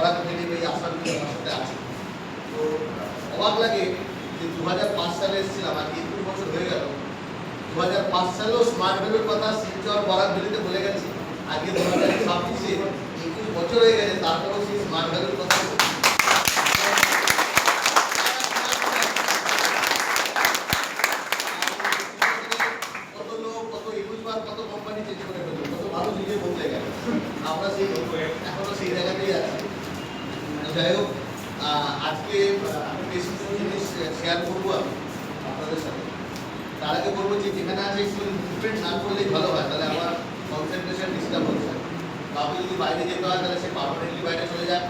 Barak valley এই আসামগুলো আমার সাথে আছে। তো অবাক লাগে যে 2005 সালে এসেছিলাম, আজকে 21 বছর হয়ে গেল। 2005 সালেও স্মার্ট ভ্যালির কথা শিলচর বরাক ভ্যালিতে বলে গেছি, আজকে 2026-এ 21 বছর হয়ে গেছে, তারপরেও সেই স্মার্ট ভ্যালির কথা কত কোম্পানি চেঞ্জ করে ফেললো, কত ভালো নিজে বদলে গেল, আমরা সেই এখনো সেই জায়গাতেই আছি। যাই হোক, আজকে আমি বেশ কিছু জিনিস শেয়ার করবো আমি আপনাদের সাথে। তার আগে বলবো যে যেখানে আছে একটু মুভমেন্ট না করলেই ভালো হয়, তাহলে আমার কনসেন্ট্রেশন ডিস্টার্ব হচ্ছে। কাউকে যদি বাইরে যেতে হয় তাহলে সে পারমানেন্টলি বাইরে চলে যায়,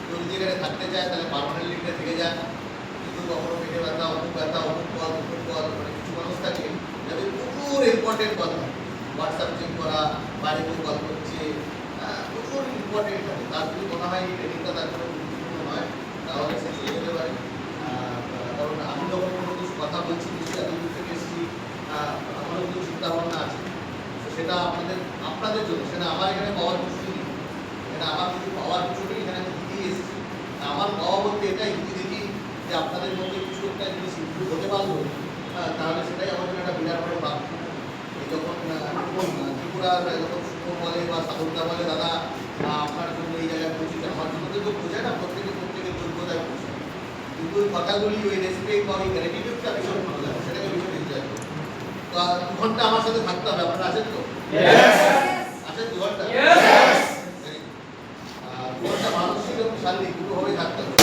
কেউ যদি এখানে থাকতে চায় তাহলে পারমানেন্টলি থেকে যায়। কিন্তু কখনো পেটে ব্যথা, অমুক ব্যথা, অমুক কল, মানে কিছু মানুষ থাকে যাদের প্রচুর ইম্পর্টেন্ট কথা, হোয়াটসঅ্যাপ চেক করা, বাইরে কেউ কল করছে, প্রচুর ইম্পর্টেন্ট থাকে, তার যদি মনে হয় এই ট্রেনিংটা তার জন্য গুরুত্বপূর্ণ নয়, তাহলে সে চলে যেতে পারে। কারণ আমি যখন কোনো কিছু কথা বলছি, কিছু এত দূর থেকে এসেছি, আমারও কিছু চিন্তা ভাবনা আছে, সেটা আপনাদের জন্য, সেটা আমার এখানে পাওয়ার কিছু নেই, এটা আমার কিছু পাওয়ার কিছু নেই, এখানে আমি দিতেই এসেছি। আমার পাওয়া বলতে এটাই দেখি যে আপনাদের মধ্যে কিছু একটা জিনিস ইমপ্রুভ হতে পারলো, তাহলে সেটাই আমার জন্য একটা বিরাট বড় প্রাপ্তি। যখন ত্রিপুরার যখন সুন্দর বলে বা সাগরদা বলে দাদা আপনার জন্য এই জায়গায় পৌঁছেছে, আমার জন্য তো বোঝায় না, প্রত্যেকের যোগ্যতায় পৌঁছায়, কিন্তু ওই কথাগুলি, ওই রেসপেক্ট বা ওই গ্র্যাটিটিউডটা ভীষণ ভালো লাগে, সেটাকে ভীষণ এনজয় করি। তো 2 ঘন্টা আমার সাথে থাকতে হবে, আপনারা আছেন তো? আছেন 2 ঘন্টা? 2 ঘন্টা মানসিক এবং শারীরিক দুটোভাবেই থাকতে হবে।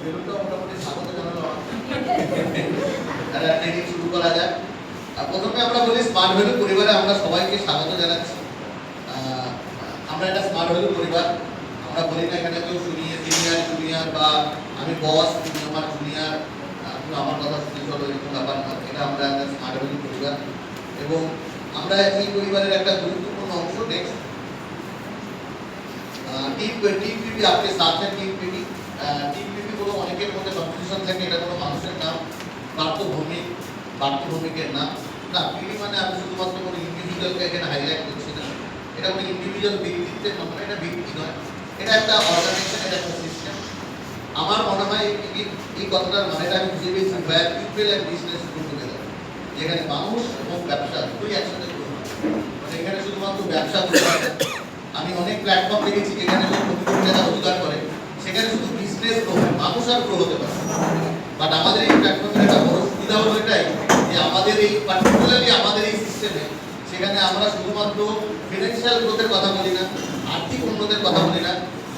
বেলুনটা মোটামুটি স্বাগত জানানো ট্রেনিং শুরু করা যায়। প্রথমে আমরা বলি স্মার্ট ভ্যালু পরিবারে আমরা সবাইকে স্বাগত জানাচ্ছি। আমরা একটা স্মার্ট ভ্যালু পরিবার, আমরা বলি না এখানে কেউ সিনিয়র জুনিয়র বা আমি বস, তুমি আমার জুনিয়র, তুমি আমার কথা শুনে চলো, এরকম ব্যাপার না। এটা আমরা একটা স্মার্ট ভ্যালু পরিবার এবং আমরা এই পরিবারের একটা গুরুত্বপূর্ণ অংশ। নেক্সট টিম পিপি आपके साथ है। টিম পিপি কোনো অনেকের মধ্যে কনফিউশন থাকে, এটা কোনো মানুষের নাম, বার্তভূমিকের নাম না। পিপি মানে আমি শুধুমাত্র কোনো ইন্ডিভিজুয়ালকে এখানে হাইলাইট করছি না, এটা কোনো ইন্ডিভিজুয়াল ব্যক্তিত্বের নাম, এটা ব্যক্তি নয়, এটা একটা অর্গানাইজেশন, এটা একটা সিস্টেম। আমার মনে হয় এই কথাটার মানেটা আমি বুঝে পেয়েছি, where people and business grow together, যেখানে মানুষ এবং ব্যবসা দুটোই একসাথে গ্রো হয়। মানে এখানে শুধুমাত্র ব্যবসা গ্রো হয় না, আমি অনেক প্ল্যাটফর্ম দেখেছি যেখানে লোক কোটি কোটি টাকা রোজগার করে, সেখানে শুধু বিজনেস গ্রো হয়, মানুষ আর গ্রো হতে পারে। বাট আমাদের এই প্ল্যাটফর্মের একটা বড় সুবিধা হলো এটাই যে আমাদের এই পার্টিকুলারলি আমাদের এই সিস্টেমে, সেখানে আমরা শুধুমাত্র ফিনান্সিয়াল গ্রোথের কথা বলি না, আর্থিক উন্নতির কথা বলি না,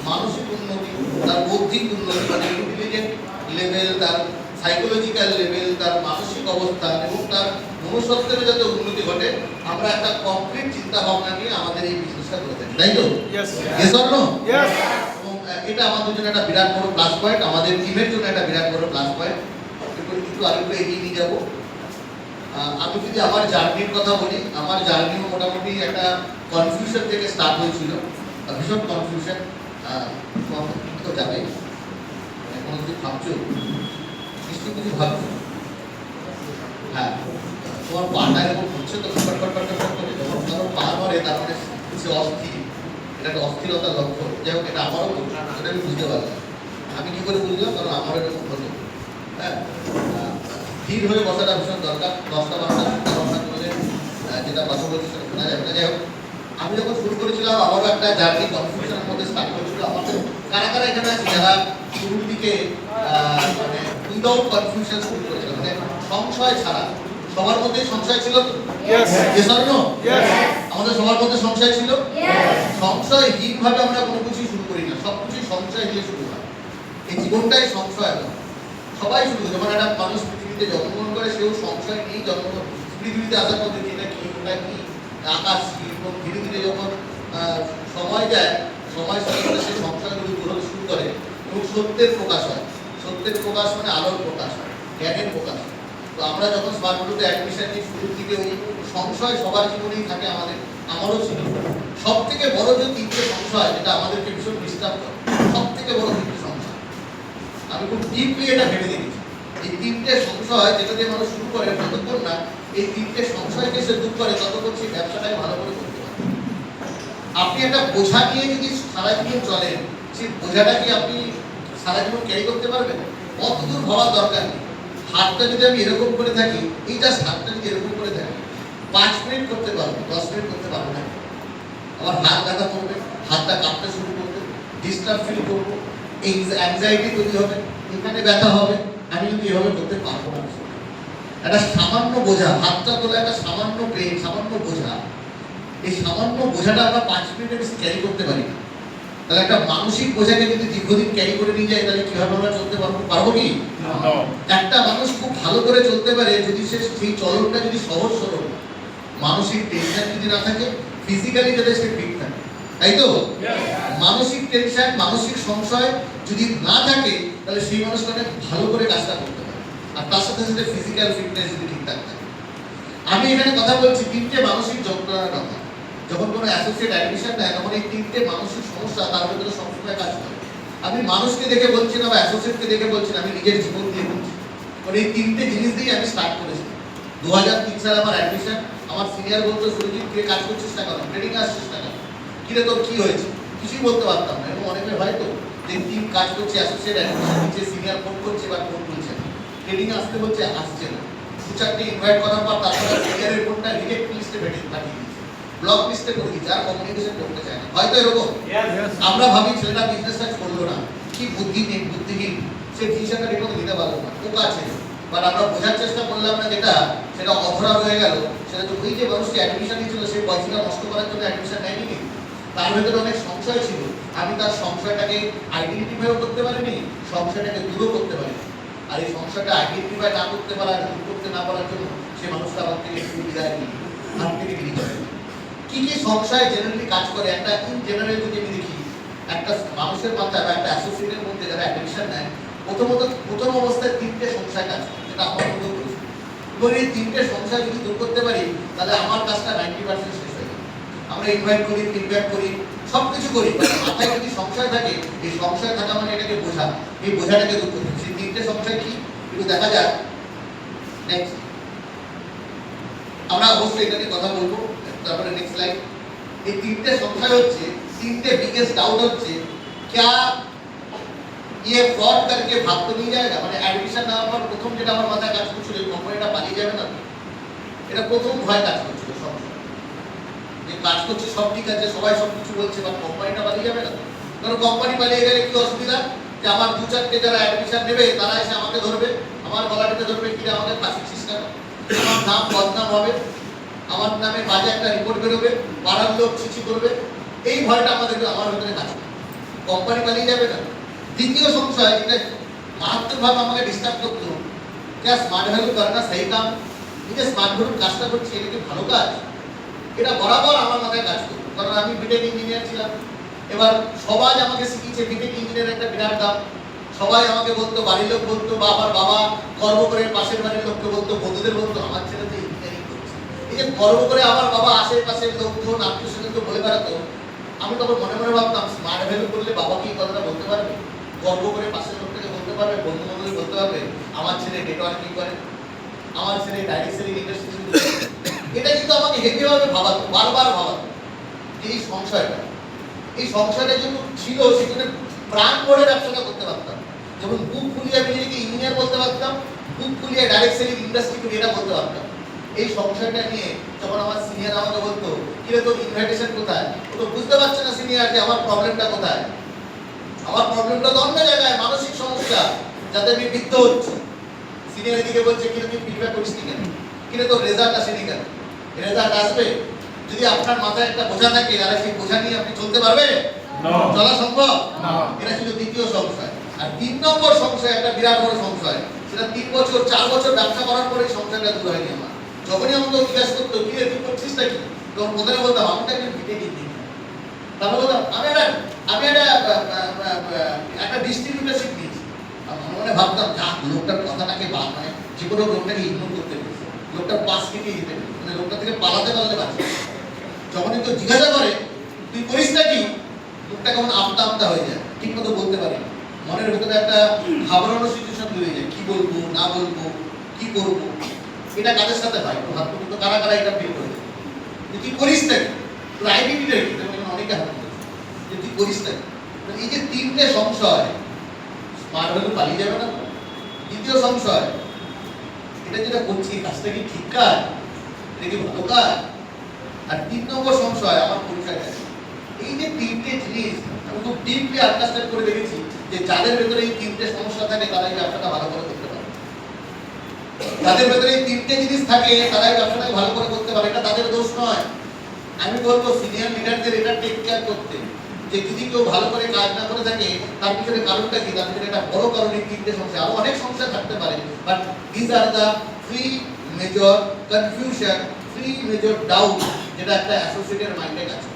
মানসিক উন্নতি, তার বৌদ্ধিক উন্নতি, মানে ইন্টেলিজেন্ট লেভেল, তার সাইকোলজিক্যাল লেভেল, তার মানসিক অবস্থান এবং তার মনুষ্যত্বের যাতে উন্নতি ঘটে, আমরা একটা কমপ্লিট চিন্তা ভাবনা নিয়ে আমাদের এই বিজনেসটা করে থাকি, তাই তো? Yes or no? ইয়েস। এবং এটা আমাদের জন্য একটা বিরাট বড় প্লাস পয়েন্ট, আমাদের টিমের জন্য একটা বিরাট বড় প্লাস পয়েন্ট। কিন্তু আরেকটু এগিয়ে নিয়ে যাবো। আমি যদি আমার জার্নির কথা বলি, আমার জার্নিও মোটামুটি একটা কনফিউশন থেকে স্টার্ট হয়েছিল, ভীষণ কনফিউশন। তো যাবে এখন যদি ভাবছো, নিশ্চয়ই কিছু ভাবছো, হ্যাঁ, তোমার পাটা এরকম হচ্ছে তো করে, যখন তোমার পা মারে তার মানে সে অস্থির, এটা একটা অস্থিরতার লক্ষ্য। যাই হোক, এটা আমারও এটা আমি বুঝতে পারলাম। আমি কি করে বুঝলাম? কারণ আমারও এরকম হতো। হ্যাঁ, স্থির হয়ে বসাটা ভীষণ দরকার। 10টা 12টা চিন্তা ভাবনা করলে যেটা কথা বলছি সেটা শোনা যাবে না। যাই হোক, আমি যখন শুরু করেছিলাম আমারও একটা জার্নি কনফিউশনের মধ্যে স্টার্ট করেছিল। আমাদের কারা কারা এখানে আছে যারা শুরুর দিকে মানে উইদাউট কনফিউশন শুরু করেছিল, মানে সংশয় ছাড়া? সবার মধ্যে সংশয় ছিল তো? আমাদের সবার মধ্যে সংশয় ছিল। সংশয়হীনভাবে আমরা কোনো কিছুই শুরু করি না, সবকিছুই সংশয় দিয়ে শুরু হয়। এই জীবনটাই সংশয় নয়, সবাই শুরু করে। যেমন একটা মানুষ পৃথিবীতে জন্মগ্রহণ করে, সেও সংশয় নিয়েই জন্মগ্রহণ। পৃথিবীতে আসার পদ্ধতি এটা কি, ওটা কি, আকাশ কি, এবং ধীরে ধীরে যখন সময় যায়, সময় সাথে সাথে সে সংশয়গুলি দূর হতে শুরু করে এবং সত্যের প্রকাশ হয়। সত্যের প্রকাশ মানে আলোর প্রকাশ হয়, জ্ঞানের প্রকাশ হয়। তো আমরা যখন স্মার্ট ভ্যালুতে অ্যাডমিশন নিই, শুরুর দিকে ওই সংশয় সবার জীবনেই থাকে, আমারও ছিল। সব থেকে বড় যে 3টে সংশয় যেটা আমাদেরকে ভীষণ ডিস্টার্ব করে, সব থেকে বড় 3টে সংশয়, আমি খুব ডিপলি এটা ভেবে দেখেছি। এই 3টে সংশয় যেটা দিয়ে মানুষ শুরু করে, যতক্ষণ না এই 3টে সংশয়কে সে দূর করে ততক্ষণ সেই ব্যবসাটাকে ভালো করে করতে পারে। আপনি একটা বোঝা নিয়ে যদি সারা জীবন চলেন, সেই বোঝাটা কি আপনি সারা জীবন ক্যারি করতে পারবেন? অত দূর ভাবার দরকার নেই। হাতটা যদি আমি এরকম করে থাকি, এই জাস্ট হাতটা যদি এরকম করে থাকি, 5 মিনিট করতে পারবো, 10 মিনিট করতে পারবো না। আমার হাত ব্যথা করবে, হাতটা কাঁপতে শুরু করবে, ডিস্টার্ব ফিল করবো, অ্যাংজাইটি তৈরি হবে, এখানে ব্যথা হবে, আমি যদি এভাবে করতে পারবো না। একটা সামান্য বোঝা, হাতটা তোলা একটা সামান্য ব্রেন, সামান্য বোঝা, এই সামান্য বোঝাটা আমরা 5 মিনিটে বেশি ক্যারি করতে পারি না। তাহলে একটা মানসিক বোঝাকে যদি দীর্ঘদিন ক্যারি করে নিয়ে যায়, তাহলে কিভাবে আমরা চলতে পারবো কি? একটা মানুষ খুব ভালো করে চলতে পারে যদি সে সেই চলনটা যদি সহজ সরল, মানসিক টেনশন যদি না থাকে, ফিজিক্যালি যাতে সে ফিট থাকে, তাই তো? মানসিক টেনশন, মানসিক সংশয় যদি না থাকে, তাহলে সেই মানুষটা অনেক ভালো করে কাজটা করতে পারে, আর তার সাথে সাথে ফিজিক্যাল ফিটনেস যদি ঠিকঠাক থাকে। আমি এখানে কথা বলছি 3টে মানসিক যন্ত্রণার কথা। যখন কোনো অ্যাসোসিয়েট অ্যাডমিশন নেয়, তখন এই 3টে মানসিক সমস্যা তার ভিতরে সবসময় কাজ করে। আমি মানুষকে দেখে বলছি না, বা অ্যাসোসিয়েটকে দেখে বলছি না, আমি নিজের জীবন দিয়ে বলছি। কারণ এই 3টে জিনিস দিয়ে আমি স্টার্ট করেছি। 2003 সালে আমার অ্যাডমিশন। আমার সিনিয়র বলতো, সুরজিৎ কে কাজ করছিস না কেন, ট্রেনিং আসছিস না কেন, কিরে তোর কি হয়েছে? কিছুই বলতে পারতাম না। এবং অনেকে হয়তো যে টিম কাজ করছে, অ্যাসোসিয়েট অ্যাডমিশন নিচ্ছে, সিনিয়র ফোন করছে বা ফোন করছে না, ট্রেনিং আসতে বলছে, আসছে না। 2-4টে ইনভাইট করার পর তারপরে সিনিয়রের ফোনটা রিজেক্ট লিস্টে পাঠিয়ে দিচ্ছে, ব্লক লিস্টে করে দিচ্ছে, আর কমিউনিকেশন করতে চায় না। হয়তো এরকম আমরা ভাবি ছেলেটা বিজনেসটা করলো না, কি বুদ্ধিহীন, বুদ্ধিহীন, সে ডিসিশনটা ঠিক মতো নিতে পারলো না, বোকা ছিল। বাট আমরা বোঝার চেষ্টা করলাম না যেটা, সেটা অধরা হয়ে গেল। সেটা তো ওই যে মানুষটি অ্যাডমিশন নিয়েছিল, সেই পয়সাটা নষ্ট করার জন্য অ্যাডমিশন নেয়নি। তার ভেতরে অনেক সংশয় ছিল, আমি তার সংশয়টাকে আইডেন্টিফাইও করতে পারিনি, সংশয়টাকে দূরও করতে পারিনি। আর এই সংশয়টা আইডেন্টিফাই না করতে পারা, দূর করতে না পারার জন্য সে মানুষটা আমার থেকে একটু বিদায় নিয়ে হাত থেকে বেরিয়ে যাবে। কি কি সংশয় জেনারেলি কাজ করে, একটা ইন জেনারেল যদি আমি দেখি, একটা মানুষের মাথায় বা একটা অ্যাসোসিয়েটের মধ্যে যারা অ্যাডমিশন নেয়, প্রথম অবস্থায় 3টে সংশয় কাজ করে, যেটা আমার মধ্যেও করেছে। এবং এই 3টে সংশয় যদি দূর করতে পারি, তাহলে আমার কাজটা 90% শেষ হয়ে যাবে। আমরা ইনভাইট করি, ফিডব্যাক করি, সব কিছু করি, মাথায় যদি সংশয় থাকে, এই সংশয় থাকা মানে এটাকে বোঝা, এই বোঝাটাকে দূর করতে হবে। সেই 3টে সংশয় কি একটু দেখা যাক। নেক্সট আমরা অবশ্যই এটা নিয়ে কথা বলবো, তারপরে নেক্সট স্লাইড। এই 3টে সংশয় হচ্ছে, 3টে বিগেস্ট ডাউট হচ্ছে, क्या ये फ्रॉड करके भाग तो नहीं जाएगा? মানে অ্যাডমিশন নেওয়ার পর প্রথম যেটা আমার মাথায় কাজ করছিল, কোম্পানিটা পালিয়ে যাবে না? এটা প্রথম ভয় কাজ করছিল সব, যে কাজ করছে সব ঠিক আছে, সবাই সব কিছু বলছে, বা কোম্পানিটা পালিয়ে যাবে না? কারণ কোম্পানি পালিয়ে গেলে কি অসুবিধা, যে আমার 2-4টে যারা অ্যাডমিশন নেবে তারা এসে আমাকে ধরবে, আমার গলাটিতে ধরবে, কি আমাকে ফাঁসিছিস কেন, আমার নাম বদনাম হবে, আমার নামে বাজে একটা রিপোর্ট বেরোবে, পাড়ার লোক ছিছি করবে, এই ভয়টা আমার ভিতরে কাজ করে। কোম্পানি পালিয়ে যাবে না। দ্বিতীয় সংশয়, এটা মারাত্মকভাবে আমাকে ডিস্টার্ব করতো, क्या স্মার্ট ভ্যালু করনা সহি কাম, এই যে স্মার্ট ভ্যালু কাজটা করছি, এটা কি ভালো কাজ? এটা বরাবর আমার মাথায় কাজ করতো, কারণ আমি বিটেক ইঞ্জিনিয়ার ছিলাম। এবার সবাই আমাকে শিখিয়েছে বিটেক ইঞ্জিনিয়ার একটা বিরাট দাম। সবাই আমাকে বলতো, বাড়ির লোক বলতো, বা আমার বাবা গর্ব করে পাশের বাড়ির লোককে বলতো, বন্ধুদের বলতো, আমার ছেলে তো ইঞ্জিনিয়ারিং করছে। এই যে গর্ব করে আমার বাবা আশেপাশের লোকজন, আত্মীয় স্বজনকে বলে বেড়াতো, আমি তখন মনে মনে ভাবতাম, স্মার্ট ভ্যালু করলে বাবা কি এই কথাটা বলতে পারবে? গর্ব করে পাশের লোকটাকে বলতে পারবে, বন্ধু বান্ধবকে বলতে পারবে, আমার ছেলে নেটওয়ার্কিং করে, আমার ছেলে ডাইরেক্ট সেলিং ইন্ডাস্ট্রি। এটা কিন্তু আমাকে হেভিভাবে ভাবাতো, বারবার ভাবাতো। এই সংশয়টা যখন ছিল, সেখানে প্রাণ ভরে ব্যবসাটা করতে পারতাম। যেমন বুক খুলিয়ে আমি নিজেকে ইঞ্জিনিয়ার বলতে পারতাম, বুক খুলিয়ে ডাইরেক্ট সেলিং ইন্ডাস্ট্রি করি এটা বলতে পারতাম। এই সংশয়টা নিয়ে যখন আমার সিনিয়র আমাকে বলতো, কিরে তোর ইনভাইটেশন কোথায়, ও তো বুঝতে পারছে না সিনিয়র যে আমার প্রবলেমটা কোথায়। আমার প্রবলেমটা তো অন্য জায়গায়, মানসিক সমস্যা, যাতে আমি বিদ্ধ হচ্ছি। সিনিয়র এদিকে বলছে, কিরে তুই ফিডব্যাক করিস নি কেন, কিরে তোর রেজাল্ট আসেনি কেন? রেজাল্ট আসবে যদি আপনার মাথায় একটা বোঝা থাকে, আর সেই বোঝা নিয়ে আপনি চলতে পারবে? চলা সম্ভব? এটা ছিল দ্বিতীয় সংশয়। আর 3 নম্বর সংশয়, একটা বিরাট বড় সংশয়, সেটা 3 বছর 4 বছর ব্যবসা করার পরে সংশয়টা দূর হয়নি আমার। যখনই আমাকে জিজ্ঞাসা করতো, কিরে তুই করছিসটা কি, তখন প্রথমে বলতাম, আমি তো একজন বিটেক ইঞ্জিনিয়ার। তারপর বলতাম, আমি একটা ডিস্ট্রিবিউটারশিপ নিয়েছি। মনে ভাবতাম, যা লোকটার কথাটাকে বাদ, মানে যে কোনো লোকটাকে ইগনোর করতে পেরেছে, লোকটার পাশ কেটে যেতে পেরেছে, মানে লোকটা থেকে পালাতে পারলে বাঁচে। যখনই তো জিজ্ঞাসা করে তুই করিসটা কি, লোকটা কেমন আমতা আমতা হয়ে যায়, ঠিক মতো বলতে পারি না। মনের ভেতরে একটা ঘাবড়ানো সিচুয়েশন তৈরি হয়ে যায়, কি বলবো না বলবো, কি করবো। এটা কাদের সাথে হয়, হাত পর্যন্ত কারা কারা এটা ফিল করে, তুই কি করিস নাকি, তোর আইডেন্টিটি কি? অনেক কোম্পানিকে হাত করেছে যে তুই করিস না। এই যে তিনটে সংশয়, স্মার্ট ভ্যালু পালিয়ে যাবে না তো। দ্বিতীয় সংশয়, এটা যেটা করছি কাজটা কি ঠিক কাজ, এটা কি ভালো কাজ। আর 3 নম্বর সংশয়, আমার পরিচয় আছে। এই যে তিনটে জিনিস আমি খুব ডিপলি আন্ডারস্ট্যান্ড করে দেখেছি যে যাদের ভেতরে এই তিনটে সমস্যা থাকে তারা এই ব্যবসাটা ভালো করে করতে পারে। যাদের ভেতরে এই তিনটে জিনিস থাকে তারা এই ব্যবসাটা ভালো করে করতে পারে। এটা তাদের দোষ নয়। আমি বলবো সিনিয়র লিডারদের এটা টেক কেয়ার করতে, যে যদি কেউ ভালো করে কাজ না করে থাকে তার পিছনে কারণটা কি, তার পিছনে একটা বড় কারণ এই তিনটে সমস্যা। আরো অনেক সমস্যা থাকতে পারে, but this are the 3 major confusion, 3 major doubt যেটা একটা অ্যাসোসিয়েটের মাইন্ডে আছে।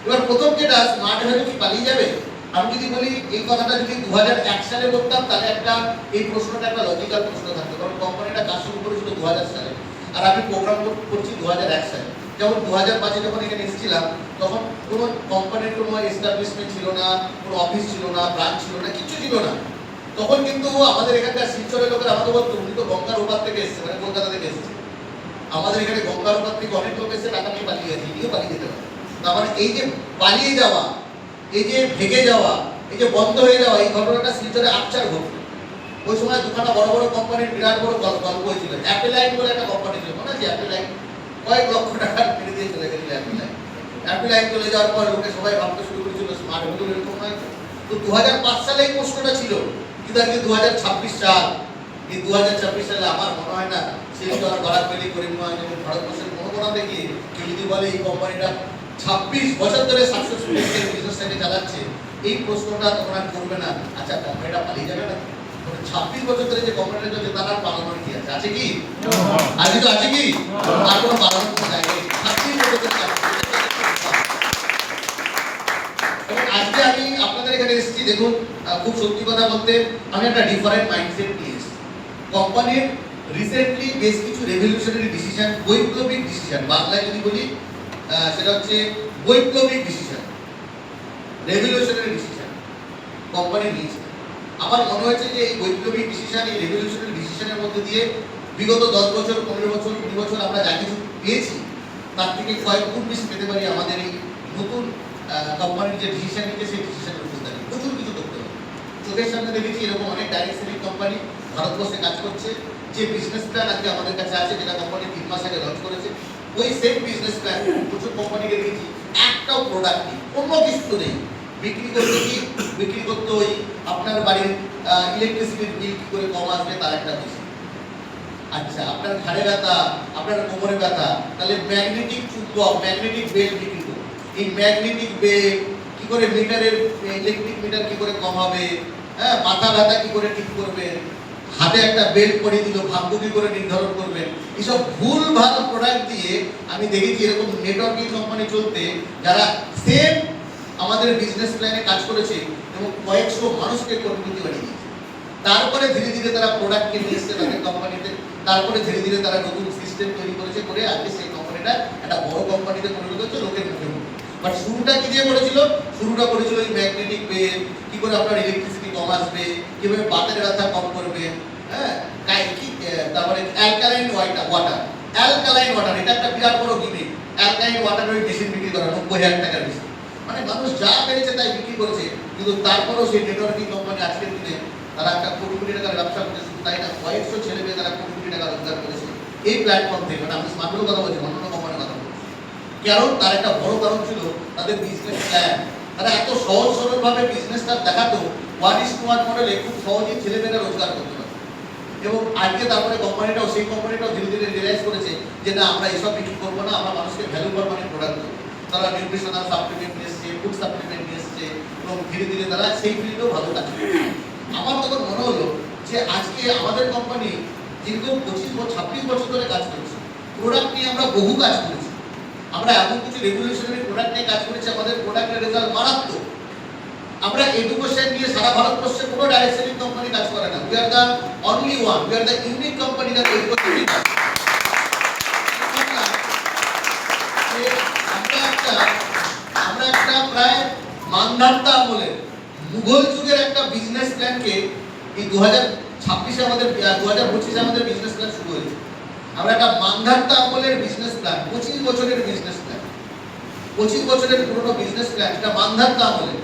এবার প্রথম যেটা, স্মার্ট ভ্যালু কি পালিয়ে যাবে। আমি যদি বলি এই কথাটা যদি 2001 সালে বলতাম তাহলে একটা এই প্রশ্নটা একটা লজিক্যাল প্রশ্ন থাকতো, কারণ কোম্পানিটা কাজ শুরু করেছিল 2000 সালে আর আমি প্রোগ্রাম করছি 2001 সালে। যেমন 2005-এ যখন এখানে এসেছিলাম তখন কোনো কোম্পানির কোনো এস্টাবলিশমেন্ট ছিল না, কোনো অফিস ছিল না, ব্রাঞ্চ ছিল না, কিছু ছিল না। তখন কিন্তু আমাদের এখানকার শিলচরের লোকেরা আমাদের বলতো উনি তো গঙ্গার ওপার থেকে এসেছে, মানে কলকাতা থেকে এসেছে। আমাদের এখানে গঙ্গার ওপার থেকে অনেক লোক এসে টাকা নিয়ে পালিয়ে গেছে, ইনিও পালিয়ে যেতে পারে। তার মানে এই যে পালিয়ে যাওয়া, এই যে ভেগে যাওয়া, এই যে বন্ধ হয়ে যাওয়া, এই ঘটনাটা শিলচরে আকচার ঘটলো। ওই সময় দুখানা বড় বড় কোম্পানির বিরাট বড় গল্প হয়েছিল। অ্যাপেলাইন বলে একটা কোম্পানি ছিল, মনে আছে অ্যাপেলাইন? কয়েক লক্ষ টাকা ফিরে দিয়ে চলে গেছিল অ্যাপেলাইন। অ্যাপেলাইন চলে যাওয়ার পর লোকে সবাই ভাবতে শুরু করেছিল স্মার্ট ভ্যালু এরকম হয়। তো 2005 সালে এই প্রশ্নটা ছিল, কিন্তু আজকে 2026 সাল। এই 2026 সালে আমার মনে হয় না শিলচর গড়াকবেলি করিমগঞ্জ এবং ভারতবর্ষের কোনো কোনা থেকে কেউ যদি বলে এই কোম্পানিটা 26 বছর ধরে সাকসেসফুল বিজনেসটাকে চালাচ্ছে, এই প্রশ্নটা তখন আর করবে না আচ্ছা কোম্পানিটা পালিয়ে যাবে না। 26 বছর ধরে যে কোম্পানিটা চলছে তার আর পালানোর কি আছে? আছে কি? আজকে তো আছে কি? আর কোনো পালানোর কোনো জায়গা নেই। 26 বছর ধরে এবং আজকে আমি আপনাদের এখানে এসেছি, দেখুন খুব সত্যি কথা বলতে আমি একটা ডিফারেন্ট মাইন্ডসেট নিয়ে এসেছি। কোম্পানির রিসেন্টলি বেশ কিছু রেভলিউশনারি ডিসিশন, বৈপ্লবিক ডিসিশন, বাংলায় যদি বলি সেটা হচ্ছে বৈপ্লবিক ডিসিশন, রেভলিউশনারি ডিসিশন কোম্পানি নিয়েছে। আমার মনে হয়েছে যে এই বৈপ্লবিক ডিসিশন, এই রেভলিউশনারি ডিসিশনের মধ্যে দিয়ে বিগত 10 বছর, 15 বছর, 20 বছর আমরা যা কিছু পেয়েছি তার থেকে কয়েক গুণ বেশি পেতে পারি আমাদের এই নতুন কোম্পানির যে ডিসিশন নিয়েছে সেই ডিসিশনের উপর দাঁড়িয়ে প্রচুর কিছু করতে হবে। চোখের সামনে দেখেছি এরকম অনেক ডাইরেক্ট সেলিং কোম্পানি ভারতবর্ষে কাজ করছে। যে বিজনেস প্ল্যান আজকে আমাদের কাছে আছে, যেটা কোম্পানি 3 মাস আগে লঞ্চ করেছে, ওই সেম বিজনেস প্ল্যান প্রচুর কোম্পানিকে দেখেছি একটাও প্রোডাক্ট নেই, কোনো কিছু নেই। বিক্রি করতে কি? বিক্রি করতে ওই আপনার বাড়ির ইলেকট্রিসিটির বিল কি করে কম আসবে তার একটা বিষয়। আচ্ছা, আপনার ঘাড়ে ব্যথা, আপনার কোমরে ব্যথা, তাহলে ম্যাগনেটিক চুম্বক, ম্যাগনেটিক বেল্ট বিক্রি করুন। এই ম্যাগনেটিক বেল্ট কি করে মিটারের ইলেকট্রিক মিটার কি করে কম হবে, হ্যাঁ, মাথা ব্যথা কি করে ঠিক করবেন, হাতে একটা বেল্ট পরিয়ে দিল ভাগ্য কি করে নির্ধারণ করবেন। এইসব ভুল ভাল প্রোডাক্ট দিয়ে আমি দেখেছি এরকম নেটওয়ার্কিং কোম্পানি চলতে, যারা সেম আমাদের বিজনেস প্ল্যানে কাজ করেছে এবং কয়েকশো মানুষকে কর্মীপতি বানিয়ে দিয়েছে। তারপরে ধীরে ধীরে তারা প্রোডাক্টকে নিয়ে এসছে তাদের কোম্পানিতে, তারপরে ধীরে ধীরে তারা নতুন সিস্টেম তৈরি করেছে, করে আজকে সেই কোম্পানিটা একটা বড় কোম্পানিতে পরিণত হচ্ছে লোকের মুখে মুখে। বাট শুরুটা কি দিয়ে করেছিল? শুরুটা করেছিল এই ম্যাগনেটিক বেল, কি করে আপনার ইলেকট্রিসিটি কম আসবে, কিভাবে বাতের ব্যথা কম করবে, হ্যাঁ, তারপরে অ্যালকালাইন ওয়াটার। অ্যালকালাইন ওয়াটার এটা একটা বিরাট বড় গিমিক। অ্যালকালাইন ওয়াটার ওই মেশিন বিক্রি করা 90,000 টাকার বেশি, মানে মানুষ যা পেরেছে তাই বিক্রি করেছে। কিন্তু তারপরেও সেই নেটওয়ার্কিং কোম্পানি আজকের দিনে তারা একটা কোটি কোটি টাকার ব্যবসা করতেছে, তাই না, কয়েকশো ছেলে মেয়ে তারা কোটি কোটি টাকা রোজগার করেছে এই প্ল্যাটফর্ম থেকে। মানে আমি স্মার্টফোনের কথা বলছি, অন্য কোম্পানির কথা বলছি। কারণ তার একটা বড় কারণ ছিল তাদের বিজনেস প্ল্যান। তারা এত সহজ সরলভাবে বিজনেসটা দেখাতো, 1:1 মডেলে খুব সহজেই ছেলে মেয়েরা রোজগার করতে পারে। এবং আজকে তারপরে কোম্পানিটাও, সেই কোম্পানিটাও ধীরে ধীরে রিয়েলাইজ করেছে যে না, আমরা এসব বিক্রি করবো না, আমরা মানুষকে ভ্যালু ফর মানি প্রোডাক্ট দেবো। তারা নিউট্রিশনাল সাপ্লিমেন্ট নিয়ে এসছে, ফুড সাপ্লিমেন্ট নিয়ে এসছে এবং ধীরে ধীরে তারা সেই ফিল্ডেও ভালো কাজ করছে। আমার তখন মনে হলো যে আজকে আমাদের কোম্পানি দীর্ঘ 26 বছর ধরে কাজ করছে, প্রোডাক্ট নিয়ে আমরা বহু কাজ করেছি, আমরা এমন কিছু রেভলিউশনারি প্রোডাক্ট নিয়ে কাজ করেছি, আমাদের প্রোডাক্টের রেজাল্ট মারাত্মক। আমরা এডুকেশন নিয়ে সারা ভারতবর্ষে কোনো ডাইরেক্ট সেলিং কোম্পানি কাজ করে না। We are the only one, we are the unique company that education. আমরা একটা প্রায় মানধাত্তা আমলের মুঘল যুগের একটা বিজনেস প্ল্যানকে এই 2026-এ আমাদের 2025-এ আমাদের বিজনেস প্ল্যান শুরু হয়েছে। আমরা একটা মানধাত্তা আমলের বিজনেস প্ল্যান, 25 বছরের বিজনেস প্ল্যান, 25 বছরের পুরনো বিজনেস প্ল্যান, এটা মানধাত্তা আমলে,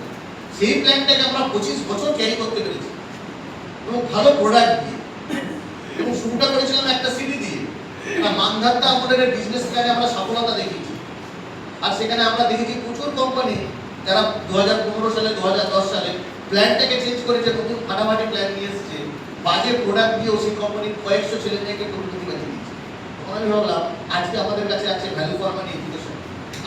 সেই প্ল্যানটাকে আমরা 25 বছর ক্যারি করতে পেরেছি এবং ভালো প্রোডাক্ট দিয়ে, এবং শুরুটা করেছিলাম একটা সিডি দিয়ে। মানধাত্তা আমলের বিজনেস প্ল্যানে আমরা সফলতা দেখিয়েছি। আর সেখানে আমরা দেখেছি প্রচুর কোম্পানি যারা 2015 সালে 2010 সালে প্ল্যানটাকে চেঞ্জ করেছে, নতুন ফাটাফাটি প্ল্যান নিয়ে এসেছে, বাজে প্রোডাক্ট দিয়েও সেই কোম্পানির কয়েকশো ছেলে মেয়েকে প্রতিনিধি বানিয়ে দিয়েছে। তখন আমি ভাবলাম আজকে আমাদের কাছে আছে ভ্যালু ফর মানি এডুকেশন,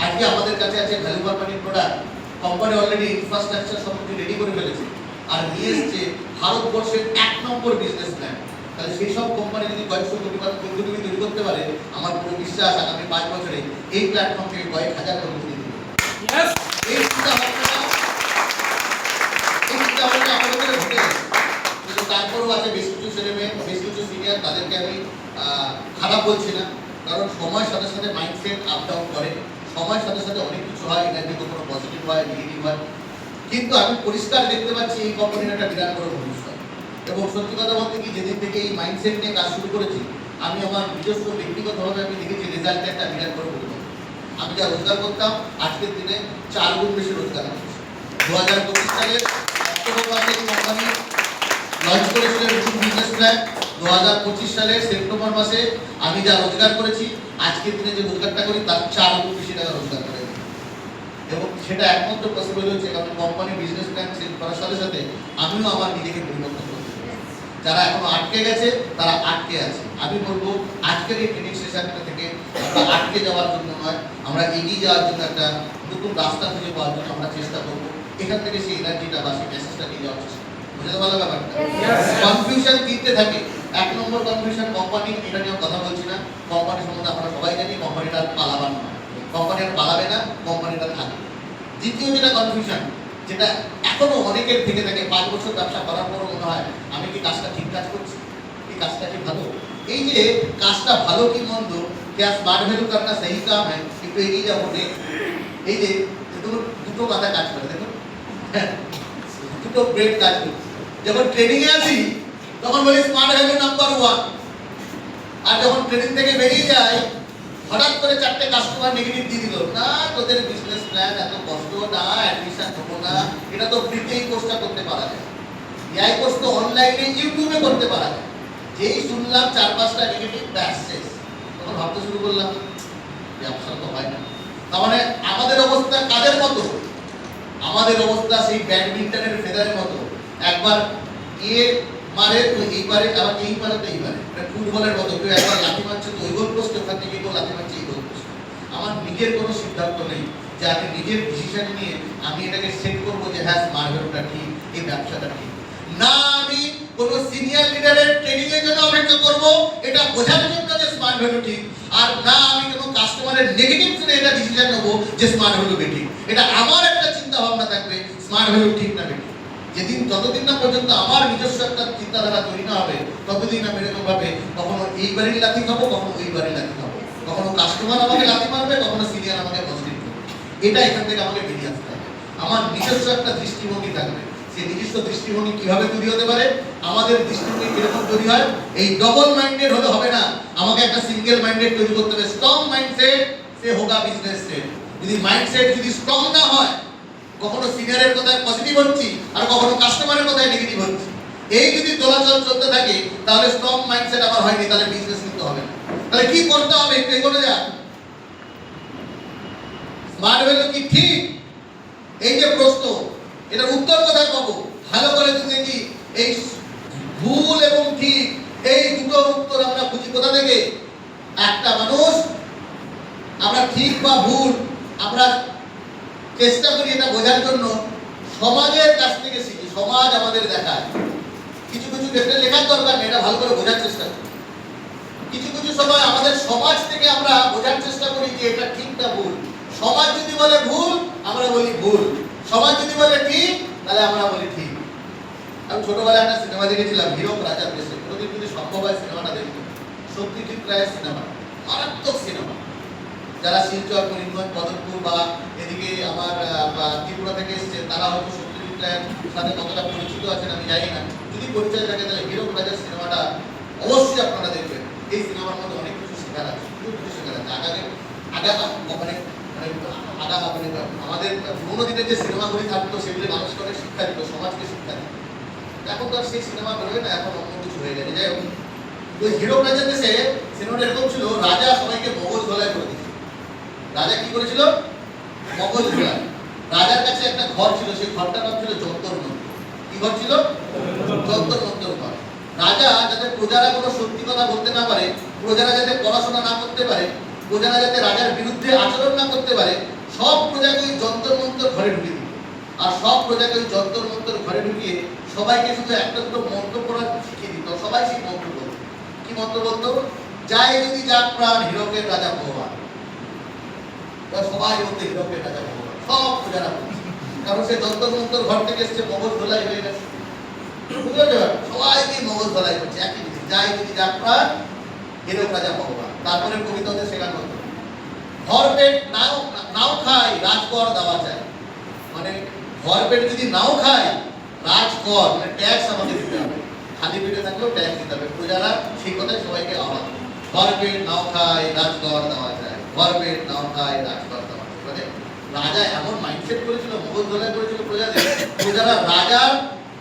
আজকে আমাদের কাছে আছে value for money product. Company already infrastructure সব কিছু রেডি করে ফেলেছে আর নিয়ে এসছে ভারতবর্ষের 1 নম্বর বিজনেস প্ল্যান। তাহলে সেই সব কোম্পানি যদি কয়েকশো কোটি টাকা কর্মী তৈরি করতে পারে, আমার পুরো বিশ্বাস আগামী 5 বছরে এই প্ল্যাটফর্ম থেকে কয়েক হাজার কর্মী তৈরি হবে। এই চিন্তা ভাবনাটা আমাদের ঘটে গেছে। কিন্তু তারপরেও আছে বেশ কিছু ছেলে মেয়ে, বেশ কিছু সিনিয়র, তাদেরকে আমি খারাপ বলছি না, কারণ সময়ের সাথে সাথে মাইন্ডসেট আপ ডাউন করে, সময়ের সাথে সাথে অনেক কিছু হয়, এনার্জি কখনো পজিটিভ হয়, নেগেটিভ হয়। কিন্তু আমি পরিষ্কার দেখতে পাচ্ছি এই কোম্পানির একটা বিরাট বড় ভবিষ্যৎ। এবং সত্যি কথা বলতে কি, যেদিন থেকে এই মাইন্ডসেট নিয়ে কাজ শুরু করেছি, আমি আমার নিজস্ব ব্যক্তিগতভাবে আমি দেখেছি রেজাল্টে একটা বিরাট বড় পরিবর্তন। আমি যা রোজগার করতাম আজকের দিনে 4 গুণ বেশি রোজগার করছি। 2025 সালের অক্টোবর মাসে এই কোম্পানি লঞ্চ করেছিল নতুন বিজনেস প্ল্যান। 2025 সালের সেপ্টেম্বর মাসে আমি যা রোজগার করেছি, আজকের দিনে যে রোজগারটা করি তার 4 গুণ বেশি টাকা রোজগার করে। এবং সেটা একমাত্র পসিবল হচ্ছে কারণ কোম্পানি বিজনেস প্ল্যান চেঞ্জ করার সাথে সাথে আমিও আমার নিজেকে পরিবর্তন করতে পেরেছি। যারা এখনো আটকে গেছে তারা আটকে আছে। আমি বলবো আজকের এই ট্রেনিং সেশনটা থেকে আমরা আটকে যাওয়ার জন্য নয়, আমরা এগিয়ে যাওয়ার জন্য একটা নতুন রাস্তা খুঁজে পাওয়ার জন্য আমরা চেষ্টা করবো। এখান থেকে সেই এনার্জিটা বা সেই মেসেজটা নিয়ে যাওয়ার চেষ্টা করবো। বুঝতে পারলো ব্যাপারটা? কনফিউশন দিতে থাকে। 1 নম্বর কনফিউশন কোম্পানি, এটা নিয়ে কথা বলছি না। কোম্পানি সম্বন্ধে আমরা সবাই জানি কোম্পানিটা পালাবার নয়, কোম্পানি আর পালাবে না, কোম্পানিটা থাকবে। দ্বিতীয় যেটা কনফিউশন, যেটা এখনো অনেকের থেকে থাকে, 5 বছর ব্যবসা করার পরও মনে হয় আমি কি কাজটা ঠিক কাজ করছি, এই কাজটা কি ভালো। এই যে কাজটা ভালো কি মন্দ, क्या स्मार्ट वैल्यू करना सही काम है, একটু এগিয়ে যাবো। এই যে দুটো কথা কাজ করে, দেখো দুটো ব্রেড কাজ করে। যখন ট্রেনিং এ আসি তখন বলি স্মার্ট ভ্যালু নাম্বার 1, আর যখন ট্রেনিং থেকে বেরিয়ে যাই হঠাৎ করে 4টে কাস্টমার নেগেটিভ দিয়ে দিল, না তোদের বিজনেস প্ল্যান এত কষ্ট না, অ্যাডমিশন হবো না, এটা তো ফ্রিতে এই কোর্সটা করতে পারা যায়, এই কোর্স তো অনলাইনে ইউটিউবে করতে পারা যায়। যেই শুনলাম 4-5টা নেগেটিভ, ব্যাস শেষ। তখন ভাবতে শুরু করলাম ব্যবসা তো হয় না। তার মানে আমাদের অবস্থা কাদের মতো, আমাদের অবস্থা সেই ব্যাডমিন্টনের ফেদারের মতো, একবার গিয়ে মারে তো এইবারে, আবার এই পারে তো এইবারে, ফুটবলের মতো কেউ একবার লাথি মারছে তো ওই গোল পোস্টে, ওখান থেকে কেউ লাথি মারছে এই গোল পোস্টে। আমার নিজের কোনো সিদ্ধান্ত নেই যে আমি নিজের ডিসিশন নিয়ে আমি এটাকে সেট করবো যে হ্যাঁ স্মার্ট ভ্যালুটা ঠিক, এই ব্যবসাটা ঠিক না। আমি কোনো সিনিয়র লিডারের ট্রেনিং এর জন্য অপেক্ষা করবো এটা বোঝার জন্য যে স্মার্ট ভ্যালু ঠিক, আর না আমি কোনো কাস্টমারের নেগেটিভ শুনে এটা ডিসিশন নেবো যে স্মার্ট ভ্যালু বেঠিক। এটা আমার একটা চিন্তা ভাবনা থাকবে স্মার্ট ভ্যালু ঠিক না বেঠিক। যেদিন যতদিন না পর্যন্ত আমার নিজস্ব একটা চিন্তাধারা তৈরি না হবে ততদিন আমি এরকম ভাবে কখনো এইবারই লাথি খাবো, কখনো ওইবারই লাথি খাবো, কখনো কাস্টমার আমাকে লাথি মারবে, কখনো সিনিয়র আমাকে পজিটিভ করবে। এটা এখান থেকে আমাকে বেরিয়ে আসতে হবে। আমার নিজস্ব একটা দৃষ্টিভঙ্গি থাকবে। সেই নিজস্ব দৃষ্টিভঙ্গি কিভাবে তৈরি হতে পারে, আমাদের দৃষ্টিভঙ্গি কিরকম তৈরি হয়, এই ডবল মাইন্ডেড হলে হবে না, আমাকে একটা সিঙ্গেল মাইন্ডেড তৈরি করতে হবে। স্ট্রং মাইন্ডসেট সে হোগা বিজনেস সেট। যদি মাইন্ডসেট যদি স্ট্রং না হয়, কখনো সিনিয়রের কথায় পজিটিভ হচ্ছি আর কখনো কাস্টমারের কথায় নেগেটিভ হচ্ছি, এই যদি দোলাচল চলতে থাকে তাহলে স্ট্রং মাইন্ডসেট আমার হয়নি, তাহলে বিজনেস কিন্তু হবে না। তাহলে কি করতে হবে একটু এগোনো যাক। স্মার্ট ভ্যালু কি ঠিক, এই যে প্রশ্ন, এটার উত্তর কোথায় পাবো? ভালো করে যদি দেখি এই ভুল এবং ঠিক এই দুটো উত্তর আমরা খুঁজি কোথা থেকে। একটা মানুষ আমরা ঠিক বা ভুল আমরা চেষ্টা করি এটা বোঝার জন্য সমাজের কাছ থেকে শিখি, সমাজ আমাদের দেখায়। কিছু কিছু ক্ষেত্রে লেখার দরকার নেই, এটা ভালো করে বোঝার চেষ্টা করি। কিছু কিছু সময় আমাদের সমাজ থেকে আমরা বোঝার চেষ্টা করি যে এটা ঠিক না ভুল। সমাজ যদি বলে ভুল আমরা বলি ভুল, সমাজ যদি বলে ঠিক তাহলে আমরা বলি ঠিক। আমি ছোটবেলায় একটা সিনেমা দেখেছিলাম হীরক রাজার দেশে, কোনোদিন যদি সম্ভব হয় সিনেমাটা দেখবো। সত্যজিৎ রায়ের সিনেমা, মারাত্মক সিনেমা। যারা শিলচর, করিমগঞ্জ, পদকপুর বা এদিকে আমার ত্রিপুরা থেকে এসছে তারা হয়তো সত্যজিৎ রায়ের সাথে কতটা পরিচিত আছেন আমি জানি না। যদি পরিচয় থাকে তাহলে হীরক রাজার সিনেমাটা অবশ্যই আপনারা দেখবেন। এই সিনেমার মধ্যে অনেক কিছু শেখার আছে, খুব কিছু শেখার আছে। আগে মানে মানে আমাদের পুরোনো দিনের যে সিনেমাগুলি থাকতো সেগুলি মানুষকে অনেক শিক্ষা দিত, সমাজকে শিক্ষা দিত। এখন তো আর সেই সিনেমা বেরোয় না, এখন অন্য কিছু হয়ে গেছে। যাই হোক, ওই হিরো প্রেজেন্টেসে সিনেমাটা এরকম ছিল, রাজা সবাইকে মগজ ধোলাই করে দিয়েছিল। রাজা কি করেছিল? মগজ ধোলাই। রাজার কাছে একটা ঘর ছিল, সেই ঘরটার নাম ছিল যন্তর মন্তর। কি ঘর ছিল? যন্তর মন্তর ঘর। রাজা যাতে প্রজারা কোনো সত্যি কথা বলতে না পারে, প্রজারা যাতে পড়াশোনা না করতে পারে, প্রজারা যাতে রাজার বিরুদ্ধে আচরণ না করতে পারে, সব প্রজাকে ওই যন্তর মন্তর ঘরে ঢুকিয়ে দিত। আর সব প্রজাকে ওই যন্তর মন্তর ঘরে ঢুকিয়ে সবাইকে শুধু একটা দুটো মন্ত্র পড়া শিখিয়ে দিত। সবাই সেই মন্ত্র বলতো। কি মন্ত্র বলতো? যায় যদি যাক প্রাণ, হীরকের রাজা ভগবান। সবাই বলতে হীরকের রাজা ভগবান, সব প্রজারা বলছে। কারণ সে যন্তর মন্তর ঘর থেকে এসছে, মগজ ধোলাই হয়ে গেছে। সবাইকে মগজ ধোলাই করছে একই জিনিস, যায় যদি যাক প্রাণ, হীরক রাজা ভগবান। তারপরে কবিতা ওদের শেখানো হতো, ঘর পেট নাও খায়, রাজকর দেওয়া যায়। মানে ঘর পেট যদি নাও খায়, রাজকর মানে ট্যাক্স আমাদের দিতে হবে। খালি পেটে থাকলেও ট্যাক্স দিতে হবে। প্রজারা সেই কথাই সবাইকে আহ্বান, ঘর পেট নাও খায়, রাজকর দেওয়া যায়। ঘর পেট নাও খায়, রাজকর দেওয়া যায়। মানে রাজা এমন মাইন্ডসেট করেছিল, মগজ ধোলাই করেছিল প্রজাদের। প্রজারা রাজার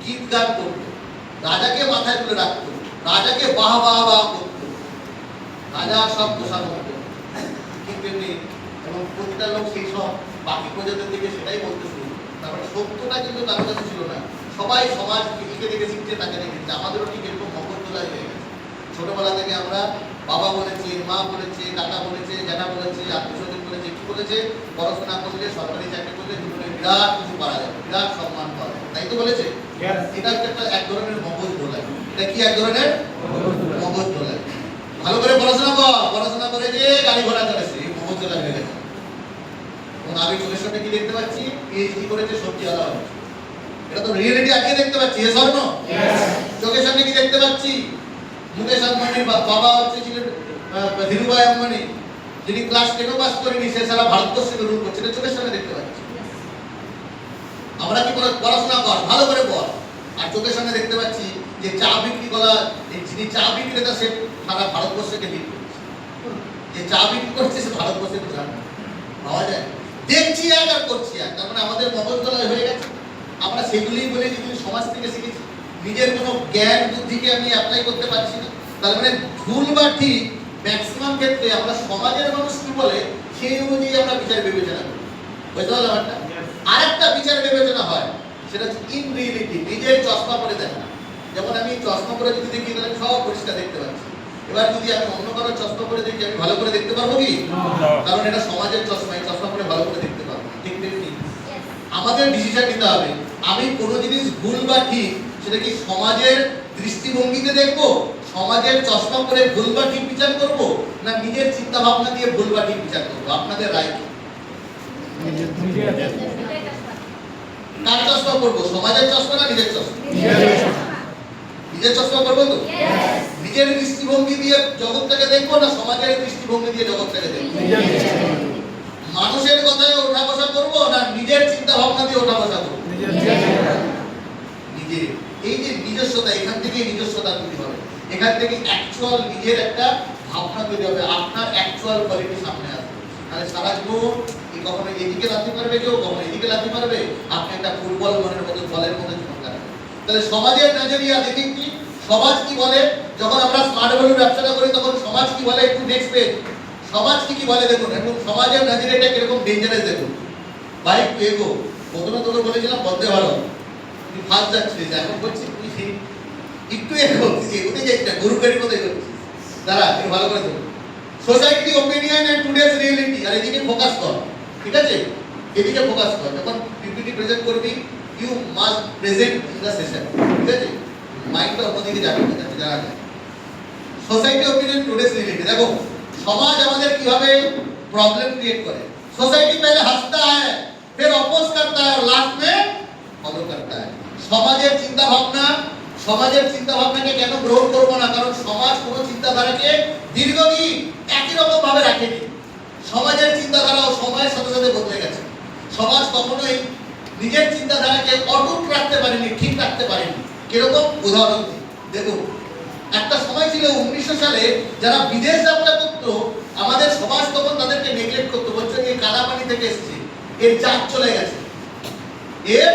গীত গান করতো, রাজাকে মাথায় তুলে রাখতো, রাজাকে বাহ বাহ বাহ করতো, রাজা সব প্রসাদ করতো। কিন্তু এমনি এবং প্রতিটা লোক সেই সব বাকি প্রজাদের দিকে সেটাই বলতে শুরু। তারপরে সত্যটা কিন্তু কারোর কাছে ছিল না। সবাই সমাজ এদিকে দেখে শিখছে, তাকে দেখেছে। আমাদেরও ঠিক এরকম মগজ ধোলাই হয়ে গেছে। ছোটবেলা থেকে আমরা বাবা বলেছে, মা বলেছে, কাকা বলেছে, জ্যাঠা বলেছে, আত্মীয়স্বজন বলেছে, কি বলেছে? পড়াশোনা করলে, সরকারি চাকরি করলে জীবনে বিরাট কিছু পাওয়া যাবে, বিরাট সম্মান পাওয়া যাবে, তাই তো বলেছে? এটা একটা এক ধরনের মগজ ধোলাই। এটা কি এক ধরনের মগজ ধোলাই? ভালো করে পড়াশোনা কর, পড়াশোনা করে যে গাড়ি ঘোড়া চলেছে, এই মগজ ধোলাই হয়ে গেছে। এবং আমি চোখের সামনে কি দেখতে পাচ্ছি? পিএইচডি করেছে, সত্যি আলাদা হচ্ছে। এটা তো রিয়েলিটি আজকে দেখতে পাচ্ছি। এ স্বর্ণ চোখের সামনে কি দেখতে পাচ্ছি? মুকেশ আম্বানির বাবা হচ্ছে ছিলেন ধীরুভাই আম্বানি, যিনি ক্লাস 10 পাস করেনি, সে সারা ভারতবর্ষকে রুল করছে। এটা চোখের সামনে দেখতে পাচ্ছি। আমরা কি পড়াশোনা কর, ভালো করে পড়। আর চোখের সামনে দেখতে পাচ্ছি যে চা বিক্রি করা, যিনি চা বিক্রেতা, সে সারা ভারতবর্ষকে লিড করছে। যে চা বিক্রি করছে সে ভারতবর্ষের প্রধান পাওয়া যায়। দেখছি এক আর করছি এক। তার মানে আমাদের মগজ ধোলাই হয়ে গেছে। আমরা সেগুলিই বলে যেগুলি সমাজ থেকে শিখেছি। নিজের কোনো জ্ঞান বুদ্ধিকে আমি অ্যাপ্লাই করতে পারছি না। তার মানে ভুল বা ঠিক ম্যাক্সিমাম ক্ষেত্রে আমরা সমাজের মানুষ কি বলে সেই অনুযায়ী আমরা বিচার বিবেচনা করি। বুঝতে পারলাম? একটা আরেকটা বিচার বিবেচনা হয়, সেটা হচ্ছে ইন রিয়েলিটি, নিজের চশমা পরে দেখা। যেমন আমি চশমা পরে যদি দেখি তাহলে সব পরিষ্কার দেখতে পাচ্ছি। এবার যদি আমি অন্য কারো চশমা পরে দেখি, আমি ভালো করে দেখতে পারবো কি? কারণ এটা সমাজের চশমা, এই চশমা পরে ভালো করে দেখতে পারবো। ঠিক তেমনি আমাদের ডিসিশন নিতে হবে, আমি কোনো জিনিস ভুল বা ঠিক সেটা কি সমাজের দৃষ্টিভঙ্গিতে দেখবো, সমাজের চশমা পরে ভুল বা ঠিক বিচার করব, না নিজের চিন্তা ভাবনা দিয়ে ভুল বা ঠিক বিচার করবো? আপনাদের রায় কি? কার চশমা পরবো? সমাজের চশমা না নিজের চশমা? নিজের চশমা পরবো তো? নিজের দৃষ্টিভঙ্গি দিয়ে জগৎটাকে দেখবো, না সমাজের দৃষ্টিভঙ্গি দিয়ে জগৎটাকে দেখবো? মানুষের কথায় ওঠা বসা করবো, না নিজের চিন্তা ভাবনা দিয়ে ওঠা বসা করবো? নিজের। এই যে নিজস্বতা, এখান থেকে নিজস্বতা তৈরি হবে। এখান থেকে অ্যাকচুয়াল নিজের একটা ভাবনা তৈরি হবে, আপনার অ্যাকচুয়াল কোয়ালিটি সামনে আসবে। তাহলে সারা জীবন কখনো এদিকে লাথি মারবে কেউ, কখনো এদিকে লাথি মারবে, আপনি একটা ফুটবল মনের মতো বলের মতো জীবন কাটাবেন। তাহলে সমাজের নজরিয়া দেখি কি, সমাজ কি বলে। যখন আমরা স্মার্ট ভ্যালু ব্যবসাটা করি তখন সমাজ কি বলে, একটু নেক্সট পেজ। সমাজ কি বলে দেখুন, এবং সমাজের নজরিয়াটা কিরকম ডেঞ্জারাস দেখুন। বাইক তুই এগো, প্রথমে তোকে বলেছিলাম বলতে ভালো, তুই ফার্স্ট যাচ্ছিস, এখন বলছি তুই একটু এগো, এগোতে যাচ্ছিস না, গরু গাড়ির মতো এগোচ্ছিস। দাঁড়া, তুই ভালো করে দেখুন। Society opinion and today's reality, আর এদিকে ফোকাস কর। ঠিক আছে, এদিকে ফোকাস কর। যখন পিপিটি প্রেজেন্ট করবি, you must present in the session. ঠিক আছে, মাইন্ডটা অন্যদিকে যাবে না, যাতে জানা যায়। Society opinion today's reality. দেখো সমাজ আমাদের কিভাবে प्रॉब्लम क्रिएट करे। सोसाइटी पहले हंसता है, फिर अपोज करता है और लास्ट में फॉलो करता है। সমাজের চিন্তা ভাবনা, সমাজের চিন্তা ভাবনাকে কেন গ্রহণ করব না? কারণ সমাজ কোন চিন্তাধারাকে দীর্ঘদিন একই রকম ভাবে রাখেনি। সমাজের চিন্তাধারাও সময়ের সাথে সাথে বদলে গেছে। সমাজ কখনোই নিজের চিন্তাধারাকে অটুট রাখতে পারেনি, ঠিক রাখতে পারেনি। কিরকম উদাহরণ দেখুন, একটা সময় ছিল 1900 সালে যারা বিদেশ যাত্রা করত আমাদের সমাজ তখন তাদেরকে নেগলেক্ট করতো, বলছে এই কালাপানি থেকে এসছে, এর জাত চলে গেছে, এর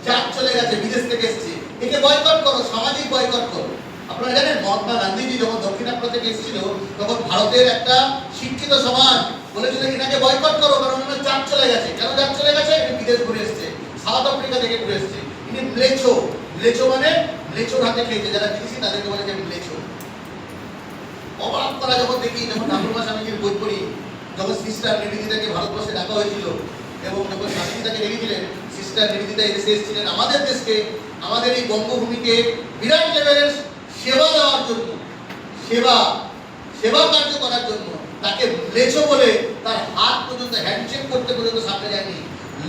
জাত চলে গেছে, বিদেশ থেকে এসছে, একে বয়কট করো, সামাজিক বয়কট করো। আপনারা জানেন মহাত্মা গান্ধীজি যখন দক্ষিণ আফ্রিকা থেকে এসেছিল তখন ভারতের একটা শিক্ষিত সমাজ বলেছিল এনাকে বয়কট করো, কারণ ওনার জাত চলে গেছে। কেন জাত চলে গেছে? ইনি বিদেশ ঘুরে এসছে, সাউথ আফ্রিকা থেকে ঘুরে এসছে, ইনি ম্লেচ্ছো। ম্লেচ্ছো মানে ম্লেচ্ছোর হাতে খেয়েছে, যারা বিদেশি তাদেরকে বলে যে ম্লেচ্ছো। অবাক করা যখন দেখি, যখন ঠাকুরমা স্বামীজির বই পড়ি, যখন সিস্টার নিবেদিতাকে ভারতবর্ষে ডাকা হয়েছিল এবং যখন স্বামীজি তাকে রেখেছিলেন, সিস্টার নিবেদিতা এসে এসেছিলেন আমাদের দেশকে, আমাদের এই বঙ্গভূমিকে বিরাট লেভেলের সেবা দেওয়ার জন্য, সেবা কার্য করার জন্য। তাকে ম্লেচ্ছো বলে তার হাত পর্যন্ত হ্যান্ডশেক করতে পর্যন্ত সামনে যায়নি,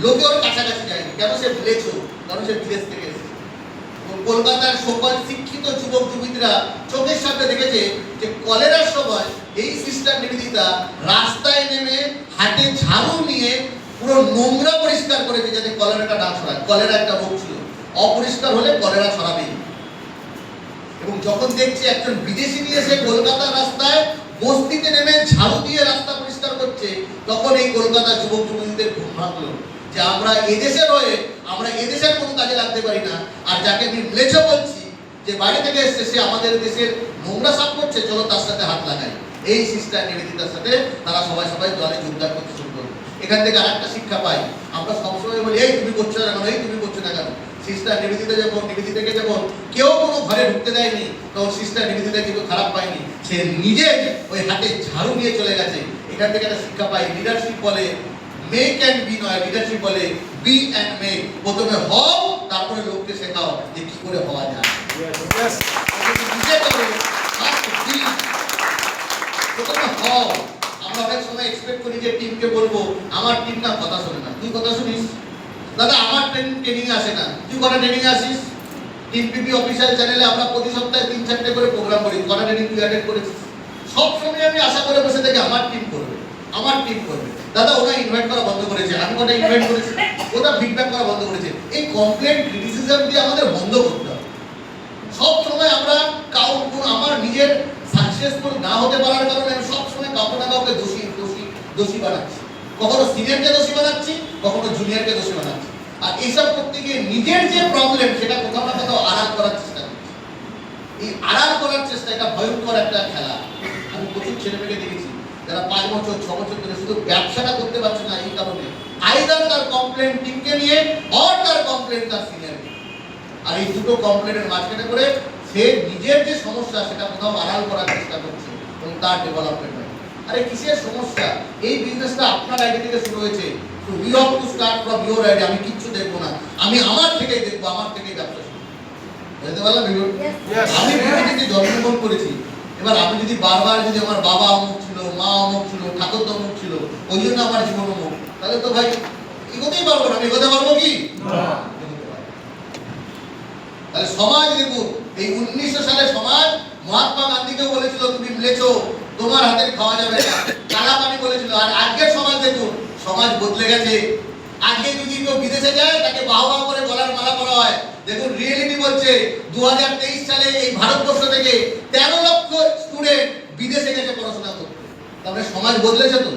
লোকে ওর কাছাকাছি যায়নি। কেন সে ম্লেচ্ছো? কারণ সে বিদেশ থেকে এসেছে। কলকাতার সকল শিক্ষিত যুবক যুবতীরা চোখের সামনে দেখেছে যে কলেরার সময় এই সিস্টার নিবেদিতা রাস্তায় নেমে হাতে ঝাড়ু নিয়ে পুরো নোংরা পরিষ্কার করেছে যাতে কলেরাটা না ছড়ায়। কলেরা একটা রোগ ছিল, অপরিষ্কার হলে কলেরা ছড়াবেই। এবং যখন দেখছে একজন বিদেশি নিয়ে এসে কলকাতার রাস্তায় বস্তিতে নেমে ঝাড়ু দিয়ে রাস্তা পরিষ্কার করছে, তখন এই কলকাতার যুবক যুবতীদের ঘুম ভাঙলো যে আমরা এদেশের হয়ে আমরা এদেশের কোনো কাজে লাগতে পারি না। আর যাকে আমি ম্লেচ্ছো বলছি, যে বাড়ি থেকে এসছে, সে আমাদের দেশের নোংরা সাফ করছে, চলো তার সাথে হাত লাগাই। এই সিস্টার নিবেদিতার সাথে তারা সবাই দলে যোগদান করতে শুরু করলো। এখান থেকে আরেকটা শিক্ষা পাই, আমরা সবসময় বলি এই তুমি করছো না কেন, এই তুমি করছো না কেন। সিস্টার নিবেদিতাকে যখন কেউ কোনো ঘরে ঢুকতে দেয়নি, তখন সিস্টার নিবেদিতা কিন্তু খারাপ পায়নি, সে নিজে ওই হাতে ঝাড়ু নিয়ে চলে গেছে। এখান থেকে একটা শিক্ষা পাই, লিডারশিপ বলে মেক অ্যান্ড বি নয়, লিডারশিপ বলে বি অ্যান্ড মেক। প্রথমে হও, তারপরে লোককে শেখাও যে কি করে হওয়া যায়। প্রথমে হও। আমরা অনেক সময় এক্সপেক্ট করি যে টিমকে বলবো, আমার টিম না কথা শোনে না। তুই কথা শুনিস? দাদা আমার ট্রেনিং আসে না, তুই কটা ট্রেনিং আসিস? টিম পিপি অফিসিয়াল চ্যানেলে আমরা প্রতি সপ্তাহে 3-4টে করে প্রোগ্রাম করি, কটা ট্রেনিং তুই অ্যাটেন্ড করেছিস? সব সময় আমি আশা করে বসে থাকি আমার টিম করবে, আমার টিম করবে। দাদা ওরা ইনভাইট করা বন্ধ করেছে, আমি কটা ইনভাইট করেছি, ওরা ফিডব্যাক করা বন্ধ করেছে। এই কমপ্লেন ক্রিটিসিজম দিয়ে আমাদের বন্ধ করতে হবে। সব সময় আমরা আমার নিজের সাকসেসফুল না হতে পারার কারণে আমি সব সময় কাউকে না কাউকে দোষী বানাচ্ছি। কখনো সিনিয়রকে দোষী বানাচ্ছি, কখনো জুনিয়রকে দোষী বানাচ্ছি। আর এইসব করতে গিয়ে নিজের যে প্রবলেম সেটা কোথাও না কোথাও আড়াল করার চেষ্টা করছি। এই আড়াল করার চেষ্টা এটা ভয়ঙ্কর একটা খেলা। আমি প্রচুর ছেলেমেয়েকে দেখেছি যারা 5 বছর 6 বছর ধরে শুধু ব্যবসাটা করতে পারছে না এই কারণে, আইদার তার কমপ্লেন টিমকে নিয়ে অর তার কমপ্লেন তার সিনিয়রকে। আর এই দুটো কমপ্লেনের মাঝখানে করে সে নিজের যে সমস্যা সেটা কোথাও আড়াল করার চেষ্টা করছে এবং তার ডেভেলপমেন্ট হয়। আরে কিসের সমস্যা? এই বিজনেসটা আপনার আইডিয়া থেকে শুরু হয়েছে। তো we have to start from your idea. আমি কিচ্ছু দেখবো না, আমি আমার থেকেই দেখবো, আমার থেকেই ব্যবসা শুরু। বুঝতে পারলাম? আমি পৃথিবীতে জন্মগ্রহণ করেছি। এবার আমি যদি বারবার যদি আমার বাবা অমুক ছিল, মা অমুক ছিল, ঠাকুর তো অমুক ছিল, ওই জন্য আমার জীবন অমুক, তাহলে তো ভাই এগোতেই পারবো না। আমি এগোতে পারবো কি? তাহলে সমাজ দেখুন, এই 1900 সালে সমাজ মহাত্মা গান্ধীকেও বলেছিল তুমি ম্লেচ্ছো, তোমার হাতের খাওয়া যাবে না, কালা পানি বলেছিল। আর আজকের সমাজ দেখুন, সমাজ বদলে গেছে। আজকে যদি কেউ বিদেশে যায় তাকে বাহবা করে গলার মালা করা হয়। দেখুন রিয়েলিটি বলছে 2023 সালে এই ভারতবর্ষ থেকে 13 লক্ষ স্টুডেন্ট বিদেশে গেছে পড়াশোনা করতে। তাহলে সমাজ বদলেছে তো।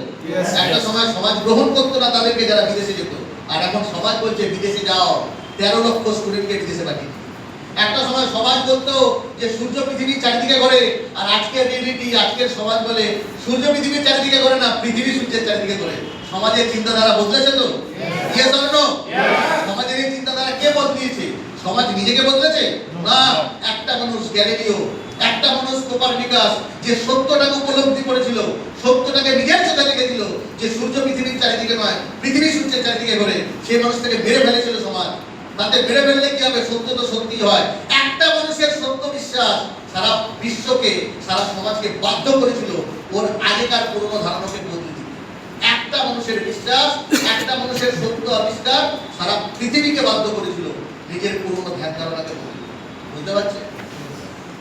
একটা সময় সমাজ গ্রহণ করতো না তাদেরকে যারা বিদেশে যেত, আর এখন সমাজ বলছে বিদেশে যাও, 13 লক্ষ স্টুডেন্টকে বিদেশে পাঠিয়ে। একটা সময় সমাজ বলতো যে সূর্য পৃথিবীর চারিদিকে ঘোরে, আর আজকের রিয়েলিটি, আজকের সমাজ বলে সূর্য পৃথিবীর চারিদিকে ঘোরে না, পৃথিবী সূর্যের চারিদিকে ঘোরে। সমাজের চিন্তাধারা বদলেছে তো? Yes or no? সমাজের এই চিন্তাধারা কে বদলিয়েছে? সমাজ নিজেকে বদলেছে না। একটা মানুষ গ্যালিলিও, একটা মানুষ কোপারনিকাস, যে সত্যটাকে উপলব্ধি করেছিল, সত্যটাকে নিজের চোখে দেখেছিল যে সূর্য পৃথিবীর চারিদিকে নয়, পৃথিবী সূর্যের চারিদিকে ঘোরে, সেই মানুষটাকে মেরে ফেলেছিল সমাজ। তাতে মেরে ফেললে কি হবে? সত্য তো সত্যি হয়। একটা মানুষের সত্য বিশ্বাস সারা বিশ্বকে, সারা সমাজকে বাধ্য করেছিল ওর আগেকার পুরনো ধারণাকে বদলে দিতে। একটা মানুষের বিশ্বাস, একটা মানুষের সত্য আবিষ্কার সারা পৃথিবীকে বাধ্য করেছিল নিজের পুরনো ধ্যান ধারণাকে বদলে দিতে। বুঝতে পারছেন?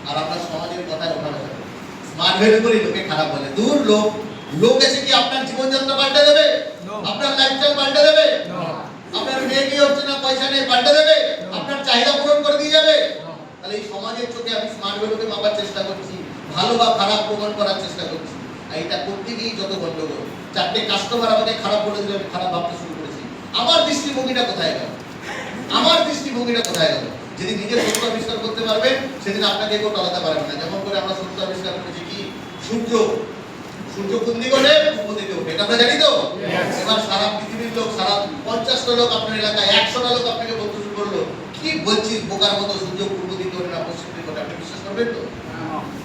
আর আপনার সমাজের কথায় ওঠা বসা স্মার্ট ভ্যালু করে লোকে খারাপ বলে। দূর লোক এসে কি আপনার জীবনযাত্রা পাল্টে দেবে? আপনার লাইফস্টাইল পাল্টে দেবে? আপনার মেয়ে কি হচ্ছে না, পয়সা নেই, পাল্টে দেবে? আপনার চাহিদা পূরণ করে দিয়ে যাবে? তাহলে এই সমাজের চোখে আমি স্মার্ট ভ্যালুকে মাপার চেষ্টা করছি, ভালো বা খারাপ প্রমাণ করার চেষ্টা করছি। আর এটা করতে গিয়েই যত গন্ডগোল। 4টে কাস্টমার আমাকে খারাপ বলে দিলে আমি খারাপ ভাবতে শুরু করেছি। আমার দৃষ্টিভঙ্গিটা কোথায় গেল? আমার দৃষ্টিভঙ্গিটা কোথায় গেল? যেদিন নিজের সত্য আবিষ্কার করতে পারবেন সেদিন আপনাকে কেউ টলাতে পারবে না। যেমন করে আমরা সত্য আবিষ্কার করেছি কি, সূর্য কোন দিকে ওঠে? পূর্ব দিকে ওঠে। এটা আমরা জানি তো? এবার সারা পৃথিবীর লোক, সারা 50টা লোক আপনার এলাকায়, 100টা লোক আপনাকে বলতে শুরু করলো, কি বলছিস বোকার মতো, সূর্য পূর্ব দিকে ওঠে না পশ্চিম দিকে ওঠে। আপনি বিশ্বাস করবেন তো?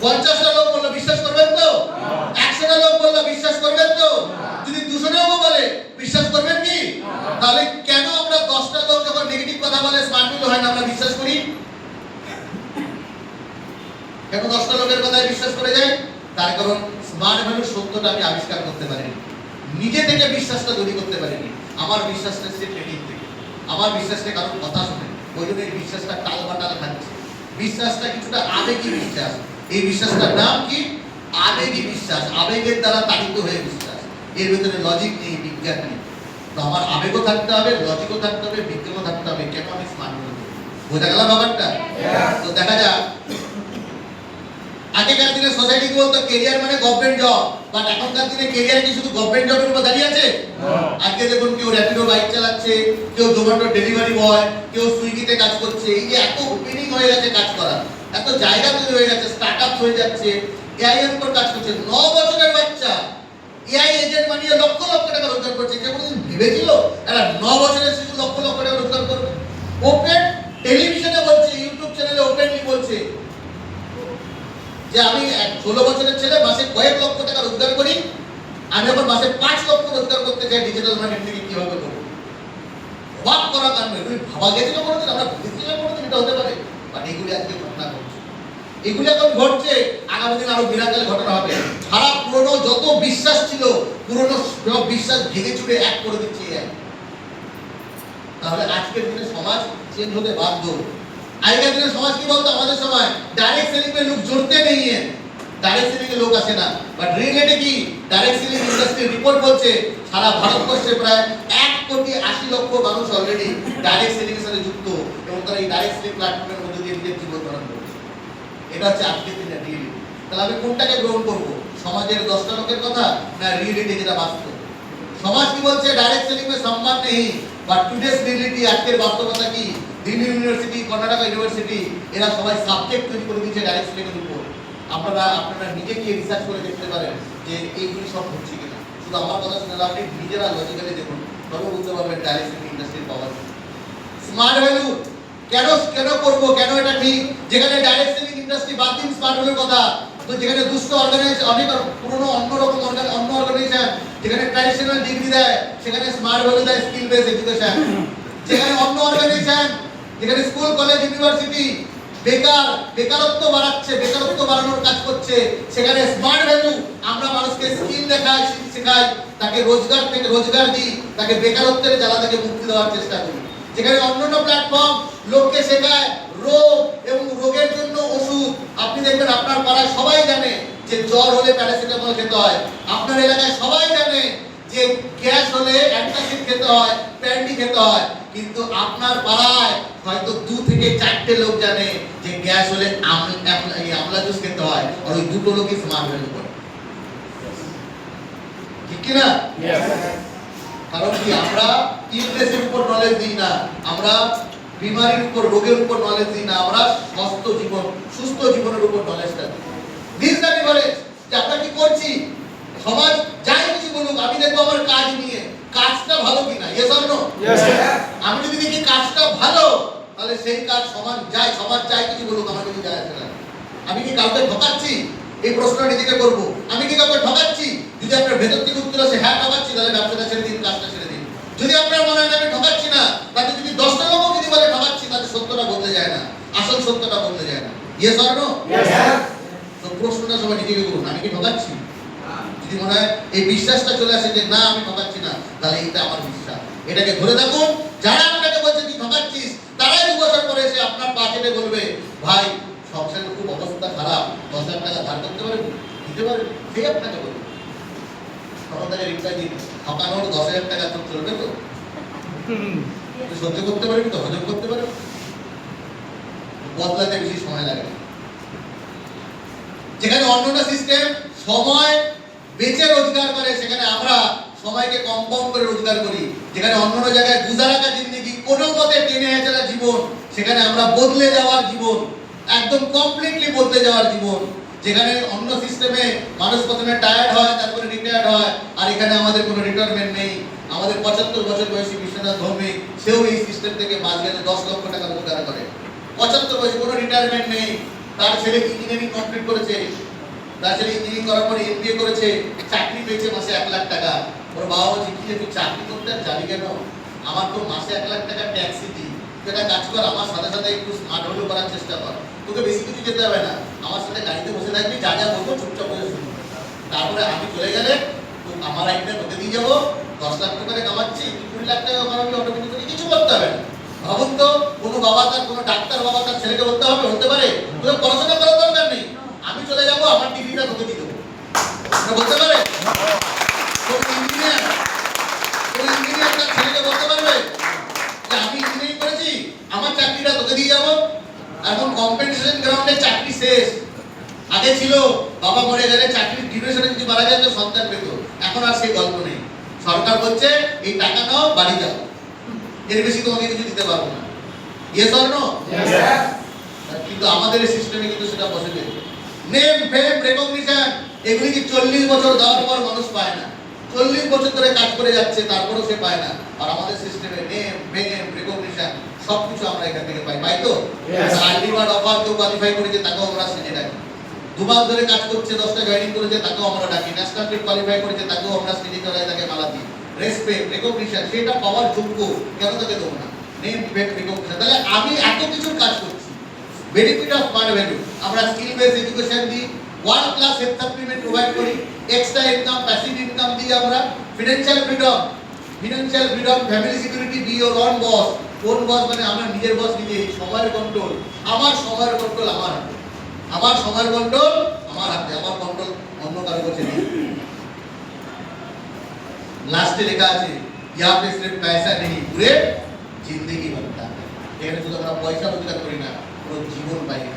50টা লোক বললো বিশ্বাস করবেন তো? 100টা লোক বললো বিশ্বাস করবেন তো? যদি 200 জনও বলে বিশ্বাস করবেন কি? তাহলে কেন আমরা 10টা লোক যখন নেগেটিভ কথা বলে স্মার্টফুল হয় না আমরা বিশ্বাস করি? কেন 10টা লোকের কথায় বিশ্বাস করে যায়? তার কারণ স্মার্ট ভ্যালুর সত্যটা আমি আবিষ্কার করতে পারিনি, নিজে থেকে বিশ্বাসটা তৈরি করতে পারিনি। আমার বিশ্বাসটা সে ট্রেনিং থেকে, আমার বিশ্বাসটা কারোর কথা শুনে, ওই জন্য এই বিশ্বাসটা টালবাটাল খাচ্ছে। বিশ্বাসটা কিছুটা আবেগী বিশ্বাস। এই বিশ্বাসটার নাম কি? আবেগী বিশ্বাস। আবেগের দ্বারা তাড়িত হয়ে বিশ্বাস। এর ভিতরে লজিক নেই, বিজ্ঞান নেই। তো আমার আবেগও থাকতে হবে, লজিকও থাকতে হবে, বিজ্ঞানও থাকতে হবে। কেন আমি স্মার্ট ভ্যালু? বোঝা গেল ব্যাপারটা? তো দেখা যাক, আগেকার দিনে সোসাইটি কি বলতো ক্যারিয়ার মানে গভর্নমেন্ট জব, বাট এখনকার দিনে ক্যারিয়ার কি শুধু গভর্নমেন্ট জবের উপর দাঁড়িয়ে আছে? আজকে দেখুন কেউ র্যাপিডো বাইক চালাচ্ছে, কেউ জোম্যাটো ডেলিভারি বয়, কেউ সুইগিতে কাজ করছে। এই যে এত ওপেনিং হয়ে গেছে কাজ করার, এত জায়গা তৈরি হয়ে গেছে, স্টার্টআপ হয়ে যাচ্ছে, এআই এর উপর কাজ করছে। 9 বছরের বাচ্চা এআই এজেন্ট বানিয়ে লক্ষ লক্ষ টাকা রোজগার করছে। কেউ কোনোদিন ভেবেছিল একটা 9 বছরের শিশু লক্ষ লক্ষ টাকা রোজগার করবে? ওপেন টেলিভিশনে বলছে, ইউটিউব চ্যানেলে ওপেনলি বলছে যে আমি 16 বছরের ছেলে, মাসে কয়েক লক্ষ টাকা রোজগার করি, আমি এখন মাসে 5 লক্ষ রোজগার করতে চাই ডিজিটাল মার্কেটিং কিভাবে করব। অবাক করা কারণ এগুলি ভাবা গেছিল কোনোদিন, আমরা ভেবেছিলাম কোনোদিন এটা হতে পারে? বাট এগুলি আজকে ঘটনা ঘটছে, এগুলি এখন ঘটছে। আগামী দিন আরো বিরাট ঘটনা হবে। সারা পুরনো যত বিশ্বাস ছিল, পুরনো সব বিশ্বাস ভেঙে চুরে এক করে দিচ্ছে এআই। তাহলে আজকের দিনে সমাজ চেঞ্জ হতে বাধ্য। আগেকার দিনের সমাজ কি বলতো? আমাদের সময় ডাইরেক্ট সেলিং में लोग जुड़ते नहीं है, ডাইরেক্ট সেলিং এ লোক আসে না। বাট রিয়েলিটি কি? ডাইরেক্ট সেলিং ইন্ডাস্ট্রি রিপোর্ট বলছে সারা ভারতবর্ষে প্রায় 1,80,00,000 মানুষ অলরেডি ডাইরেক্ট সেলিং এর সাথে যুক্ত, এবং তারা এই ডাইরেক্ট সেলিং প্ল্যাটফর্মের মধ্যে দিয়ে নিজের জীবন ধারণ করছে। এটা হচ্ছে আজকের দিনের রিয়েলিটি। তাহলে আমি কোনটাকে গ্রহণ করব? সমাজের 10টা লোকের কথা না রিয়েলিটি যেটা বাস্তব? সমাজ কি বলছে? ডাইরেক্ট সেলিং में সম্মান নেই, বাট টুডেস রিয়েলিটি, আজকের বাস্তবতা কি? দিল্লি ইউনিভার্সিটি, কর্ণাটক ইউনিভার্সিটি, এরা সবাই সাবজেক্ট তৈরি করে দিচ্ছে ডাইরেক্ট সেলিং এর উপর। আপনারা নিজে গিয়ে রিসার্চ করে দেখতে পারেন যে এইগুলি সব হচ্ছে কিনা। শুধু আমার কথা শুনে আপনি নিজেরা লজিক্যালি দেখুন, তবে বুঝতে পারবেন ডাইরেক্ট সেলিং ইন্ডাস্ট্রির পাওয়ার। স্মার্ট ভ্যালু কেন করব? কেন এটা ঠিক? যেখানে ডাইরেক্ট সেলিং ইন্ডাস্ট্রি বাদ দিন, স্মার্ট ভ্যালুর কথা, তো যেখানে দুষ্ট অর্গানাইজেশন, অনেক পুরনো অন্য অর্গানাইজেশন যেখানে ট্র্যাডিশনাল ডিগ্রি দেয়, সেখানে স্মার্ট ভ্যালু দেয় স্কিল বেস এডুকেশন। যেখানে অন্য অর্গানাইজেশন, যেখানে স্কুল কলেজ ইউনিভার্সিটি বেকারত্ব বাড়াচ্ছে, বেকারত্ব বাড়ানোর কাজ করছে, সেখানে স্মার্ট ভ্যালু আমরা মানুষকে স্কিল শেখাই, তাকে রোজগার দিই, তাকে বেকারত্বের জ্বালা থেকে মুক্তি দেওয়ার চেষ্টা করি। যেখানে অন্যান্য প্ল্যাটফর্ম লোককে শেখায় রোগ এবং রোগের জন্য ওষুধ। আপনি দেখবেন আপনার পাড়ায় সবাই জানে যে জ্বর হলে প্যারাসিটামল খেতে হয়, আপনার এলাকায় সবাই জানে যে গ্যাস হলে অ্যান্টাসিড খেতে হয়, প্যান্টি খেতে হয়, কিন্তু আপনার পাড়ায় হয়তো 2 থেকে 4টে লোক জানে যে গ্যাস হলে আমলা জুস খেতে হয়, আর ওই দুটো লোকই স্মার্ট ভ্যালু করে। ঠিক কি না? কারণ কি? আমরা ইলনেসের উপর নলেজ দিই না, আমরা বিমারির উপর, রোগের উপর নলেজ দিই না, আমরা সুস্থ জীবনের উপর নলেজটা দিই। দিস দ্য ডিফারেন্স যে আমরা কি করছি। সমাজ যাই কিছু বলুক, আমি দেখবো আমার কাজ নিয়ে কাজটা ভালো কিনা। Yes or no? আমি যদি দেখি কাজটা ভালো, তাহলে সেই কাজ সমাজ চাই কিছু বলুক, আমার কিছু যায় আসে না। আমি কি কাউকে ঠকাচ্ছি? এই প্রশ্নটা নিজেকে করব, আমি কি কাউকে ঠকাচ্ছি? যদি আপনার ভেতর থেকে উত্তর আসে হ্যাঁ ঠকাচ্ছি, তাহলে ব্যবসাটা ছেড়ে দিন, কাজটা ছেড়ে দিন। যদি আপনার মনে হয় আমি ঠকাচ্ছি না, তাতে যদি 10টা লোকও যদি বলে ঠকাচ্ছি, তাতে সত্যটা বদলে যায় না, আসল সত্যটা বদলে যায় না। Yes or no? তো প্রশ্নটা সবাই নিজেকে করুন, আমি কি ঠকাচ্ছি? যদি মনে হয় এই বিশ্বাসটা চলে আসে যে না আমি ঠকাচ্ছি না, তাহলে এটা আমার বিশ্বাস, এটাকে ধরে থাকুন। যারা আপনাকে বলছে তুই ঠকাচ্ছিস, তারাই 2 বছর পরে এসে আপনার পা চেপে বলবে ভাই সংসারের খুব অবস্থা খারাপ, 10,000 টাকা ধার করতে পারবেন, দিতে পারবেন, সেই আপনাকে বলবে। তখন তাকে রিপ্লাই দিন, ঠকানোর 10,000 টাকা তো চলবে তো? সহ্য করতে পারবি তো? হজম করতে পারবি? বদলাতে বেশি সময় লাগে। যেখানে অন্যান্য সিস্টেম সময় বেঁচে রোজগার করে, সেখানে আমরা সবাইকে কম কম করে রোজগার করি। যেখানে অন্য জায়গায় গুজারাকা জিন্দেগি, কোনো মতে টেনে হেঁচড়া জীবন, সেখানে আমরা বদলে যাওয়ার জীবন, একদম কমপ্লিটলি বদলে যাওয়ার জীবন। যেখানে অন্য সিস্টেমে মানুষ প্রথমে টায়ার্ড হয়, তারপরে রিটায়ার্ড হয়, আর এখানে আমাদের কোনো রিটায়ারমেন্ট নেই। আমাদের 75 বছর বয়সী বিশ্বনাথ ধর্মিক, সেও এই সিস্টেম থেকে মাস গেলে 10 লক্ষ টাকা রোজগার করে। 75 বয়সে কোনো রিটায়ারমেন্ট নেই। তার ছেলে ইঞ্জিনিয়ারিং কমপ্লিট করেছে, তার ছেলে ইঞ্জিনিয়ারিং করার পরে এমবিএ করেছে, চাকরি পেয়েছে মাসে 1 লাখ টাকা। ওর বাবা বলছে, কি রে তুই চাকরি করতে আর যাবি কেন? আমার তো মাসে 1 লাখ টাকা ট্যাক্সি দিই, তুই একটা কাজ কর, আমার সাথে সাথে একটু স্মার্ট হলেও করার চেষ্টা কর, তোকে বেশি কিছু যেতে হবে না, আমার সাথে গাড়িতে বসে থাকবি, যা যা বলবো চুপচাপ বলে শুনবি। তারপরে আমি চলে গেলে তো আমার আইডিয়া তোকে দিয়ে যাবো, 10 লাখ টাকা কামাচ্ছি, 20 লাখ টাকা কামাবি, অটোমেটিক্যালি কিছু করতে হবে না। ভাবুন তো, কোনো বাবা তার, কোনো ডাক্তার বাবা তার ছেলেকে বলতে হবে, হতে পারে তোকে পড়াশোনা করার দরকার নেই, আমি চলে যাবো, আমার টিভিটা তোকে দিয়ে দেবো, বলতে পারে? কোনো ইঞ্জিনিয়ার তার ছেলেকে বলতে পারবে যে আমি ইঞ্জিনিয়ারিং করেছি, আমার চাকরিটা তোকে দিয়ে যাবো? এখন কম্পেনসেশন গ্রাউন্ডে চাকরি শেষ। আগে ছিল বাবা মরে গেলে চাকরির ডিউরেশনে যদি মারা যায় তো সন্তান পেত, এখন আর সেই গল্প নেই। সরকার বলছে এই টাকা নাও, বাড়ি যাও, এর বেশি তোমাকে কিছু দিতে পারবো না। Yes or no? কিন্তু আমাদের সিস্টেমে কিন্তু সেটা পসিবল। নেম, ফেম, রেকগনিশন, এগুলি কি 40 বছর দেওয়ার পর মানুষ পায় না? 40 বছর ধরে কাজ করে যাচ্ছে, তারপরেও সে পায় না। আর আমাদের সিস্টেমে নেম, ফেম, রেকগনিশন সবকিছু আমরা এখান থেকে পাই, পাই তো? আর্লি বার্ড অফার কেউ কোয়ালিফাই করেছে, তাকেও আমরা সেজে ডাকি। 2 মাস ধরে কাজ করছে, 10টা জয়েনিং করেছে, তাকেও আমরা ডাকি। ন্যাশনাল ফিট কোয়ালিফাই করেছে, তাকেও আমরা স্টেজে চড়াই, তাকে মালা দিই। রেসপেক্ট, রেকগনিশন, সেটা পাওয়ার যোগ্য, কেন তাকে দেবো না? নেম, ফেম, রেকগনিশন। তাহলে আমি এত কিছুর কাজ করছি। বেনিফিট অফ স্মার্ট ভ্যালু, আমরা স্কিল বেস এডুকেশন দিই, world class health supplement provide করি, এক্সট্রা ইনকাম, প্যাসিভ ইনকাম দিই আমরা, financial freedom, family security, B your own বস। কোন বস মানে আমরা নিজের বস নিজে। সময়ের কন্ট্রোল, আমার সময়ের কন্ট্রোল আমার হাতে, আমার সময়ের কন্ট্রোল আমার হাতে, আমার কন্ট্রোল অন্য কারো কাছে নেই। লাস্টে লেখা আছে, यहाँ पे सिर्फ पैसा नहीं, पूरे जिंदगी बनता है। এখানে শুধু আমরা পয়সা রোজগার করি না, পুরো জীবন পাই না।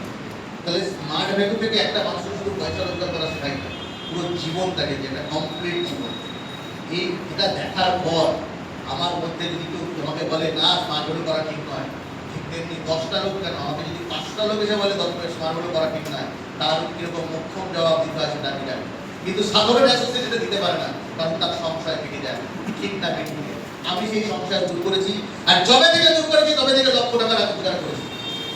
তাহলে স্মার্ট ভ্যালু থেকে একটা মানুষের শুধু পয়সা রোজগার করা শেখাই না, পুরো জীবন তাকে, যেটা কমপ্লিট জীবন। এটা দেখার পর আমার মধ্যে যদি কেউ আমাকে বলে না স্মার্ট ভ্যালু করা ঠিক নয়, ঠিক তেমনি 10টা লোক কেন, আমাকে যদি 5টা লোক এসে বলে স্মার্ট ভ্যালু করা ঠিক নয়, তার কিরকম মুখ্যম জবাব দিতে হয় সেটা আমি জানি। কিন্তু সাধারণ অ্যাসোসিয়েশন দিতে পারে না, কারণ তার সংশয় থেকে যায়, ঠিক না ঠিক। আমি সেই সংশয় দূর করেছি, আর যবে থেকে দূর করেছি তবে থেকে লক্ষ টাকা রোজগার করেছি।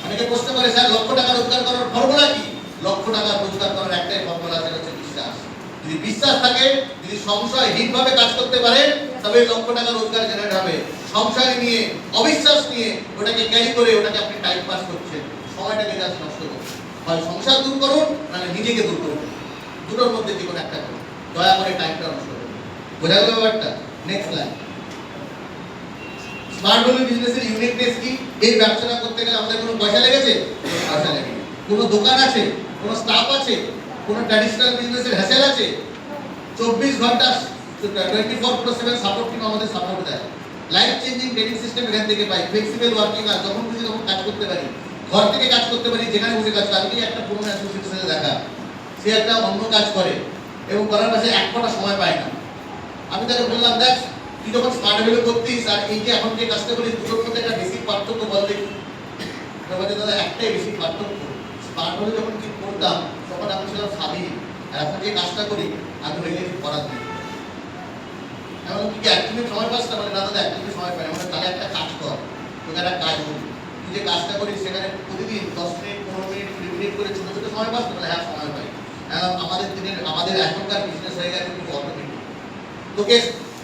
অনেকে প্রশ্ন করে, স্যার লক্ষ টাকা রোজগার করার ফর্মুলা কি? লক্ষ টাকা রোজগার করার একটাই ফর্মুলা, সেটা হচ্ছে বিশ্বাস। যদি বিশ্বাস থাকে, যদি সংশয়হীনভাবে কাজ করতে পারে, তবে লক্ষ টাকা রোজগার জেনারেট হবে। সংশয় নিয়ে, অবিশ্বাস নিয়ে ওটাকে ক্যারি করে ওটাকে আপনি টাইম পাস করছেন, সময়টাকে জাস্ট নষ্ট করছেন। হয় সংসার দূর করুন, নাহলে নিজেকে দূর করুন, দুটোর মধ্যে যে কোনো একটা করুন, দয়া করে টাইমটা নষ্ট করুন। বোঝা গেল ব্যাপারটা? Next line. স্মার্ট ভ্যালু বিজনেসের ইউনিকনেস কি? এই ব্যবসাটা করতে গেলে আমাদের কোনো পয়সা লেগেছে? পয়সা লাগে। কোনো দোকান আছে, কোনো স্টাফ আছে, কোনো ট্র্যাডিশনাল বিজনেসের হ্যাসেল আছে? 24 ঘন্টা 24/7 সাপোর্ট টিম আমাদের সাপোর্ট দেয়। লাইফ চেঞ্জিং ট্রেনিং সিস্টেম এখান থেকে পাই। ফ্লেক্সিবল ওয়ার্কিং আওয়ার, যখন খুশি তখন কাজ করতে পারি, ঘর থেকে কাজ করতে পারি, যেখানে বসে কাজ। আজকে একটা পুরনো অ্যাসোসিয়েটের সাথে দেখা, সে একটা অন্য কাজ করে এবং করার পাশে এক ফোঁটা সময় পায় না। আমি তাকে বললাম, দেখ তুই যখন স্মার্ট ভ্যালু করতিস আর এই যে এখন যে কাজটা করিস, দুটোর মধ্যে একটা বেসিক পার্থক্য বল দেখি। দাদা একটাই বেশি পার্থক্য, স্মার্ট ভ্যালু যখন ঠিক করতাম তখন আমি ছিলাম স্বাধীন, আর এখন যে কাজটা করি আমি হয়ে গেছি পরাধীন। এমন কি একদিনে সময় পাস না? মানে না দাদা একদিনে সময় পাই না। মানে তাহলে একটা কাজ কর, তোকে একটা কাজ বলি, তুই যে কাজটা করিস সেখানে প্রতিদিন 10 মিনিট, 15 মিনিট, 20 মিনিট করে ছোট ছোট সময় পাস না? হ্যাঁ সময় পাই। আমাদের দিনের, আমাদের এখনকার বিজনেস হয়ে গেছে কিন্তু অটোমেটিক।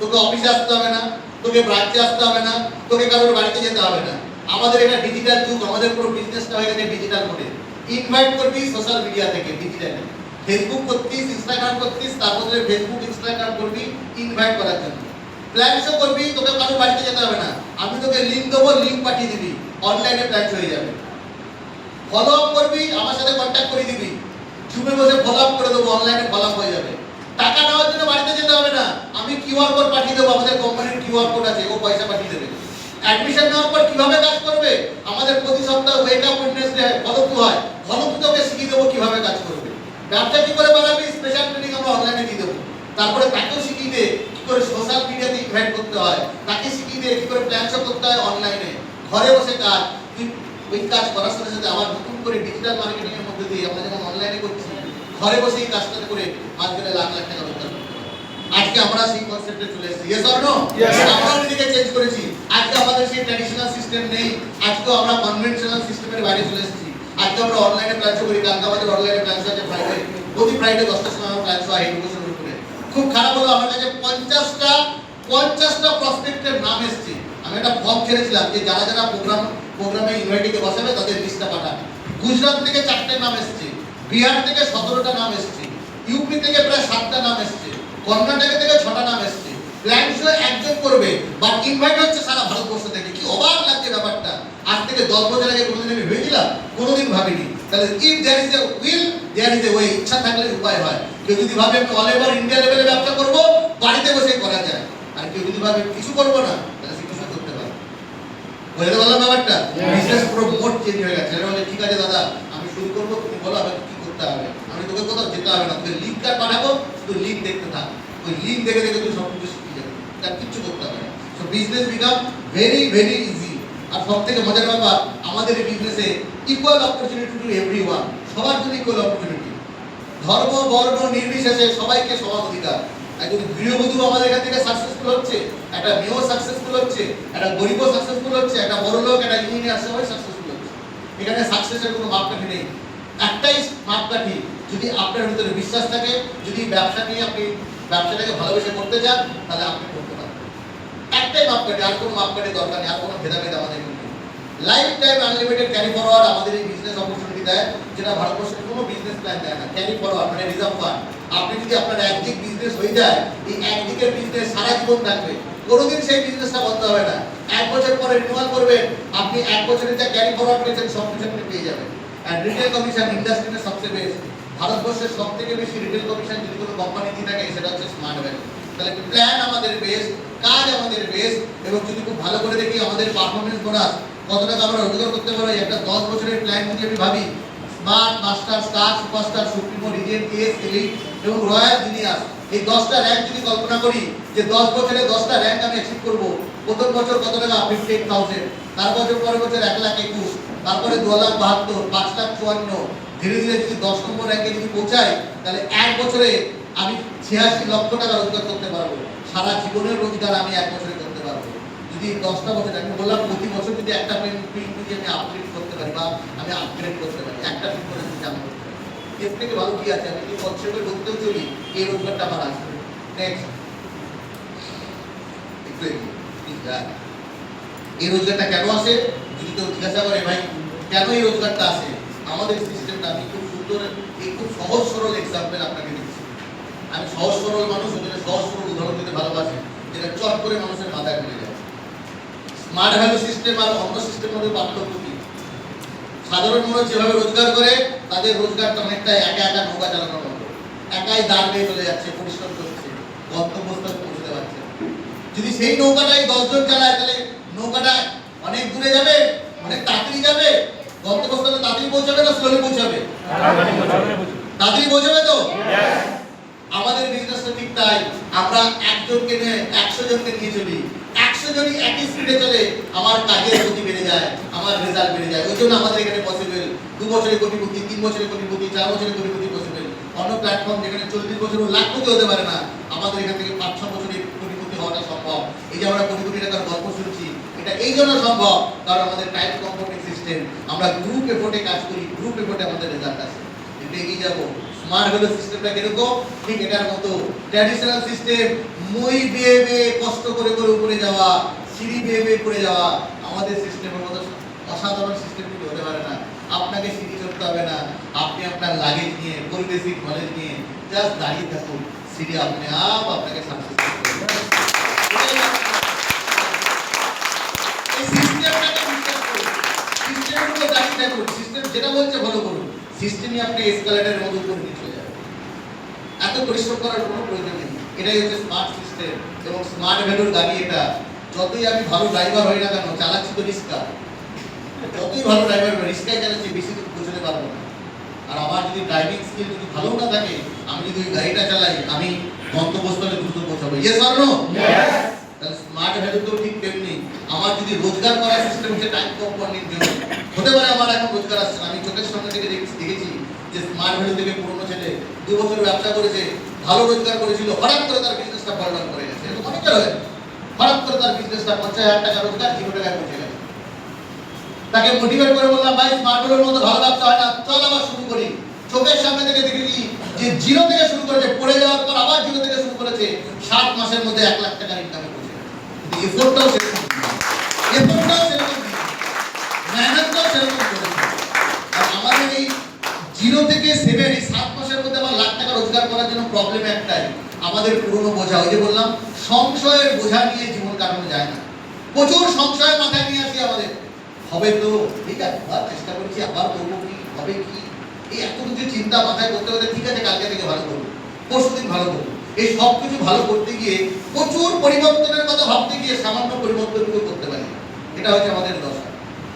তোকে অফিসে আসতে হবে না, তোকে ব্রাঞ্চে আসতে হবে না, তোকে কারোর বাড়িতে যেতে হবে না। আমাদের এটা ডিজিটাল যুগ, আমাদের পুরো বিজনেসটা হয়ে গেছে ডিজিটাল মোডে। ইনভাইট করবি সোশ্যাল মিডিয়া থেকে, ডিজিটালি ফেসবুক করতিস, ইনস্টাগ্রাম করতিস, তারপরে ফেসবুক ইনস্টাগ্রাম করবি ইনভাইট করার জন্য। প্ল্যান শো করবি, তোকে কারোর বাড়িতে যেতে হবে না, আমি তোকে লিংক দেবো, লিংক পাঠিয়ে দিবি, অনলাইনে প্ল্যান হয়ে যাবে। ফলো আপ করবি, আমার সাথে কন্ট্যাক্ট করে দিবি, জুমে বসে ফলো আপ করে দেবো, অনলাইনে ফলো আপ হয়ে যাবে। টাকা নেওয়ার জন্য বাড়িতে যেতে হবে না, আমি কিউআর কোড পাঠিয়ে দেবো, আমাদের কোম্পানির কিউআর কোড আছে, ও পয়সা পাঠিয়ে দেবে। অ্যাডমিশন নেওয়ার পর কিভাবে কাজ করবে, আমাদের প্রতি সপ্তাহে wake up Wednesday follow to হয়, ফলো টু তোকে শিখিয়ে দেবো কিভাবে কাজ করবে। ব্যবসা কি করে বাড়াবি, স্পেশাল ট্রেনিং আমরা অনলাইনে দিয়ে দেবো। তারপরে তাকেও শিখিয়ে দে কি করে সোশ্যাল মিডিয়াতে ইনভাইট করতে হয়, তাকে শিখিয়ে দে কি করে প্ল্যান শো করতে হয় অনলাইনে। ঘরে বসে কাজ, তুই ওই কাজ করার সাথে সাথে আবার নতুন করে ডিজিটাল মার্কেটিং এর মধ্যে দিয়ে আমরা যেমন অনলাইনে করছি, ঘরে বসে এই কাজটা করে মাঝখানে লাখ লাখ টাকা রোজগার করতে পারবো। আজকে আমরা সেই কনসেপ্টে চলে এসেছি, ইয়েস অর নো? আমরা নিজেকে চেঞ্জ করেছি। আজকে আমাদের সেই ট্র্যাডিশনাল সিস্টেম নেই, আজকে আমরা কনভেনশনাল সিস্টেমের বাইরে চলে এসেছি। আজকে আমরা অনলাইনে প্ল্যান শো করি, কালকে আমাদের অনলাইনে প্ল্যান শো আছে ফ্রাইডে, প্রতি ফ্রাইডে 10টার সময় আমরা প্ল্যান শো হয় এডুকেশনের উপরে। খুব খারাপ হলো আমার কাছে 50টা প্রসপেক্টের নাম এসেছে। আমি একটা ফর্ম ছেড়েছিলাম যে যারা যারা প্রোগ্রামে ইনভাইটিকে বসাবে তাদের লিস্টটা পাঠাবে। গুজরাট থেকে 4টে নাম এসেছে, বিহার থেকে 17টা নাম এসেছে, ইউপি থেকে প্রায় 7টা নাম এসেছে, কর্ণাটক থেকে 6টা নাম এসেছে। প্ল্যান শো একজন করবে, বাট ইনভাইট হচ্ছে সারা ভারতবর্ষ থেকে। কি অবাক লাগছে ব্যাপারটা। আজ থেকে 10 বছর আগে কোনোদিন আমি ভেবেছিলাম? কোনোদিন ভাবিনি। তাহলে if there is a will there is a way, ইচ্ছা থাকলে উপায় হয়। কেউ যদি ভাবে আমি অল ওভার ইন্ডিয়া লেভেলে ব্যবসা করব, বাড়িতে বসে করা যায়। আর কেউ যদি ভাবে কিছু করবো না, তাহলে সে কিছু করতে পারে। বুঝতে পারলাম ব্যাপারটা? বিজনেস পুরো মোড চেঞ্জ হয়ে গেছে। বলে ঠিক আছে দাদা, আমি শুরু করবো, তুমি বলো আমাকে কি করতে হবে। আমি তোকে কোথাও যেতে হবে না, তোকে লিঙ্ক কার্ড পাঠাবো, শুধু লিঙ্ক দেখতে থাক। ওই লিঙ্ক দেখে দেখে তুই সব কিছু শিখে যাবে, তার কিছু করতে হবে না। So business become very very easy. আর সব থেকে মজার ব্যাপার, আমাদের এই বিজনেসে ইকুয়াল অপরচুনিটি টু এভরিওয়ান, সবার জন্য ইকুয়াল অপরচুনিটি। ধর্ম বর্ণ নির্বিশেষে সবাইকে সমান অধিকার। একজন গৃহবধূ আমাদের এখান থেকে সাকসেসফুল হচ্ছে, একটা মেয়েও সাকসেসফুল হচ্ছে, একটা গরিবও সাকসেসফুল হচ্ছে, একটা বড় লোক, একটা ইঞ্জিনিয়ার, সবাই সাকসেসফুল হচ্ছে। এখানে সাকসেসের কোনো মাপকাঠি নেই, একটাই মাপকাঠি। যদি আপনার ভিতরে বিশ্বাস থাকে, যদি ব্যবসা নিয়ে আপনি ব্যবসাটাকে ভালোবেসে করতে চান, তাহলে আপনি করতে পারবেন। একটাই মাপকাঠি, আর কোনো মাপকাঠি দরকার নেই, আর কোনো ভেদাভেদ আমাদের নেই। Life time unlimited carry forward আমাদের এই বিজনেস অপরচুনিটি দেয়, যেটা ভারতবর্ষের কোনো বিজনেস প্ল্যান দেয় না। ক্যারি ফরওয়ার্ড মানে রিজার্ভ ফান্ড। আপনি যদি আপনার একদিক বিজনেস হয়ে যায়, এই একদিকের বিজনেস সারা জীবন থাকবে, কোনোদিন সেই বিজনেসটা বন্ধ হবে না। 1 বছর পরে রিনিউয়াল করবেন, আপনি 1 বছরের যা ক্যারি ফরওয়ার্ড পেয়েছেন সব কিছু আপনি পেয়ে যাবেন। আর রিটেল কমিশন ইন্ডাস্ট্রিতে সবচেয়ে বেস্ট। ভারতবর্ষের সবথেকে বেশি রিটেল কমিশন যদি কোনো কোম্পানি দিয়ে থাকে, সেটা হচ্ছে স্মার্ট ভ্যালু। তাহলে প্ল্যান আমাদের বেস্ট, কাজ আমাদের বেস্ট, এবং যদি খুব ভালো করে দেখি আমাদের পারফরমেন্স বোনাস কত টাকা আমরা রোজগার করতে পারবো। একটা 10 বছরের প্ল্যান যদি আমি ভাবি, smart, master, star, superstar, supremo, Regent, S, elite এবং রয়্যাল জিনিয়াস, এই 10টা র্যাঙ্ক যদি কল্পনা করি যে 10 বছরে 10টা র্যাঙ্ক আমি অ্যাচিভ করব, প্রথম বছর কত টাকা? 58,000, তার বছর পরের বছর 1,21,000, তারপরে 2,72,000, 5,54,000, ধীরে ধীরে যদি 10 নম্বর র্যাঙ্কে যদি পৌঁছাই, তাহলে 1 বছরে আমি 86 লক্ষ টাকা রোজগার করতে পারবো। সারা জীবনের রোজগার আমি 1 বছরে করতে পারবো। যদি 10টা বছর, আমি বললাম প্রতি বছর যদি একটা ফিল্ড যদি আমি আপগ্রেড করতে পারি বা আমি আপগ্রেড করতে পারি, একটা ফিল্ড করে যদি আমি করতে পারি, এর থেকে ভালো কি আছে? আমি যদি কনসেপ্টে ঢুকতেও চলি, এই রোজগারটা আমার আসবে। নেক্সট, এই রোজগারটা কেন আসে? যদি কেউ জিজ্ঞাসা করে ভাই কেন এই রোজগারটা আসে, আমাদের সিস্টেমটা আমি খুব সুন্দর, এই খুব সহজ সরল এক্সাম্পল আপনাকে দিচ্ছি। আমি সহজ সরল মানুষ, ওই জন্য সহজ সরল উদাহরণ দিতে ভালোবাসি, যেটা চট করে মানুষের মাথায় ঢুকে যায়। স্মার্ট ভ্যালু সিস্টেম আর অন্য সিস্টেমের মধ্যে পার্থক্য কি? সাধারণ মানুষ যেভাবে রোজগার করে, তাদের রোজগারটা অনেকটা একা একা নৌকা চালানোর মতো, একাই দাঁড় বেয়ে চলে যাচ্ছে, পরিশ্রম করছে, গন্তব্যস্থলে পৌঁছতে পারছে। যদি সেই নৌকাটাই 10 জন চালায়, তাহলে নৌকাটা অনেক দূরে যাবে, অনেক তাড়াতাড়ি যাবে, গন্তব্যস্থলে তাড়াতাড়ি পৌঁছাবে না স্লোলি পৌঁছাবে? তাড়াতাড়ি পৌঁছাবে তো? আমাদের বিজনেসটা ঠিক তাই। আমরা একজনকে নিয়ে 100 জনকে নিয়ে চলি, 100 জনই একই স্পিডে চলে, আমার কাজের গতি বেড়ে যায়, আমার রেজাল্ট বেড়ে যায়। ওই জন্য আমাদের এখানে পসিবল 2 বছরে কোটিপতি, 3 বছরে কোটিপতি, 4 বছরে কোটিপতি পসিবল। অন্য প্ল্যাটফর্ম যেখানে 40 বছর লাখপতি হতে পারে না, আমাদের এখান থেকে 5-6 বছরে কোটিপতি হওয়াটা সম্ভব। এই যে আমরা কোটি কোটি টাকার গল্প শুনছি, এটা এই জন্য সম্ভব কারণ আমাদের টাইম কম্পাউন্ডিং সিস্টেম। আমরা গ্রুপ এফোর্টে কাজ করি, গ্রুপ এফোর্টে আমাদের রেজাল্ট আসে। এটা এগিয়ে যাবো। স্মার্ট ভ্যালু সিস্টেমটা কিরকম? ঠিক এটার মতো। ট্র্যাডিশনাল সিস্টেম মই বেয়ে বেয়ে কষ্ট করে করে উপরে যাওয়া, সিঁড়ি বেয়ে বেয়ে করে যাওয়া। আমাদের সিস্টেমের মতো অসাধারণ সিস্টেম কিন্তু হতে পারে না। আপনাকে সিঁড়ি চড়তে হবে না, আপনি আপনার লাগেজ নিয়ে, পরিবেশিক নলেজ নিয়ে জাস্ট দাঁড়িয়ে থাকুন, সিঁড়ি আপনি আপনাকে সাকসেস করবে। এই সিস্টেমটাকে বিশ্বাস করুন, সিস্টেমের উপর দাঁড়িয়ে থাকুন, সিস্টেম যেটা বলছে ফলো করুন। সিস্টেমই আপনি এসকালেটরের মতো উপরে নিয়ে চলে যাবে, এত পরিশ্রম করার কোনো প্রয়োজন নেই। এটাই হচ্ছে স্মার্ট সিস্টেম এবং স্মার্ট ভ্যালুর গাড়ি এটা। যতই আমি ভালো ড্রাইভার হই না কেন, চালাচ্ছি তো রিস্কা। যতই ভালো ড্রাইভার হই, রিস্কায় চালাচ্ছি, বেশি দূর পৌঁছতে পারবো না। আর আমার যদি ড্রাইভিং স্কিল যদি ভালো না থাকে, আমি যদি ওই গাড়িটা চালাই, আমি গন্তব্যস্থলে দ্রুত পৌঁছাবো। Yes or no? তাহলে স্মার্ট ভ্যালু তো ঠিক তেমনি। আমার যদি রোজগার করার সিস্টেম হচ্ছে টাইম কম্পাউন্ডিং জন্য, হতে পারে আমার এখন রোজগার আসছে না, আমি চোখের সামনে থেকে দেখেছি যে স্মার্ট ভ্যালু থেকে পুরনো ছেলে 2 বছর ব্যবসা করেছে, ভালো রোজগার করেছিল, হঠাৎ করে তার বিজনেসটা ফলডাউন করে গেছে। এরকম অনেকটা হয়, হঠাৎ করে তার বিজনেসটা 50,000 টাকা রোজগার 0 টাকায় পৌঁছে গেছে। তাকে মোটিভেট করে বললাম, ভাই স্মার্ট ভ্যালুর মতো ভালো ব্যবসা হয় না, চল আবার শুরু করি। চোখের সামনে থেকে দেখেছি যে 0 থেকে শুরু করেছে, পড়ে যাওয়ার পর আবার 0 থেকে শুরু করেছে, 7 মাসের মধ্যে 1 লাখ টাকার ইনকামে পৌঁছে গেছে। এফোর্টটাও সেরকম, মেহনতটাও সেরকম করেছে। আর আমাদের এই 0 থেকে 7 এই 7 মাসের মধ্যে আমার লাখ টাকা রোজগার করার জন্য প্রবলেম একটাই, আমাদের পুরনো বোঝা। ওই যে বললাম, সংশয়ের বোঝা নিয়ে জীবন কাটানো যায় না। প্রচুর সংশয় মাথায় নিয়ে আসি আমাদের, হবে তো ঠিক আছে, আবার চেষ্টা করছি, আবার করবো কি, হবে কি, এই এত কিছু চিন্তা মাথায় করতে করতে ঠিক আছে কালকে থেকে ভালো করবো, পরশুদিন ভালো করবো, এই সব কিছু ভালো করতে গিয়ে প্রচুর পরিবর্তনের কথা ভাবতে গিয়ে সামান্য পরিবর্তনগুলো করতে পারি। এটা হচ্ছে আমাদের দশা।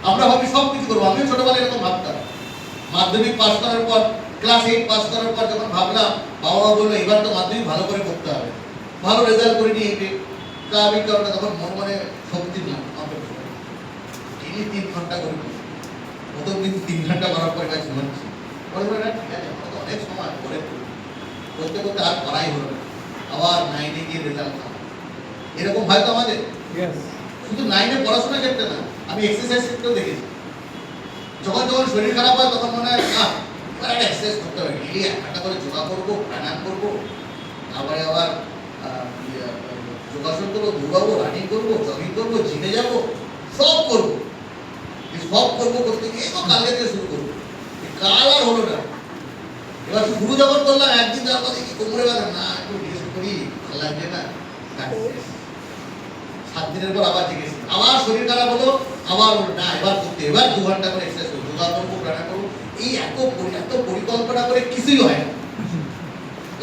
আমরা ভাবি সব কিছু করবো। আমিও ছোটবেলায় এরকম ভাবতাম। মাধ্যমিক পাস করার পর, ক্লাস 8 পাস করার পর যখন ভাবলাম, বাবা মা বললো এবার তো মাধ্যমিক ভালো করে করতে হবে, ভালো রেজাল্ট করে নিয়ে এসে স্বাভাবিক কারণে তখন মনে শক্তি না, ডেইলি 3 ঘন্টা করে, প্রথম দিন 3 ঘন্টা করার পর এবার ঘুমাচ্ছি, পরে বলে না ঠিক আছে, অনেক সময় পরে করতে করতে আর করাই হলো না, আবার 9-এ গিয়ে রেজাল্ট খাওয়া। এরকম হয়তো আমাদের শুধু 9-এ পড়াশোনার ক্ষেত্রে না, আমি এক্সারসাইজ ক্ষেত্রেও দেখেছি। যখন যখন শরীর খারাপ হয় তখন মনে হয় না এবার একটা এক্সারসাইজ করতে হবে, ডেইলি 1 ঘন্টা করে যোগা করবো, প্রাণায়াম করবো, তারপরে আবার যোগাসন করবো, দৌড়াবো, রানিং করবো, জগিং করবো, জিমে যাবো, সব করবো। সব করবো করতে গিয়ে তো কালকে থেকে শুরু করবো, কাল আর হলো না। এবার শুরু যখন করলাম, একদিন যাওয়ার পর দেখি কোমরে ব্যথা, না একটু রেস্ট করি, ভালো লাগছে না, 7 দিনের পর আবার জিজ্ঞেস, আবার শরীর খারাপ হলো, আবার না এবার করতে, এবার 2 ঘন্টা করে এক্সারসাইজ করবো, যোগা করবো, প্রাণায়াম করবো। এই এত পরিকল্পনা করে কিছুই হয় না।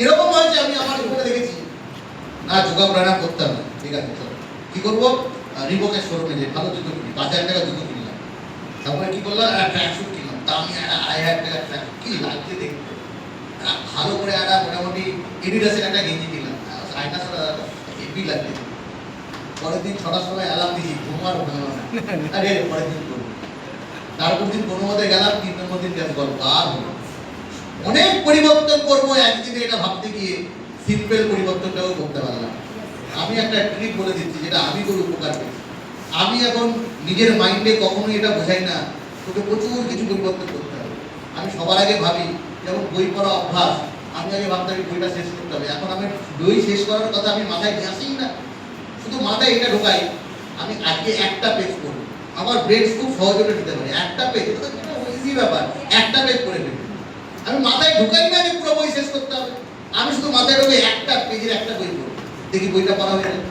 এরকম হয়েছে, আমি আমার জীবনে দেখেছি, না যোগা প্রাণায়াম করতে হবে, ঠিক আছে চলো কি করবো, রিবকের শোরুমে যে ভালো জুতো কিনি, 5,000 টাকা জুতো কিনলাম, তারপরে কি করলাম, ট্র্যাক শুট কিনলাম, তা আমি 2,500 টাকা ট্র্যাক, কি লাগছে দেখতে, ভালো করে একটা মোটামুটি এডিডাসের একটা গেঞ্জি কিনলাম, আয়না ছাড়া হেভি লাগছে। পরের দিন 6টার সময় অ্যালার্ম দিয়েছি, ঘুমার ভালো না, আরে পরের দিন করবো। তারপর দিন কোনো মতে গেলাম, 3 নম্বর দিন গ্যাস গল্প আর হলো। অনেক পরিবর্তন করবো একদিনে, এটা ভাবতে গিয়ে সিম্পল পরিবর্তনটাও করতে পারলাম। আমি একটা ট্রিক বলে দিচ্ছি, যেটা আমি করে উপকার পেয়েছি। আমি এখন নিজের মাইন্ডে কখনোই এটা বোঝাই না তোকে প্রচুর কিছু পরিবর্তন করতে হবে। আমি সবার আগে ভাবি, যেমন বই পড়া অভ্যাস, আমি আগে ভাবতাম বইটা শেষ করতে হবে, এখন আমি বই শেষ করার কথা আমি মাথায় নিয়ে আসি না, শুধু মাথায় এটা ঢোকাই, আমি আজকে একটা পেজ পড়বো, আমার ব্রেন খুব সহজে নিতে পারে, একটা পেজ, ইজি ব্যাপার, একটা পেজ পড়ে ফেলবে। আমি মাথায় ঢোকাই না যে পুরো বই শেষ করতে হবে, আমি শুধু মাথায় ঢোকে একটা পেজের একটা বই পড়বো, দেখি বইটা পড়া হয়ে যাবে।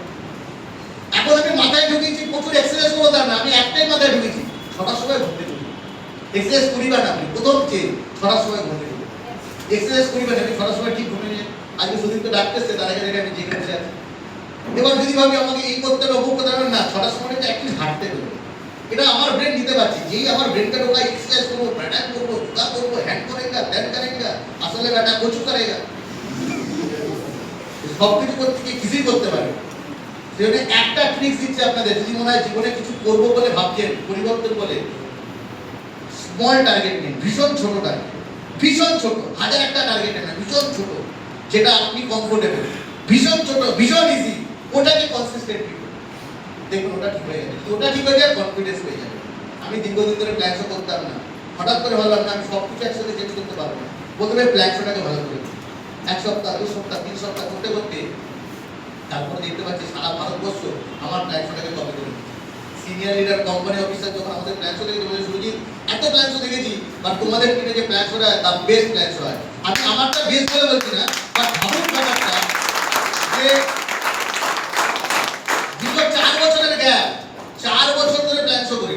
এখন আমি মাথায় ঢুকিয়েছি প্রচুর এক্সারসাইজ করবো, তার না, আমি একটাই মাথায় ঢুকেছি, 6টার সময় ঘুরতে ঢুকি, এক্সারসাইজ করিবা না, আপনি প্রথম চেয়ে 6টার সময় ঘুরতে ঢুকি, এক্সারসাইজ করিবা না, আমি 6টার সময় ঠিক ঘুমে নিয়ে, আজকে সুদিন তো ডাক্তার এসছে, তার আগে আমি জেগে বসে আছি। এবার যদি ভাবি আমাকে এই করতে হবে, অমুক করতে হবে, না 6টার সময় অ্যাটলিস্ট হাঁটতে হবে, এটা আমার ব্রেন নিতে পারছি। যেই আমার ব্রেনটা ঢোকাই, এক্সারসাইজ করবো, প্রাণায়াম করবো, যোগা করবো, হ্যান্ড করেগা, ধ্যান করেগা, আসলে বেটা কচু করেগা, সব কিছু করতে গিয়ে কিছুই করতে পারে। সেজন্য একটা ট্রিক্স দিচ্ছে আপনাদের, যদি মনে হয় জীবনে কিছু করবো বলে ভাবছেন, পরিবর্তন বলে, স্মল টার্গেট নিন, ভীষণ ছোট টার্গেট, ভীষণ ছোট, 1000 টার্গেট না, ভীষণ ছোট, যেটা আপনি কমফোর্টেবল, ভীষণ ছোট, ভীষণ ইজি, ওটাকে কনসিস্টেন্টলি করুন, দেখুন ওটা ঠিক হয়ে যাবে। ওটা ঠিক হয়ে যায়, কনফিডেন্স হয়ে যাবে। আমি দীর্ঘদিন ধরে প্ল্যান শো করতাম না, হঠাৎ করে ভাবলাম না আমি সব কিছু একসাথে চেঞ্জ করতে পারবো না, প্রথমে প্ল্যান শোটাকে ভালো করে 1 সপ্তাহ, 2 সপ্তাহ, 3 সপ্তাহ করতে করতে তারপরে দেখতে পাচ্ছি সারা ভারতবর্ষ আমার প্ল্যান শোটাকে কপি করে। সিনিয়র লিডার, কোম্পানি অফিসার যখন আমাদের প্ল্যান শো দেখে বলে, সুরজিৎ এত প্ল্যান শো দেখেছি, বাট তোমাদের টিমে যে প্ল্যান শোটা হয় তার বেস্ট প্ল্যান শো হয়। আমি আমারটা বেস্ট বলে বলছি না, বাট ভাবুন ব্যাপারটা যে দীর্ঘ 4 বছরের গ্যাপ, 4 বছর ধরে প্ল্যান শো করি,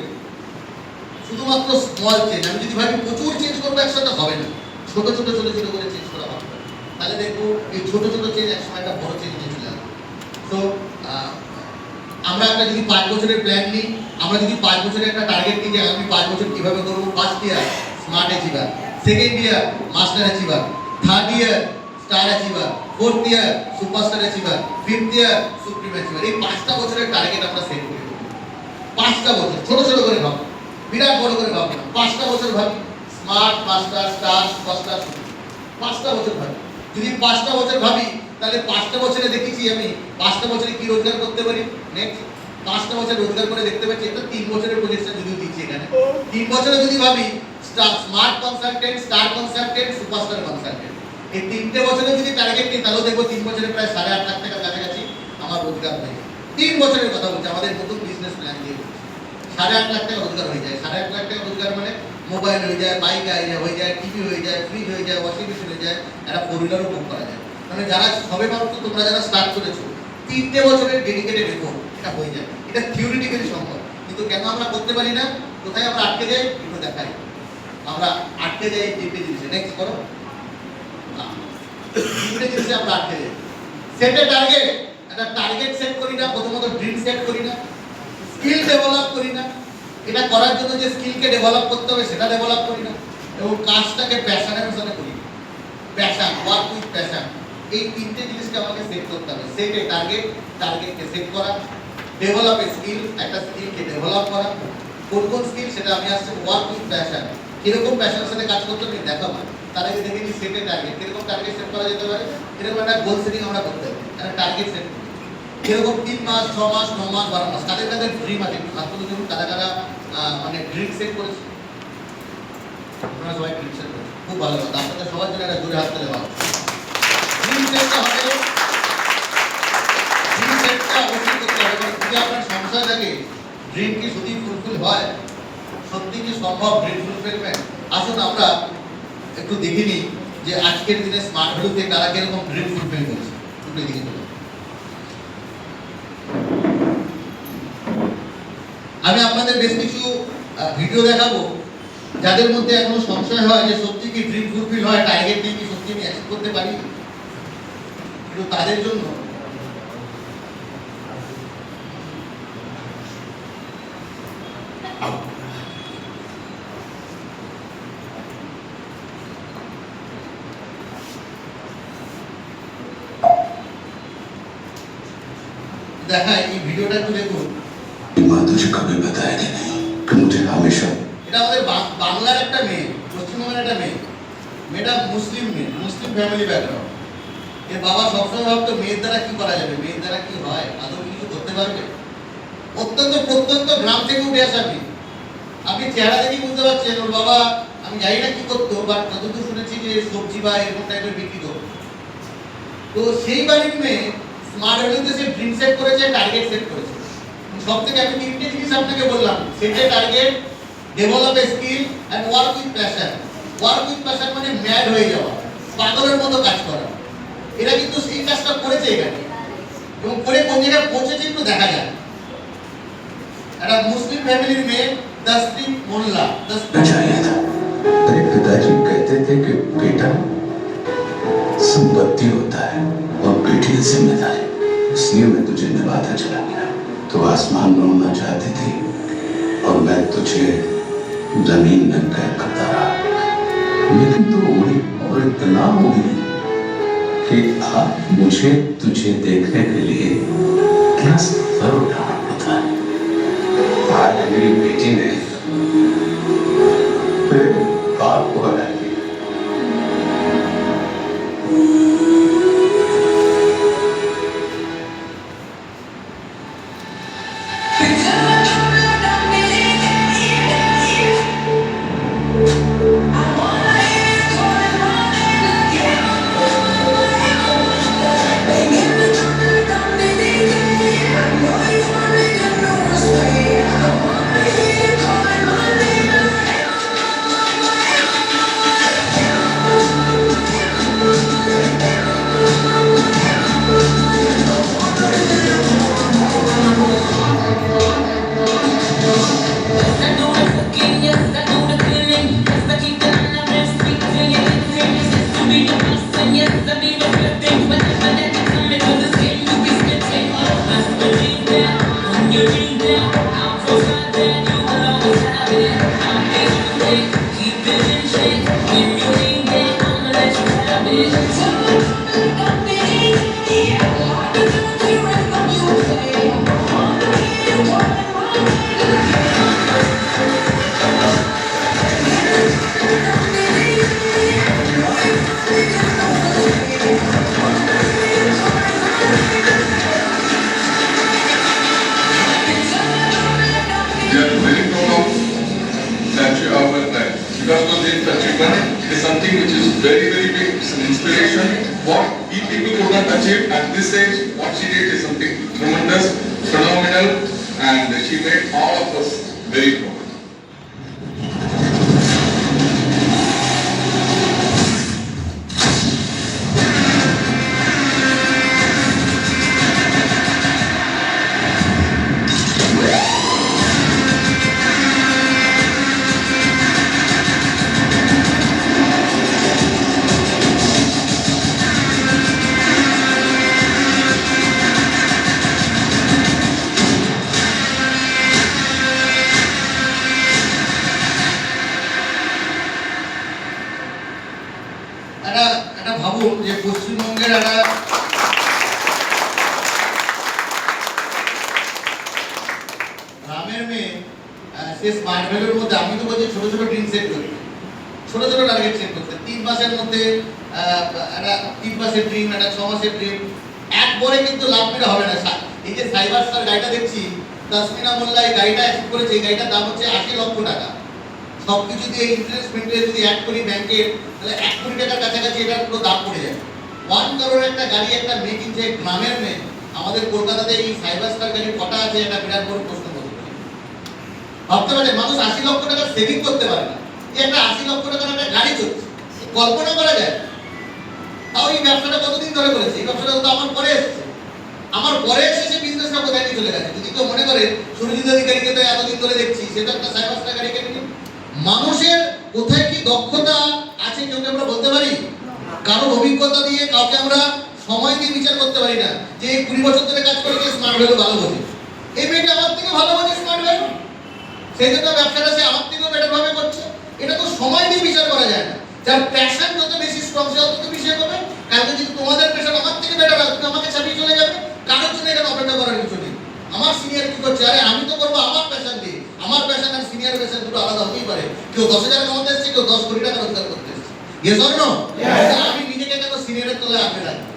শুধুমাত্র স্মল চেঞ্জ। আমি যদি ভাবি প্রচুর চেঞ্জ করবো একসাথে, হবে না, ছোট ছোট করে চেঞ্জ করা হবে, তাহলে দেখবো এই ছোট ছোট চেঞ্জ একসময় একটা বড় চেঞ্জ নিয়ে চলে আসবে। তো আমরা একটা যদি 5 বছরের প্ল্যান নিই, আমরা যদি 5 বছরের একটা টার্গেট নিই যে আমি 5 বছর কিভাবে করবো, first year smart achiever, second year master achiever, third year star achiever, fourth year superstar achiever, fifth year supreme achiever. এই 5টা বছরের টার্গেট আমরা সেট করি। 5টা বছর ছোট ছোট করে ভাবো, বিরাট বড় করে ভাবো না। 5টা বছর ভাবি, smart, master, star, superstar, supreme. 5টা বছর ভাবি। যদি 5টা বছর ভাবি তাহলে 5টা বছরে দেখেছি আমি 5টা বছরে কি রোজগার করতে পারি। নেক্সট 5টা বছর রোজগার করে দেখতে পাচ্ছি। এটা 3 বছরের প্রজেকশন যদিও দিচ্ছি এখানে। 3 বছরে যদি ভাবি smart consultant, star consultant, superstar consultant, এই 3টে বছরে যদি টার্গেট নিই তাহলে দেখবো 3 বছরে প্রায় 8.5 লাখ টাকার কাছাকাছি আমার রোজগার হয়ে যায়। 3 বছরের কথা বলছি, আমাদের নতুন বিজনেস প্ল্যান দিয়ে বলছি। 8.5 লাখ টাকা রোজগার হয়ে যায়। 8.5 লাখ টাকা রোজগার মানে মোবাইল হয়ে যায়, বাইক হয়ে যায়, টিভি হয়ে যায়, ফ্রিজ হয়ে যায়, ওয়াশিং মেশিন হয়ে যায়, একটা 4 হুইলারও বুক করা যায়। মানে যারা সবে মাত্র তোমরা যারা স্টার্ট করেছো 3টে বছরের ডেডিকেটেড রিপোর্ট এটা হয়ে যায়। এটা থিওরিটিক্যালি সম্ভব, কিন্তু কেন আমরা করতে পারি না? কোথায় আমরা আটকে যাই একটু দেখাই। আমরা আটকে যাই 3টে জিনিসে। নেক্সট করো। 3টে জিনিসে আমরা আটকে যাই। সেটে টার্গেট, একটা টার্গেট সেট করি না, প্রথমত ড্রিম সেট করি না, স্কিল ডেভেলপ করি না, এটা করার জন্য যে স্কিলকে ডেভেলপ করতে হবে সেটা ডেভেলপ করি না, এবং কাজটাকে প্যাশনের সাথে করি। প্যাশন, ওয়ার্ক উইথ প্যাশন, এই 3টে জিনিসকে আমাকে সেট করতে হবে। সেটে টার্গেট, টার্গেটকে সেট করা, ডেভেলপ এ স্কিল, একটা স্কিলকে ডেভেলপ করা। কোন কোন স্কিল সেটা আমি আসছে ওয়ার্ক উইথ প্যাশন। কিরকম প্যাশনের সাথে কাজ করতে হবে দেখাবো। তার আগে দেখে নিই সেটে টার্গেট, কিরকম টার্গেট সেট করা যেতে পারে। এরকম একটা গোল সেটিং আমরা করতে হবে, একটা টার্গেট সেট করি। কিরকম 3 মাস, 6 মাস, 9 মাস, 12 মাস, কাদের কাদের ড্রিম আছে একটু হাত তুলে দেখুন। কারা কারা মানে ড্রিম সেট করেছে? আপনারা সবাই ড্রিম সেট করেছে, খুব ভালো কথা। আপনাদের সবার জন্য একটা জোরে হাত তালি দাও। ড্রিম সেটটা হবে, ড্রিম সেটটা অবশ্যই করতে হবে। যদি আপনার সংশয় থাকে ড্রিম কি সত্যি ফুলফিল হয়, সত্যি কি সম্ভব ড্রিম ফুলফিলমেন্ট, আসুন আমরা একটু দেখে নিই যে আজকের দিনে স্মার্ট ভ্যালুতে কারা কিরকম ড্রিম ফুলফিল করছে। একটু দেখে নিই। আমি আপনাদের বেশ কিছু ভিডিও দেখাবো যাদের মধ্যে এখনো সংশয় হয় যে সত্যি কি ড্রিম ফুলফিল হয়, টার্গেট নিয়ে কি সত্যি আমি অ্যাচিভ করতে পারি, কিন্তু তাদের জন্য দেখায়। এই ভিডিওটা একটু দেখুন। माँ तुझे कभी बताया कि नहीं कि मुझे हमेशा এটা আমাদের বাংলার একটা মেয়ে, পশ্চিমবঙ্গের একটা মেয়ে, মেয়েটা মুসলিম মেয়ে, মুসলিম ফ্যামিলি ব্যাকগ্রাউন্ড। এর বাবা সবসময় ভাবতো মেয়ের দ্বারা কি করা যাবে, মেয়ের দ্বারা কি হয়, আদৌ কিছু করতে পারবে। অত্যন্ত প্রত্যন্ত গ্রাম থেকে উঠে আসা মেয়ে। আপনি চেহারা দেখেই বুঝতে পারছেন ওর বাবা, আমি জানি না কি করতো, বাট যতদূর শুনেছি যে সবজি বা এরকম টাইপের বিক্রি করতো। তো সেই বাড়ির মেয়ে স্মার্ট ভ্যালুতে সে ড্রিম সেট করেছে, টার্গেট সেট করেছে। সব থেকে আমি 3টে জিনিস আপনাকে বললাম, সেটে target, develop a skill and work with passion. Work with passion মানে ম্যাড হয়ে যাওয়া, পাগলের মতো কাজ করা। এরা কিন্তু সেই কাজটা করেছে এখানে, এবং করে কোন জায়গায় পৌঁছেছে একটু দেখা যায়। একটা মুসলিম ফ্যামিলির মেয়ে দশদিন মোল্লা, चाहिए था। तेरे पिताजी कहते थे कि बेटा संपत्ति होता है और बेटी की जिम्मेदारी, इसलिए मैं तुझे निभाता चला गया। तो आसमान में उड़ना चाहती थी और मैं तुझे जमीन में कैद करता रहा, लेकिन तू उड़ी और इतना उड़ी कि आज मुझे तुझे देखने के लिए क्या सफर उठाना पड़ता है। आज मेरी बेटी ने मेरे बाप को हरा दिया। Keep it in shape. something which is very, very big. It's an inspiration. What we people could not achieve at this age, what she did is something tremendous, phenomenal, and she made all of us very proud. একটা ভাবুন যে পশ্চিমবঙ্গের একটা গ্রামের মেয়ে সে smart ভ্যালুর মধ্যে, আমি তো বলছি ছোট ছোট ড্রিম সেট করি, ছোট ছোট টার্গেট সেট করতে 3 মাসের মধ্যে একটা 3 মাসের ড্রিম, একটা 6 মাসের ড্রিম। একবারে কিন্তু লাভ মেরে হবে না। এই যে সাইবার স্টার গাড়িটা দেখছি, তাসমিনা মোল্লা এই গাড়িটা অ্যাচিভ করেছে, এই গাড়িটার দাম হচ্ছে 80 লক্ষ টাকা। সবকিছু দিয়ে ইন্টারেস্ট মেনটেন যদি অ্যাড করি ব্যাংকের, তাহলে 1 কোটি টাকার কাছাকাছি এটার পুরো দাম পড়ে যাবে। 1 করোড় একটা গাড়ি একটা মেয়ে কিনছে, গ্রামের মেয়ে। আমাদের কলকাতাতে এই সাইবার স্টার গাড়ি কটা আছে, একটা বিরাট বড় প্রশ্ন করতে পারে। ভাবতে পারে মানুষ 80 লক্ষ টাকা সেভিং করতে পারে না, যে একটা 80 লক্ষ টাকার একটা গাড়ি চলছে, কল্পনা করা যায়। তাও এই ব্যবসাটা কতদিন ধরে করেছে? এই ব্যবসাটা তো আমার পরে এসেছে, আমার পরে এসে সে বিজনেসটা কোথায় নিয়ে চলে গেছে। যদি কেউ মনে করে সুরজিৎ অধিকারীকে তো এতদিন ধরে দেখছি, সে তো একটা সাইবার স্টার গাড়ি কিনে। মানুষের কোথায় কি দক্ষতা আছে কেউ আমরা বলতে পারি? কারোর অভিজ্ঞতা দিয়ে কাউকে আমরা সময় দিয়ে বিচার করতে পারি না যে 20 বছর ধরে কাজ করেছে, স্মার্ট ভ্যালু ভালো বোঝে। এই মেয়েটা আমার থেকে ভালো বোঝে স্মার্ট ভ্যালু, সেই জন্য ব্যবসাটা সে আমার থেকেও বেটার ভাবে করছে। এটা তো সময় দিয়ে বিচার করা যায় না। যার প্যাশন যত বেশি স্ট্রং, সে তত বেশি হবে। কালকে যদি তোমাদের প্যাশন আমার থেকে বেটার হয়, তুমি আমাকে ছাপিয়ে চলে যাবে। কারোর জন্য এখানে অপেক্ষা করার কিছু নেই। আমার সিনিয়র কি করছে, আরে আমি তো করবো আমার প্যাশন দিয়ে। আমার প্যাশন আর সিনিয়র প্যাশন দুটো আলাদা হতেই পারে। কেউ 10,000 কামাতে এসছে, কেউ 10 কোটি টাকা রোজগার করতে এসছে। Yes or no? আমি নিজেকে কেন সিনিয়রের তলায় আটকে রাখবো?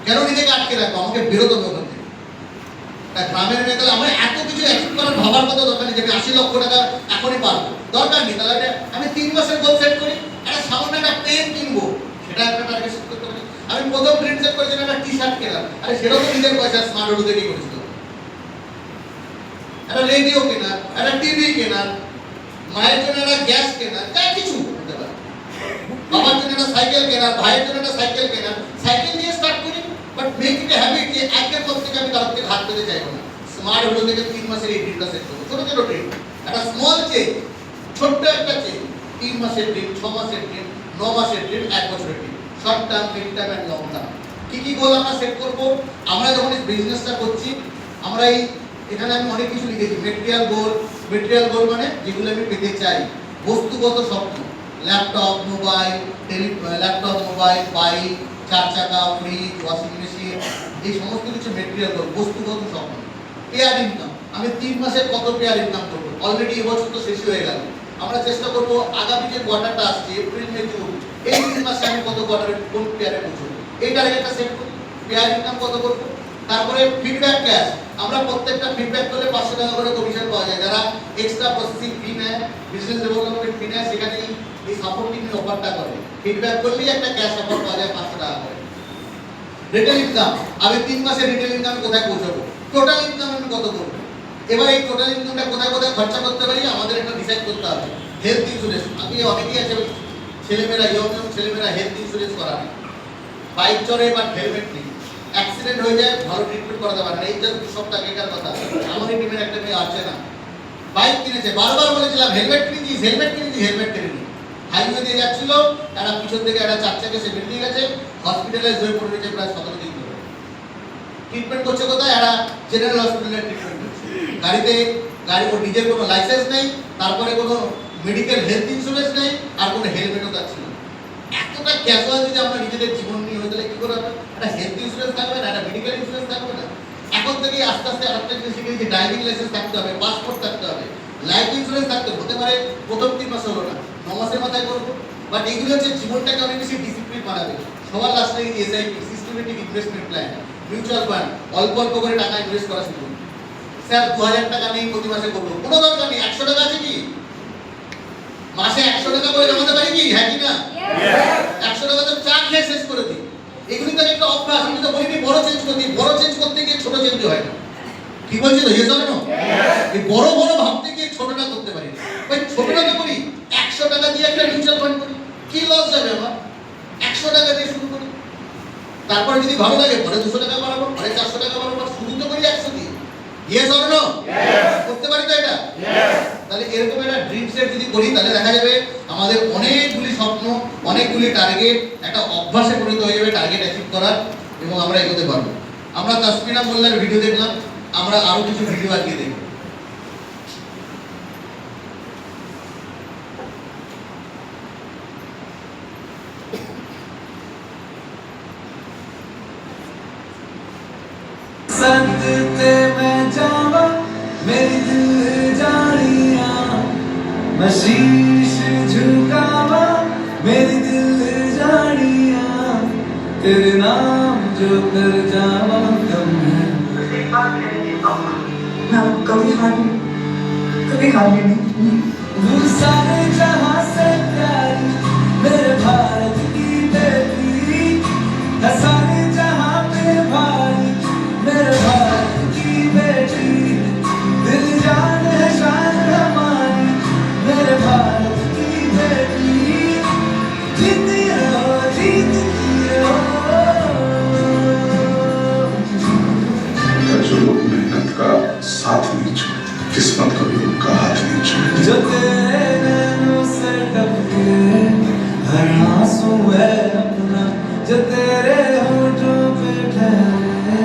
কেন নিজেকে আটকে রাখবো? আমাকে বেরোতে হবে ওখান থেকে। গ্রামের মেয়ে তাহলে আমার এত কিছু অ্যাচিভ করার ভাবার কথা দরকার নেই যে আমি 80 লক্ষ টাকা এখনই পারবো, দরকার নেই। তাহলে আমি 3 মাসের গোল সেট করি, একটা সামান্য একটা পেন কিনবো, সেটা একটা টার্গেট সেট করতে পারি। আমি প্রথম প্রিন্ট সেট করেছিলাম একটা টি-শার্ট কেনার, আরে সেটাও তো নিজের পয়সা স্মার্ট হলু থেকেই করেছিল। একটা রেডিও কেনার, একটা টিভি কেনার, মায়ের জন্য একটা গ্যাস কেনার, যা কিছু হতে পারে। বাবার জন্য একটা সাইকেল কেনার, ভাইয়ের জন্য একটা সাইকেল কেনার। সাইকেল দিয়ে স্টার্ট করি, but make it a habit যে আজকের পর থেকে আমি কারোর থেকে হাত পেতে চাইবো না। স্মার্ট হলো থেকে 3 মাসের এই ড্রিমটা সেট করবো, ছোট ছোট ড্রিম, একটা স্মল চেঞ্জ, ছোট্ট একটা চেঞ্জ। 3 মাসের ড্রিম, 6 মাসের ড্রিম, 9 মাসের ড্রিম, 1 বছরের dream, short term, mid term and long term. কি কি গোল আমরা সেট করবো? আমরা যখন এই বিজনেসটা করছি, আমরা এই এখানে আমি অনেক কিছু লিখেছি। মেটেরিয়াল গোল মানে যেগুলো আমি পেতে চাই, বস্তুগত স্বপ্ন, ল্যাপটপ, মোবাইল, বাইক, 4 চাকা, ফ্রিজ, ওয়াশিং মেশিন, এই সমস্ত কিছু মেটেরিয়াল গোল, বস্তুগত স্বপ্ন। পেয়ার ইনকাম, আমি 3 মাসে কত পেয়ার ইনকাম করবো? অলরেডি এবছর তো শেষ হয়ে গেল। আমরা চেষ্টা করবো আগামী যে কোয়ার্টারটা আসছে, এপ্রিল, মে, জুন, এই 3 মাসে আমি কত কোয়ার্টারে কোন পেয়ারে পৌঁছবো, এই টার্গেটটা সেট করি। পেয়ার ইনকাম কত করবো? তারপরে ফিডব্যাক ক্যাশ, আমরা প্রত্যেকটা ফিডব্যাক করলে 500 টাকা করে কমিশন পাওয়া যায়। যারা এক্সট্রা প্রসেসিং ফি নেয়, বিজনেস ডেভেলপমেন্ট ফি নেয়, সেখানে এই সাপোর্টিং অফারটা করে। ফিডব্যাক করলেই একটা ক্যাশ অফার পাওয়া যায় 500 টাকা করে। রিটেল ইনকাম, আমি 3 মাসে রিটেল ইনকাম কোথায় পৌঁছাবো? টোটাল ইনকাম আমি কত করবো? এবার এই টোটাল ইনকামটা কোথায় কোথায় খরচা করতে পারি আমাদের একটা ডিসাইড করতে হবে। হেলথ ইন্স্যুরেন্স, আমি অনেকেই আছে ছেলেমেয়েরা, ইয়ং ছেলেমেয়েরা হেলথ ইন্স্যুরেন্স করা নেই, বাইক চড়ে বা হেলমেট নেই, অ্যাক্সিডেন্ট হয়ে যায়, ভালো ট্রিটমেন্ট করাতে পারে না। এই যে 2 সপ্তাহ আগেকার কথা, আমাদের টিমের একটা মেয়ে আসছে না, বাইক কিনেছে, বারবার বলেছিলাম হেলমেট কিনেছিস, হেলমেট কিনেনি। হাইওয়ে দিয়ে যাচ্ছিল, একটা পিছন থেকে একটা 4 চাকা সে বেরিয়ে গেছে, হসপিটালাইজ হয়ে পড়ে রয়েছে প্রায় 17 দিন ধরে। ট্রিটমেন্ট করছে কোথায়? একটা জেনারেল হসপিটালে ট্রিটমেন্ট করছে। গাড়ি ওর নিজের কোনো লাইসেন্স নেই, তারপরে কোনো মেডিকেল হেলথ ইন্স্যুরেন্স নেই, আর কোনো হেলমেটও তার ছিল না। এতটা ক্যাজুয়াল যদি আমরা নিজেদের জীবন নিয়ে হয়ে তাহলে কি করে হবে? একটা হেলথ ইন্স্যুরেন্স থাকবে না, একটা মেডিকেল ইন্স্যুরেন্স থাকবে না। এখন থেকে আস্তে আস্তে আরেকটা জিনিস শিখে যে ড্রাইভিং লাইসেন্স থাকতে হবে, পাসপোর্ট থাকতে হবে, লাইফ ইন্স্যুরেন্স থাকতে হবে। হতে পারে প্রথম 3 মাস হলো না, 9 মাসের মাথায় করবো। বাট এগুলো হচ্ছে জীবনটাকে অনেক বেশি ডিসিপ্লিন বানাবে। সবার লাস্টে SIP, systematic investment plan, mutual fund, অল্প অল্প করে টাকা ইনভেস্ট করা শুরু করুন। স্যার 2000 টাকা নেই, প্রতি মাসে করবো, কোনো দরকার নেই। 100 টাকা আছে কি? মাসে 100 টাকা করে জমাতে পারি কি? হ্যাঁ কি না? 100 টাকা তো চা খেয়ে শেষ করে দিই। এগুলি তো একটা অভ্যাস। আমি তো বলিনি বড় চেঞ্জ করতে, বড় চেঞ্জ করতে গিয়ে ছোট চেঞ্জ হয় না। ঠিক বলছি তো? Yes or no? এই বড় বড় ভাবতে গিয়ে ছোটটা করতে পারি না। ভাই ছোটটা তো করি, 100 টাকা দিয়ে একটা মিউচুয়াল ফান্ড করি, কি লস যাবে আমার? 100 টাকা দিয়ে শুরু করি, তারপর যদি ভালো লাগে পরে 200 টাকা বাড়াবো, পরে 400 টাকা বাড়াবো, শুরু তো করি 100 দিয়ে। Yes or no? করতে পারি তো এটা? তাহলে এরকম একটা ড্রিম সেট যদি করি তাহলে দেখা যাবে আমাদের অনেকগুলি স্বপ্ন, অনেকগুলি টার্গেট একটা অভ্যাসে পরিণত হয়ে যাবে টার্গেট অ্যাচিভ করার, এবং আমরা এগোতে পারবো। আমরা তাসমিনা মোল্লার ভিডিও দেখলাম, আমরা আরো কিছু ভিডিও আজকে দেখব। सदते मैं जावा मेरी दिल जानिया, मैं शीश झुकावा मेरी दिल जानिया, तेरे नाम जो कर जावा कम है। मैं कभी हारने नहीं। दूर सारे जहां से प्यारी मेरे भारत की बेटी है, सारे जहां पे भारी मेरे भारत की बेटी, दिल जान है शान हमारी मेरे भारत की बेटी, जीती रहो जीतती रहो। जो लोग मेहनत का साथ नहीं छोड़ते, किस्मत कभी उनका हाथ नहीं छोड़ती। जो तेरे नैनों से टपके हर आंसू है अपना, जो तेरे होठों पे ठहरे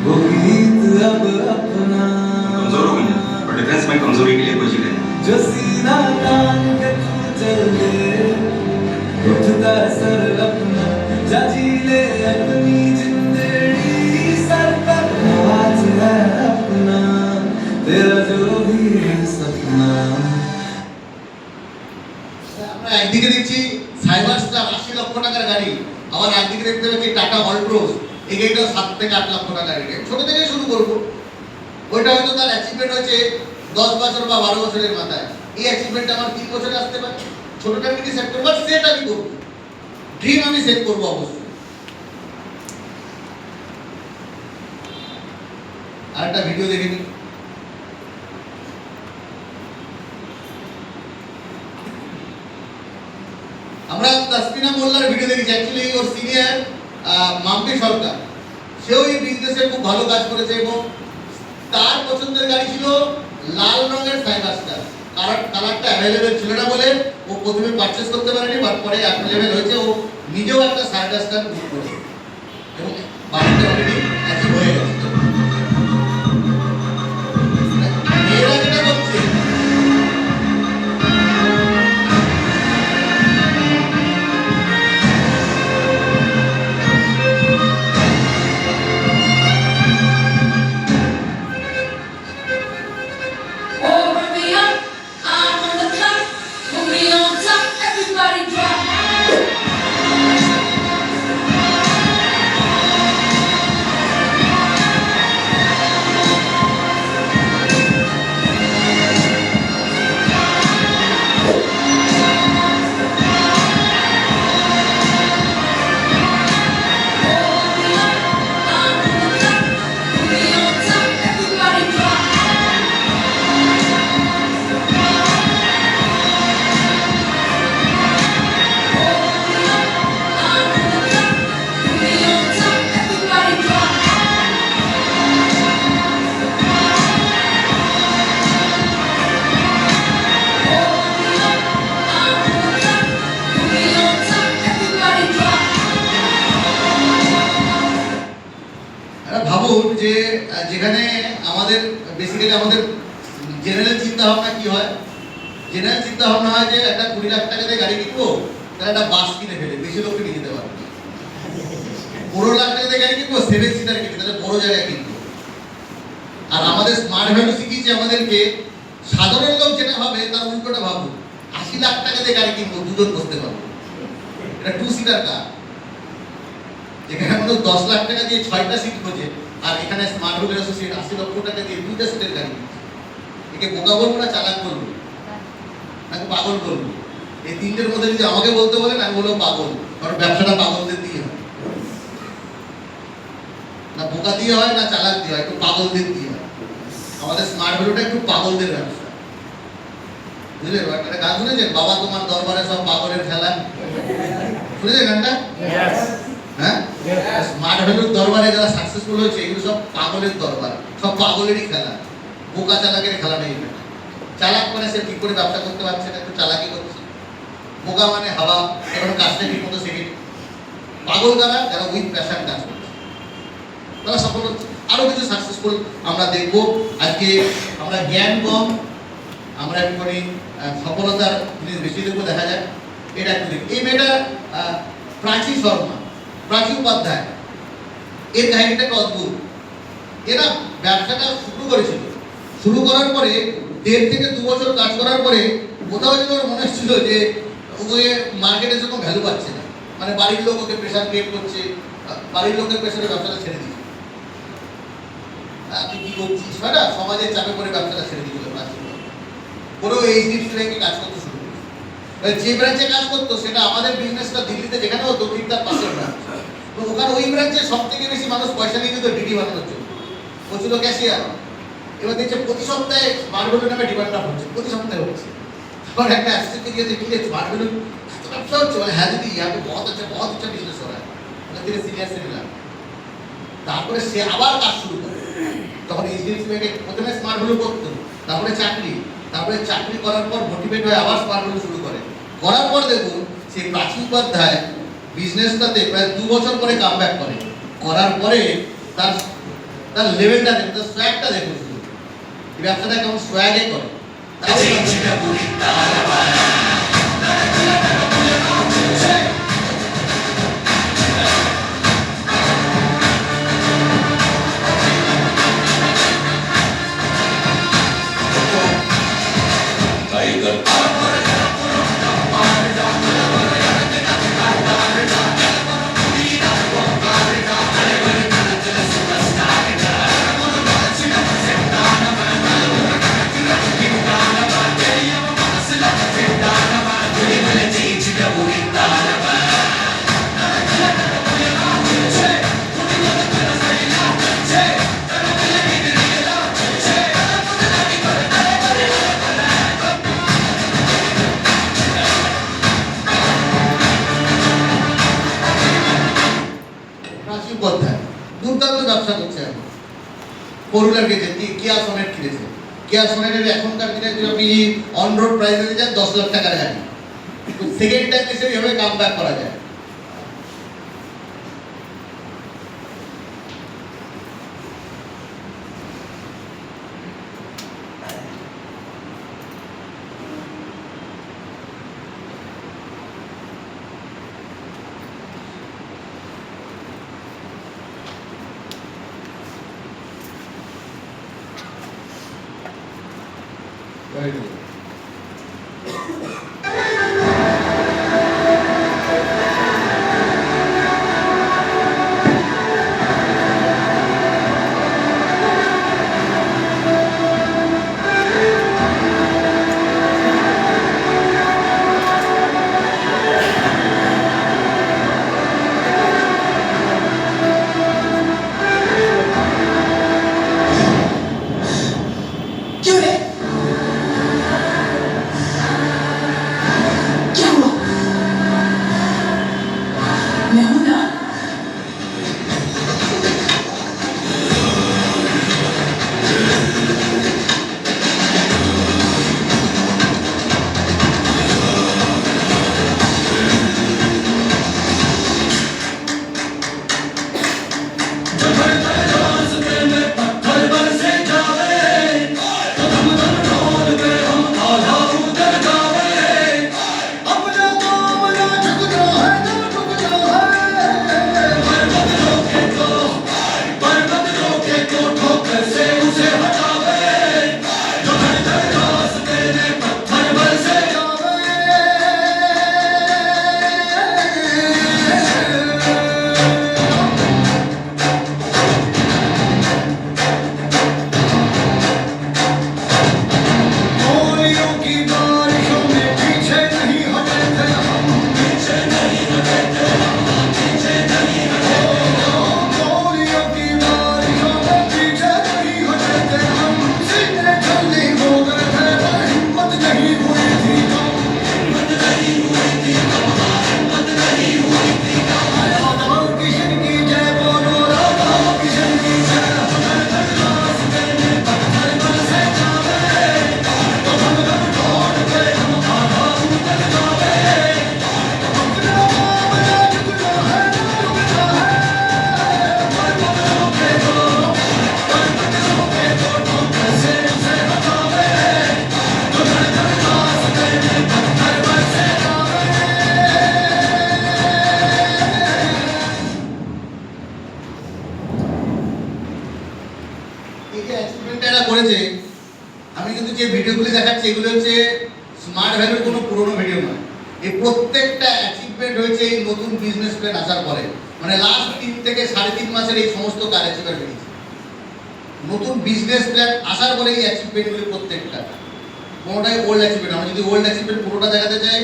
वो गीत अब अपना। कमजोर हो गई पर डिफेंस में कमजोरी के लिए कोई जगह नहीं। जो सीना तान के तू चल दे उठता है सर अपना, जा जी ले अपनी जिंदगी, सर पर हाथ है अपना, तेरा जो भी है सपना। আমরা একদিকে দেখছি সাইবার স্টার 80 লক্ষ টাকার গাড়ি, আবার একদিকে দেখতে পাচ্ছি টাটা অলট্রোস, এই গাড়িটাও 7 থেকে 8 লক্ষ টাকার গাড়ি। ছোট থেকে শুরু করবো, ওইটা হয়তো তার অ্যাচিভমেন্ট হয়েছে 10 বছর বা 12 বছরের মাথায়। এই অ্যাচিভমেন্ট আমার 3 বছরে আসতে পারে। ছোটটা থেকে সেট করবো, বাট সেট আমি করবো, ড্রিম আমি সেট করবো অবশ্যই। আর একটা ভিডিও দেখে নিই। আমরা তাসমিনা মোল্লার ভিডিও দেখেছি, অ্যাকচুয়ালি ওর সিনিয়র মাম্পি সরকার, সেও এই বিজনেসে খুব ভালো কাজ করেছে, এবং তার পছন্দের গাড়ি ছিল লাল রঙের সাইবার স্টার। কালারটা অ্যাভেলেবেল ছিল না বলে ও প্রথমে পারচেস করতে পারেনি, বাট পরে অ্যাভেলেবেল হয়েছে। ও নিজেও একটা সাইবার স্টার বুক করেছে এবং বাড়িতে অলরেডি অ্যাচিভ হয়ে গেছে। মেয়েরা যেটা করছে, Over me up, I'm on the clock. Put me on top, everybody drop. ভাবুন যে যেখানে আমাদের বেসিক্যালি আমাদের জেনারেল চিন্তা ভাবনা কি হয়? জেনারেল চিন্তা ভাবনা হয় যে একটা 20 লাখ টাকা দিয়ে গাড়ি কিনবো, তাহলে একটা বাস কিনে ফেলে বেশি লোককে নিয়ে যেতে পারবে। 15 লাখ টাকা দিয়ে গাড়ি কিনবো, 7 সিটার কিনবো, তাহলে বড় জায়গায় কিনবো। আর আমাদের স্মার্ট ভ্যালু শিখিয়েছে আমাদেরকে সাধারণ লোক যেটা হবে তার উল্টোটা ভাবুন। 80 লাখ টাকা দিয়ে গাড়ি কিনবো, দুজন বসতে পারবো, এটা 2 সিটার কার। যেখানে মানুষ 10 লাখ টাকা দিয়ে 6টা সিট খোঁজে, আর এখানে স্মার্ট হোটেল অ্যাসোসিয়েট 80 লক্ষ টাকা দিয়ে 2টা সিটের গাড়ি কিনছে। একে বোকা বলবো না চালাক বলবো, নাকি পাগল বলবো? এই তিনটের মধ্যে যদি আমাকে বলতে বলেন আমি বলবো পাগল, কারণ ব্যবসাটা পাগলদের দিয়ে হয়, না বোকা দিয়ে হয় না চালাক দিয়ে হয়, একটু পাগলদের দিয়ে হয়। আমাদের স্মার্ট ভ্যালুটা একটু পাগলদের ব্যবসা, বুঝলেন? একটা গান শুনেছেন, বাবা তোমার দরবারে সব পাগলের খেলা, শুনেছেন গানটা? হ্যাঁ, স্মার্ট ভ্যালুর দরবারে যারা সাকসেসফুল হয়েছে এগুলো সব পাগলের দরবার, সব পাগলেরই খেলা, বোকা চালাকের খেলা নেই। চালাক মানে সে ঠিক করে ব্যবসা করতে পারছে না, একটু চালাকি করছে। বোকা মানে হাওয়া, এখন কাজটা ঠিক মতো শেখে। পাগল কারা? যারা উইথ প্যাশন কাজ করছে, তারা সফল হচ্ছে। আরো কিছু সাকসেসফুল আমরা দেখবো আজকে। আমরা জ্ঞান কম, আমরা একটুখানি সফলতার জিনিস বেশি দেখবো, দেখা যায়। এটা একটু দেখি। এই মেয়েটা প্রাচী শর্মা, প্রাচী উপাধ্যায়, এর কাহিনীটা একটা অদ্ভুত। এরা ব্যবসাটা শুরু করেছিল, শুরু করার পরে 1.5 থেকে 2 বছর কাজ করার পরে কোথাও যেন ওর মনে হচ্ছিল যে ওই মার্কেটে সেরকম ভ্যালু পাচ্ছে না, মানে বাড়ির লোক ওকে প্রেশার ক্রিয়েট করছে, বাড়ির লোকের প্রেশারে ব্যবসাটা ছেড়ে দিয়েছে। তুই কি করছিস, হয় না, সমাজের চাপে পড়ে ব্যবসাটা ছেড়ে দিয়েছিল। পুরো এইচডিএফসি ব্যাংকে কাজ করতে শুরু করেছে। যে ব্রাঞ্চে কাজ করতো সেটা আমাদের বিজনেসটা দিল্লিতে যেখানে হতো ঠিক তার পাশের ব্রাঞ্চ। ওখানে ওই ব্রাঞ্চে সব থেকে বেশি মানুষ পয়সা নিয়ে যেত ডিডি বানানোর জন্য, ও ছিল ক্যাশিয়ার। এবার দেখছে প্রতি সপ্তাহে স্মার্ট ভ্যালু নামে ডিমান্ডটা হচ্ছে, প্রতি সপ্তাহে হচ্ছে। তখন একটা অ্যাসিস্ট্যান্টকে দিয়েছে, কি রে স্মার্ট ভ্যালু এত ব্যবসা হচ্ছে? মানে হ্যাঁ দিদি, यहाँ पे बहुत अच्छा बिजनेस हो रहा है। মানে তিনি সিনিয়র से मिला। তারপরে সে আবার কাজ শুরু করে। তখন এইচডিএফসি ব্যাংকে প্রথমে স্মার্ট ভ্যালু করতো, তারপরে চাকরি করার পর মোটিভেট হয়ে আবার স্মার্ট ভ্যালু শুরু করে। করার পর দেখুন সেই প্রাচী উপাধ্যায় বিজনেসটাতে প্রায় 2 বছর পরে কাম ব্যাক করে। করার পরে তার লেভেলটা দেখুন, তার সোয়াগটা দেখুন, এই ব্যবসাটা কেমন সোয়াগে করে। দুর্দান্ত ব্যবসা করছে এখন। ফোরহুইলার কিনেছে, কিয়া সোনেট কিনেছে। কিয়া সোনেটের এখনকার দিনে যদি আপনি অন রোড প্রাইসে যান 10 লাখ টাকার গাড়ি, সেকেন্ড টাইম এসে এইভাবে কাম ব্যাক করা যায়। Very good. ভিডিওগুলি দেখাচ্ছে এগুলো হচ্ছে স্মার্ট ভ্যালুর কোনো পুরনো ভিডিও নয়। এই প্রত্যেকটা অ্যাচিভমেন্ট হয়েছে এই নতুন বিজনেস প্ল্যান আসার পরে, মানে লাস্ট 3 থেকে 3.5 মাসের এই সমস্ত কাজ অ্যাচিভমেন্ট হয়েছে। নতুন বিজনেস প্ল্যান আসার পরে এই অ্যাচিভমেন্টগুলি প্রত্যেকটা, কোনোটাই ওল্ড অ্যাচিভমেন্ট। আমরা যদি ওল্ড অ্যাচিভমেন্ট পুরোটা দেখাতে চাই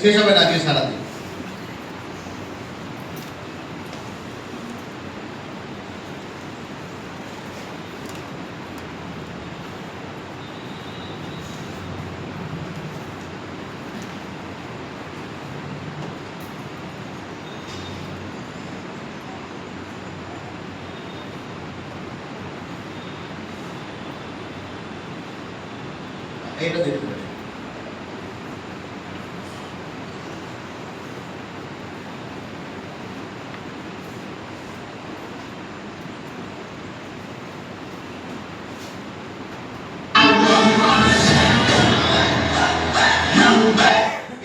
শেষ হবে না আজকে সারাদিন। এটা দেখতে পারি।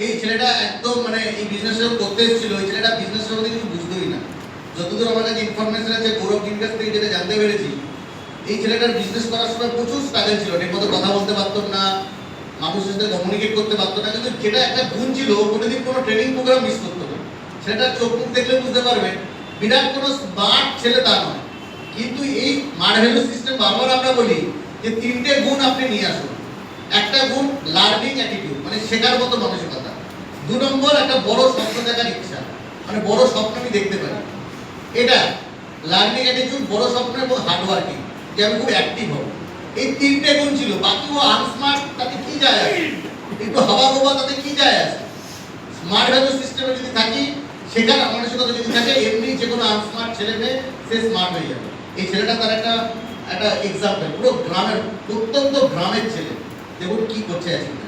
এই ছেলেটা একদম মানে এই বিজনেস করতে এসেছিল, ওই ছেলেটা বিজনেস সম্বন্ধে কিছু বুঝতোই না। যতদূর আমার কাছে ইনফরমেশন আছে গৌরব দিন কাছ থেকে যেটা জানতে পেরেছি, এই ছেলেটার বিজনেস করার সময় প্রচুর স্ট্রাগল ছিল। ঠিক মতো কথা বলতে পারতো না, মানুষের সাথে কমিউনিকেট করতে পারতো না, কিন্তু যেটা একটা গুণ ছিল কোনোদিন কোনো ট্রেনিং প্রোগ্রাম মিস করতো না। সেটা চোখ মুখ দেখলে বুঝতে পারবেন বিরাট কোনো স্মার্ট ছেলে তা নয়, কিন্তু এই স্মার্ট ভ্যালু সিস্টেম বারবার আমরা বলি যে 3টে গুণ আপনি নিয়ে আসুন। একটা গুণ লার্নিং অ্যাটিটিউড, মানে শেখার মতো মানসিকতা। 2 নম্বর একটা বড় স্বপ্ন দেখার ইচ্ছা, মানে বড় স্বপ্ন আমি দেখতে পারি, এটা লার্নিং অ্যাটিটিউড, বড় স্বপ্ন এবং হার্ড ওয়ার্কিং, যে আমি খুব অ্যাক্টিভ হব। এই 3টে গুণ ছিল। বাকি ও আনস্মার্ট, তাতে কি যায় আসে, একটু হাওয়া গোবা, তাতে কি যায় আসে। স্মার্ট ভ্যালু সিস্টেমে যদি থাকি, শেখার মানসিকতা যদি থাকে, এমনি যে কোনো আনস্মার্ট ছেলে মেয়ে সে স্মার্ট হয়ে যাবে। এই ছেলেটা তার একটা এক্সাম্পল, পুরো গ্রামের, অত্যন্ত গ্রামের ছেলে। দেখুন কি করছে আজকে।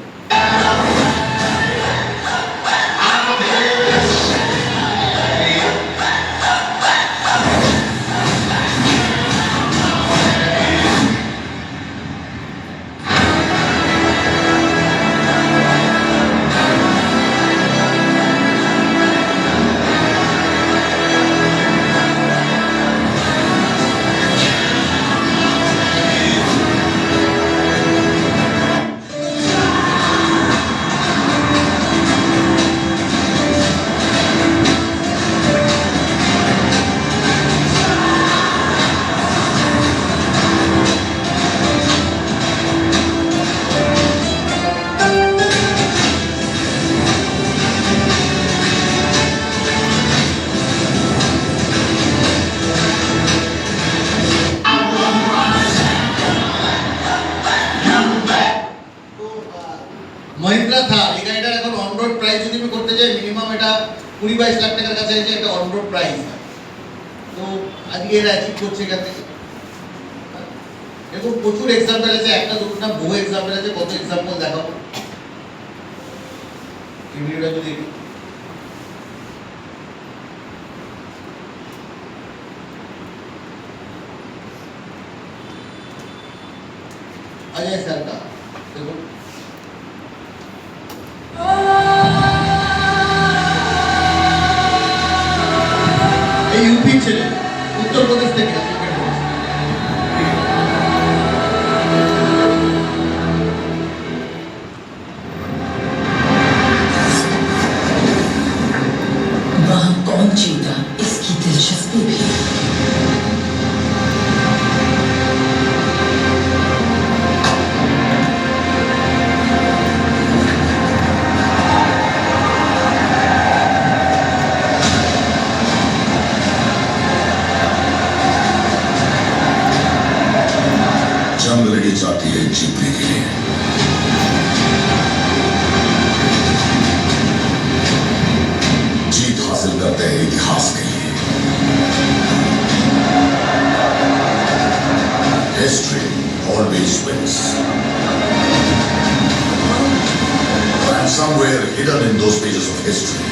মহিন্দ্রা থার, এই গাড়িটার এখন অন রোড প্রাইস যদি আমি করতে যাই মিনিমাম এটা 20-22 লাখ টাকার কাছে আছে একটা অন রোড প্রাইস। তো আজকে এরা অ্যাচিভ করছে এখান থেকে। দেখুন প্রচুর এক্সাম্পল আছে, একটা দুটো না বহু এক্সাম্পল আছে। কত এক্সাম্পল দেখাবো এই ভিডিওটা যদি अजय सर का देखो, এই ইউপি ছেলে উত্তরপ্রদেশ থেকে वहाँ कौन जीता इसकी दिलचस्पी भी। जंग लड़ी जाती है जीतने के लिए, जीत हासिल करते हैं इतिहास के लिए। History always wins, and somewhere hidden in those pages of history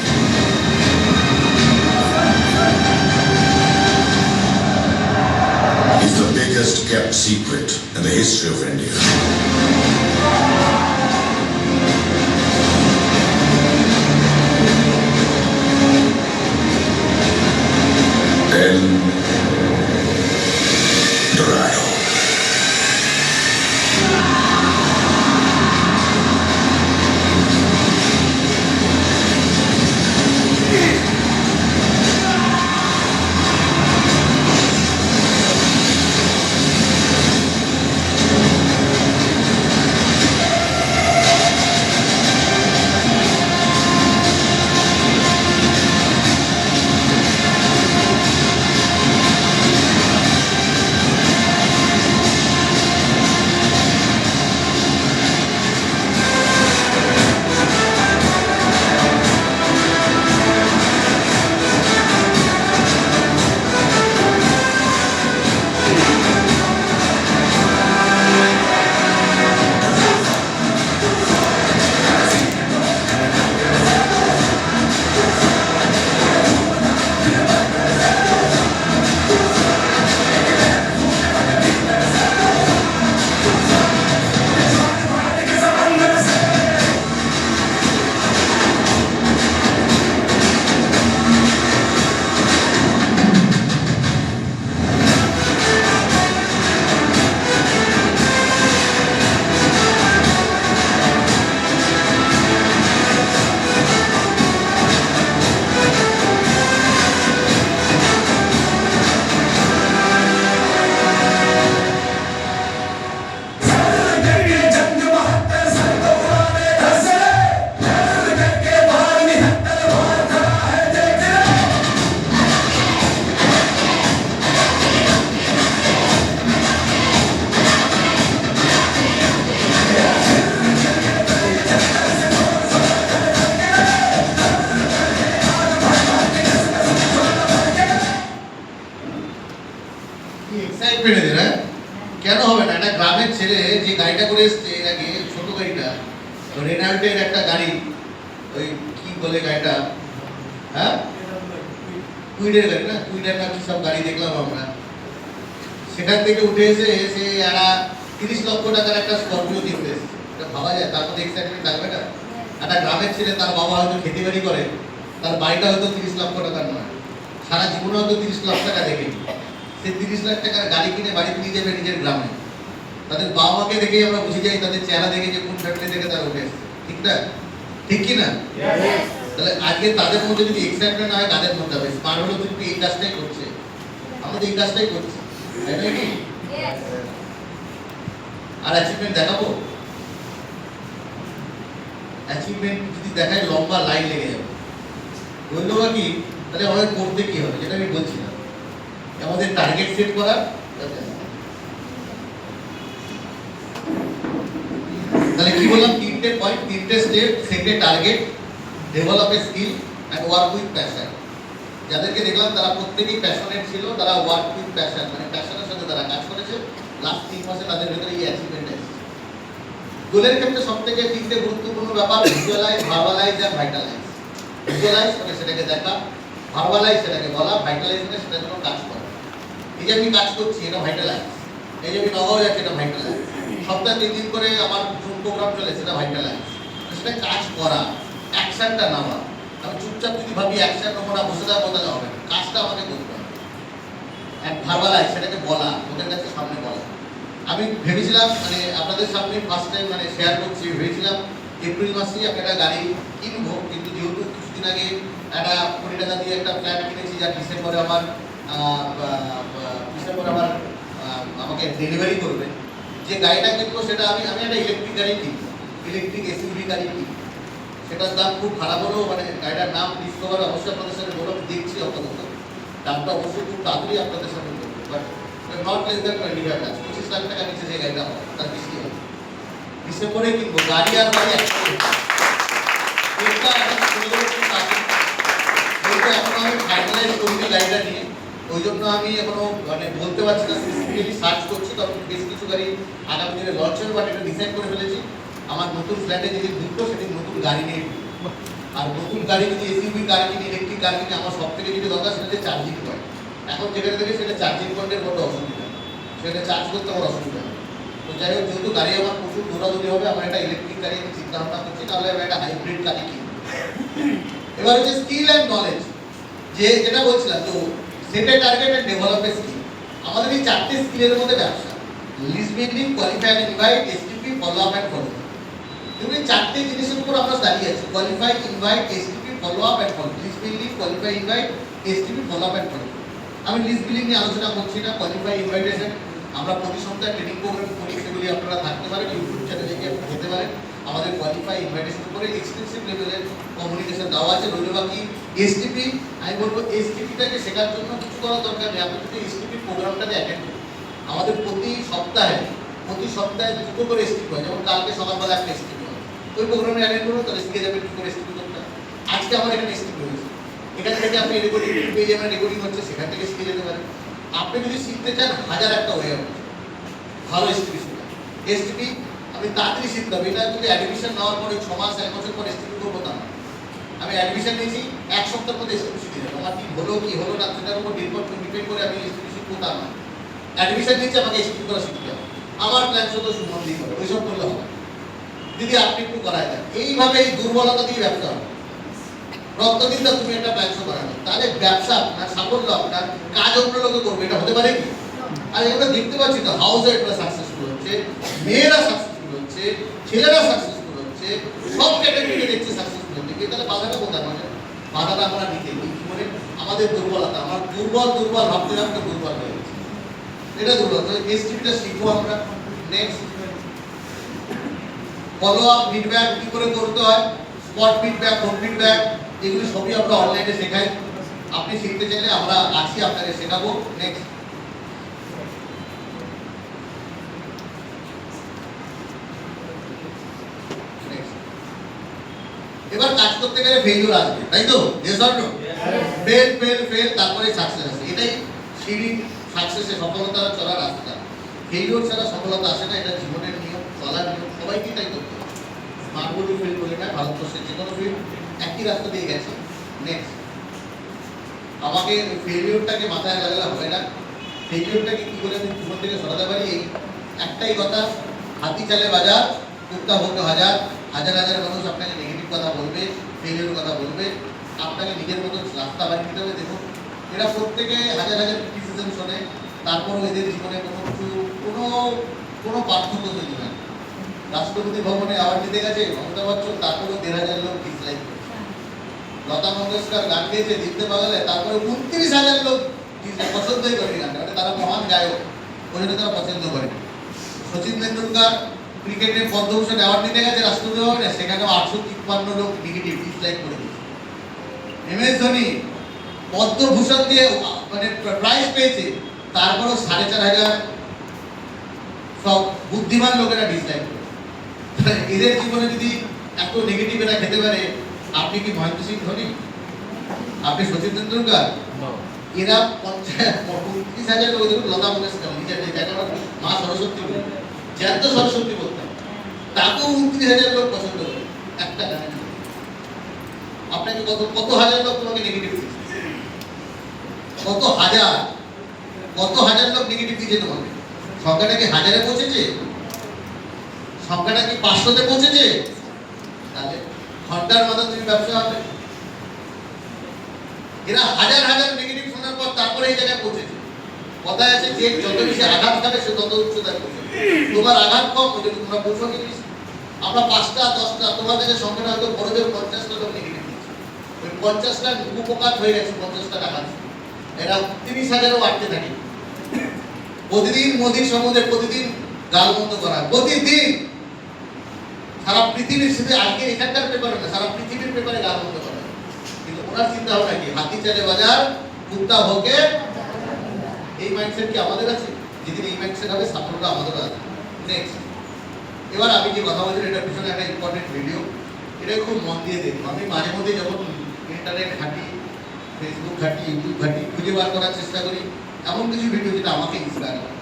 is the biggest kept secret in the history of India. El Dorado. ছেলে যে গাড়িটা করে এসছে এর আগে, ছোট গাড়িটা, রেনাল্টের একটা গাড়ি, ওই কি বলে গাড়িটা, হ্যাঁ কুইডের গাড়ি না, কুইডের না কি সব গাড়ি দেখলাম আমরা, সেখান থেকে উঠে এসে এরা 30 লক্ষ টাকার একটা স্করপিও কিনতে এসেছে। এটা ভাবা যায়, তার মধ্যে এক্সাইটমেন্ট থাকবে না? একটা গ্রামের ছেলে, তার বাবা হয়তো খেতে বাড়ি করে, তার বাড়িটা হয়তো 30 লক্ষ টাকার নয়, সারা জীবনে হয়তো 30 লাখ টাকা দেখেনি, সে 30 লাখ টাকার গাড়ি কিনে বাড়িতে নিয়ে যাবে নিজের গ্রামে। তাদের বাবা মাকে দেখেই আমরা বুঝে যাই, তাদের চেহারা দেখে যে কোন ফ্যামিলি থেকে তারা উঠে এসেছে, ঠিক না? ঠিক কি না? তাহলে আজকে তাদের মধ্যে যদি এক্সাইটমেন্ট না হয়, কাদের মধ্যে হবে? স্মার্ট হলো কিন্তু এই কাজটাই করছে, আমাদের এই কাজটাই করছে, তাই নয় কি? আর অ্যাচিভমেন্ট দেখাবো? অ্যাচিভমেন্ট যদি দেখায় লম্বা লাইন লেগে যাবে। বললো কি তাহলে আমাদের করতে কি হবে, যেটা আমি বলছিলাম, আমাদের টার্গেট সেট করা। তাহলে কি বললাম? তিনটে পয়েন্ট, তিনটে step: set a target, develop a skill and work with passion. যাদেরকে দেখলাম তারা প্রত্যেকেই প্যাশনেট ছিল, তারা ওয়ার্ক উইথ প্যাশন, মানে প্যাশনের সাথে তারা কাজ করেছে। লাস্ট 3 মাসে তাদের ভিতরে এই অ্যাচিভমেন্ট এসেছে। গোলের ক্ষেত্রে সবথেকে তিনটে গুরুত্বপূর্ণ ব্যাপার: ভিজুয়ালাইজ, ভার্বালাইজ এন্ড ভাইটালাইজ। ভিজুয়ালাইজ মানে সেটাকে দেখা, ভার্বালাইজ সেটাকে বলা, ভাইটালাইজ মানে সেটার জন্য কাজ করা। এই যে আমি কাজ করছি, এটা ভাইটালাইজ। এই যে আমি নগাঁও যাচ্ছি, এটা ভাইটালাইজ। সপ্তাহে 3 দিন করে আমার জুম প্রোগ্রাম চলে, সেটা ভাইটালাইজ। সেটা কাজ করা, অ্যাকশনটা নেওয়া। আমি চুপচাপ যদি ভাবি অ্যাকশন নেবো না, বসে থাকা কথা হবে না, কাজটা আমাকে করতে হবে। অ্যান্ড ভার্বালাইজ সেটাকে বলা, ওদের কাছে সামনে বলা। আমি ভেবেছিলাম, মানে আপনাদের সামনে ফার্স্ট টাইম মানে শেয়ার করছি, ভেবেছিলাম এপ্রিল মাসেই আমি একটা গাড়ি কিনবো, কিন্তু যেহেতু কিছুদিন আগে একটা 20 টাকা দিয়ে একটা ফ্ল্যাট কিনেছি, যা ডিসেম্বরে আমার আমাকে ডেলিভারি করবে, যে গাড়িটা কিনবো সেটা আমি একটা ইলেকট্রিক গাড়ি কিনবো, ইলেকট্রিক এসইউভি গাড়ি কিনবো। সেটার দাম খুব খারাপ হলেও, মানে গাড়িটার নাম ডিসকভার, অবশ্যই আপনাদের সাথে বলো, দেখছি আপাতত দামটা অবশ্যই খুব তাড়াতাড়ি আপনাদের সাথে বলবো, but not less than 25 lakh, 25 lakh টাকা নিচে যে গাড়িটা হবে তার বেশি হবে। ডিসেম্বরে কিনবো, গাড়ি আর বাড়ি একসাথে। এখন আমি ফাইনালাইজ করিনি গাড়িটা নিয়ে, ওই জন্য আমি এখনো মানে বলতে পারছি না, স্পেসিফিক্যালি সার্চ করছি, তখন বেশ কিছু গাড়ি আগামী দিনে লঞ্চ হবে, বাট এটা ডিসাইড করে ফেলেছি আমার নতুন ফ্ল্যাটে যেদিন ঢুকবো সেদিন নতুন গাড়ি নিয়ে ঢুকবো। আর নতুন গাড়ি যদি এসইউভি গাড়ি কিনে, ইলেকট্রিক গাড়ি কিনে, আমার সব থেকে যেটা দরকার সেটা হচ্ছে চার্জিং পয়েন্ট। এখন যেখানে থেকে সেটা চার্জিং পয়েন্টের বড় অসুবিধা, সেটা চার্জ করতে আমার অসুবিধা হয়। তো যাই হোক, যেহেতু গাড়ি আমার প্রচুর দৌড়াদৌড়ি হবে, আমার একটা ইলেকট্রিক গাড়ি আমি চিন্তা ভাবনা করছি, তাহলে আমি একটা হাইব্রিড গাড়ি কিনবো। এবার হচ্ছে স্কিল অ্যান্ড নলেজ, যেটা বলছিলাম, তো set a target and develop a skill. আমাদের এই 4টে স্কিলের মধ্যে ব্যবসা, list building, qualify and invite, STP, follow up and follow. তুমি 4টে জিনিসের উপর আমরা দাঁড়িয়ে আছি: qualify, invite, STP, follow up and follow. List building, qualify, invite, STP, follow up and follow. আমি লিস্ট বিল্ডিং নিয়ে আলোচনা করছি না। কোয়ালিফাই, ইনভাইটেশন আমরা প্রতি সপ্তাহে ট্রেনিং প্রোগ্রাম করি, সেগুলি আপনারা থাকতে পারেন, ইউটিউব চ্যানেলে গিয়ে আপনি যেতে পারেন। আমাদের কোয়ালিফাই, ইনভাইটেশন করে এক্সটেন্সিভ লেভেলের কমিউনিকেশন দেওয়া আছে। রইল বাকি এসটিপি। আমি বলবো এসটিপিটাকে শেখার জন্য কিছু করার দরকার নেই, আপনি যদি এসটিপি প্রোগ্রামটাতে অ্যাটেন্ড করুন। আমাদের প্রতি সপ্তাহে 2 করে এসটিপি হয়, যেমন কালকে সকালবেলা একটা এসটিপি হয়, ওই প্রোগ্রামে অ্যাটেন্ড করুন, তাহলে শিখে যাবেন কী করে এসটিপি করতে হয়। আজকে আমার এখানে এসটিপি হয়েছে, এখান থেকে আপনি রেকর্ডিং পেয়ে যাবেন, রেকর্ডিং হচ্ছে, সেখান থেকে শিখে যেতে পারেন। আপনি যদি শিখতে চান, 1000 একটা ওয়ে আছে ভালো এসটিপি শেখা। এসটিপি আমি তাড়াতাড়ি শিখতে হবে, এটা যদি অ্যাডমিশন নেওয়ার পরে 6 মাস 1 বছর পর এসটিপি করবো তা না। আমি অ্যাডমিশন নিয়েছি, 1 সপ্তাহের মধ্যে এসটিপি শিখে যাবো। আমার কি হলো না সেটার উপর ডিপেন্ড করে আমি এসটিপি শিখবো তা না। অ্যাডমিশন নিয়েছি, আমাকে এসটিপি করা শিখতে হবে। আমার প্ল্যান শুধু সুমন দিয়ে হবে, ওইসব করলে হবে যদি আপনি একটু করায় দেন। এইভাবে এই দুর্বলতা দিয়ে ব্যবসা হবে। প্রত্যেকদিন তো তুমি একটা ব্যবসা করানো, তাহলে ব্যবসা আপনার সাফল্য, আপনার কাজ অন্য লোকে করবে, এটা হতে পারে কি? আর এগুলো দেখতে পাচ্ছি তো, হাউস ওয়াইফরা সাকসেসফুল হচ্ছে, মেয়েরা সাকসেসফুল হচ্ছে, ছেলেরা সাকসেসফুল হচ্ছে, সব ক্যাটাগরিতে দেখছি সাকসেসফুল হচ্ছে। তাহলে বাধাটা কোথায়? মানে বাধাটা আমরা নিতে কি করে? আমাদের দুর্বলতা, আমার দুর্বল ভাবতে দুর্বল হয়ে গেছে, এটা দুর্বল। এসটিপিটা শিখবো আমরা। নেক্সট, ফলো আপ, ফিডব্যাক কি করে করতে হয়, স্পট ফিডব্যাক, হোম ফিডব্যাক, এগুলো সবই আমরা অনলাইনে শেখাই। আপনি শিখতে চাইলে আমরা আছি, আপনাকে শেখাবো। নেক্সট, এবার কাজ করতে গেলে ফেলিওর আসবে, তাই তো? Yes or no? ফেল, তারপরে সাকসেস আসে। এটাই সিঁড়ি সাকসেসে, সফলতার চলার রাস্তা। ফেলিওর ছাড়া সফলতা আসে না, এটা জীবনের নিয়ম, চলার নিয়ম, সবাইকে তাই করতে হবে। স্মার্ট বোর্ডে ফেল করি না, ভারতবর্ষের যে কোনো ফিল্ড একই রাস্তা দিয়ে গেছে। নেক্সট, আমাকে ফেলিওরটাকে মাথায় লাগালে হবে না। ফেলিওরটাকে কী করে আমি জীবন থেকে সরাতে পারি, এই একটাই কথা, হাতি চালে বাজার, কুত্তা হতে হাজার, হাজার হাজার মানুষ আপনাকে নেগেটিভ কথা বলবে, ফেলিওর কথা বলবে, আপনাকে নিজের মতো রাস্তা বানিয়ে দিতে হবে। দেখুন, এরা প্রত্যেকে হাজার হাজার ক্রিটিসিজম শোনে, তারপরও এদের জীবনে কোনো পার্থক্য তৈরি হয়। রাষ্ট্রপতি ভবনে অ্যাওয়ার্ড দিতে গেছে মমতা বচ্চন, তারপরেও 1,500 লোক ডিসলাইক করেছে। লতা মঙ্গেশকর গান গেয়েছে দিতে পাগলে, তারপরে 29,000 লোক পছন্দই করেনি গানটা, মানে তারা মহান গায়ক, ওই জন্য তারা পছন্দ করেনি। সচিন তেন্ডুলকার ক্রিকেটের পদ্মভূষণ অ্যাওয়ার্ড দিতে গেছে রাষ্ট্রপতি ভবনে, সেখানেও 853 লোক নেগেটিভ ডিসলাইক করে দিয়েছে। MS ধোনি পদ্মভূষণ দিয়ে মানে প্রাইজ পেয়েছে, তারপরও 4,500 সব বুদ্ধিমান লোকেরা ডিসলাইক করে। এদের জীবনে যদি এত নেগেটিভ এরা খেতে পারে, আপনি কি মহেন্দ্র সিং ধোনি? আপনি সচিন তেন্ডুলকার? এরা 35,000 লোক, দেখুন লতা মঙ্গেশকর নিজের জায়গা মা সরস্বতী বলে জ্যান্ত সরস্বতী বলতাম, তাকেও 29,000 লোক পছন্দ করে একটা গানের জন্য। আপনাকে কত হাজার লোক তোমাকে নেগেটিভ দিচ্ছে, কত হাজার লোক নেগেটিভ দিচ্ছে তোমাকে। সংখ্যাটা কি হাজারে পৌঁছেছে? সংখ্যাটা কি 500-তে পৌঁছেছে? তাহলে ঘন্টার মতো তুমি ব্যবসা হবে। এরা হাজার হাজার নেগেটিভ শোনার পর তারপরে এই জায়গায় পৌঁছেছে। কথায় আছে যে যত বেশি আঘাত খাবে সে তত উচ্চতায় পৌঁছবে। তোমার আঘাত কম, ওই জন্য তোমরা পৌঁছনি বেশি। আমরা 5টা 10টা, তোমার কাছে সংখ্যাটা হয়তো বড়দের 50টা লোক নেগেটিভ দিচ্ছে, ওই 50টা উপকার হয়ে গেছে, 50টা টাকা। এরা 30,000-ও বাড়তে থাকে। প্রতিদিন মোদির সম্বন্ধে প্রতিদিন গালমন্দ করা, প্রতিদিন সারা পৃথিবীর, শুধু আজকে এখানকার পেপারে না, সারা পৃথিবীর পেপারে গালমন্দ করা। কিন্তু ওনার চিন্তা ভাবনা কি? হাতি চালে বাজার, কুত্তা ভোগে। এই মাইন্ডসেট কি আমাদের আছে? যেদিন এই মাইন্ডসেট হবে, সাপোর্টটা আমাদের আছে। নেক্সট, এবার আমি যে কথা বলছি এটার পিছনে একটা ইম্পর্টেন্ট ভিডিও, এটা খুব মন দিয়ে দেখবো। আমি মাঝে মধ্যে যখন ইন্টারনেট ঘাঁটি, ফেসবুক ঘাঁটি, ইউটিউব ঘাঁটি, খুঁজে বার করার চেষ্টা করি এমন কিছু ভিডিও যেটা আমাকে ইন্সপায়ার করে।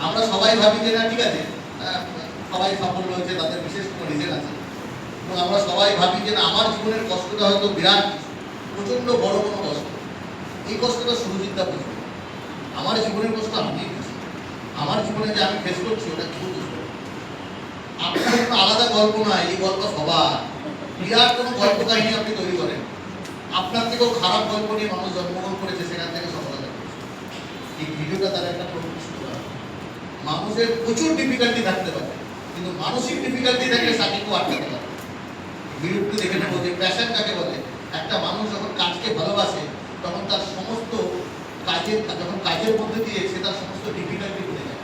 আমরা সবাই ভাবি যে না ঠিক আছে, সবাই সাফল্য হয়েছে, তাদের বিশেষ কোনো রিজন আছে, এবং আমরা সবাই ভাবি যে না আমার জীবনের কষ্টটা হয়তো বিরাট প্রচণ্ড বড় কোনো কষ্ট, এই কষ্টটা সুরজিৎদা বুঝবে। আমার জীবনের কষ্ট আমি বুঝি, আমার জীবনে যে আমি ফেস করছি ওটা কেউ বুঝবে। আপনার কোনো আলাদা গল্প নয়, এই গল্প সবার। বিরাট কোনো গল্প কাহিনী আপনি তৈরি করেন, আপনার থেকেও খারাপ গল্প নিয়ে মানুষ জন্মগ্রহণ করেছে, সেখান থেকে সফলতা পেয়েছে। এই ভিডিওটা তারা একটা প্রতিষ্ঠিত করে। মানুষের প্রচুর ডিফিকাল্টি থাকতে পারে, কিন্তু মানসিক ডিফিকাল্টি থাকলে তাকে কেউ আটকাতে পারে। বিরক্তি দেখে নেবো যে প্যাশন কাকে বলে। একটা মানুষ যখন কাজকে ভালোবাসে, তখন তার সমস্ত কাজের মধ্যে দিয়ে সে তার সমস্ত ডিফিকাল্টি ভুলে যায়।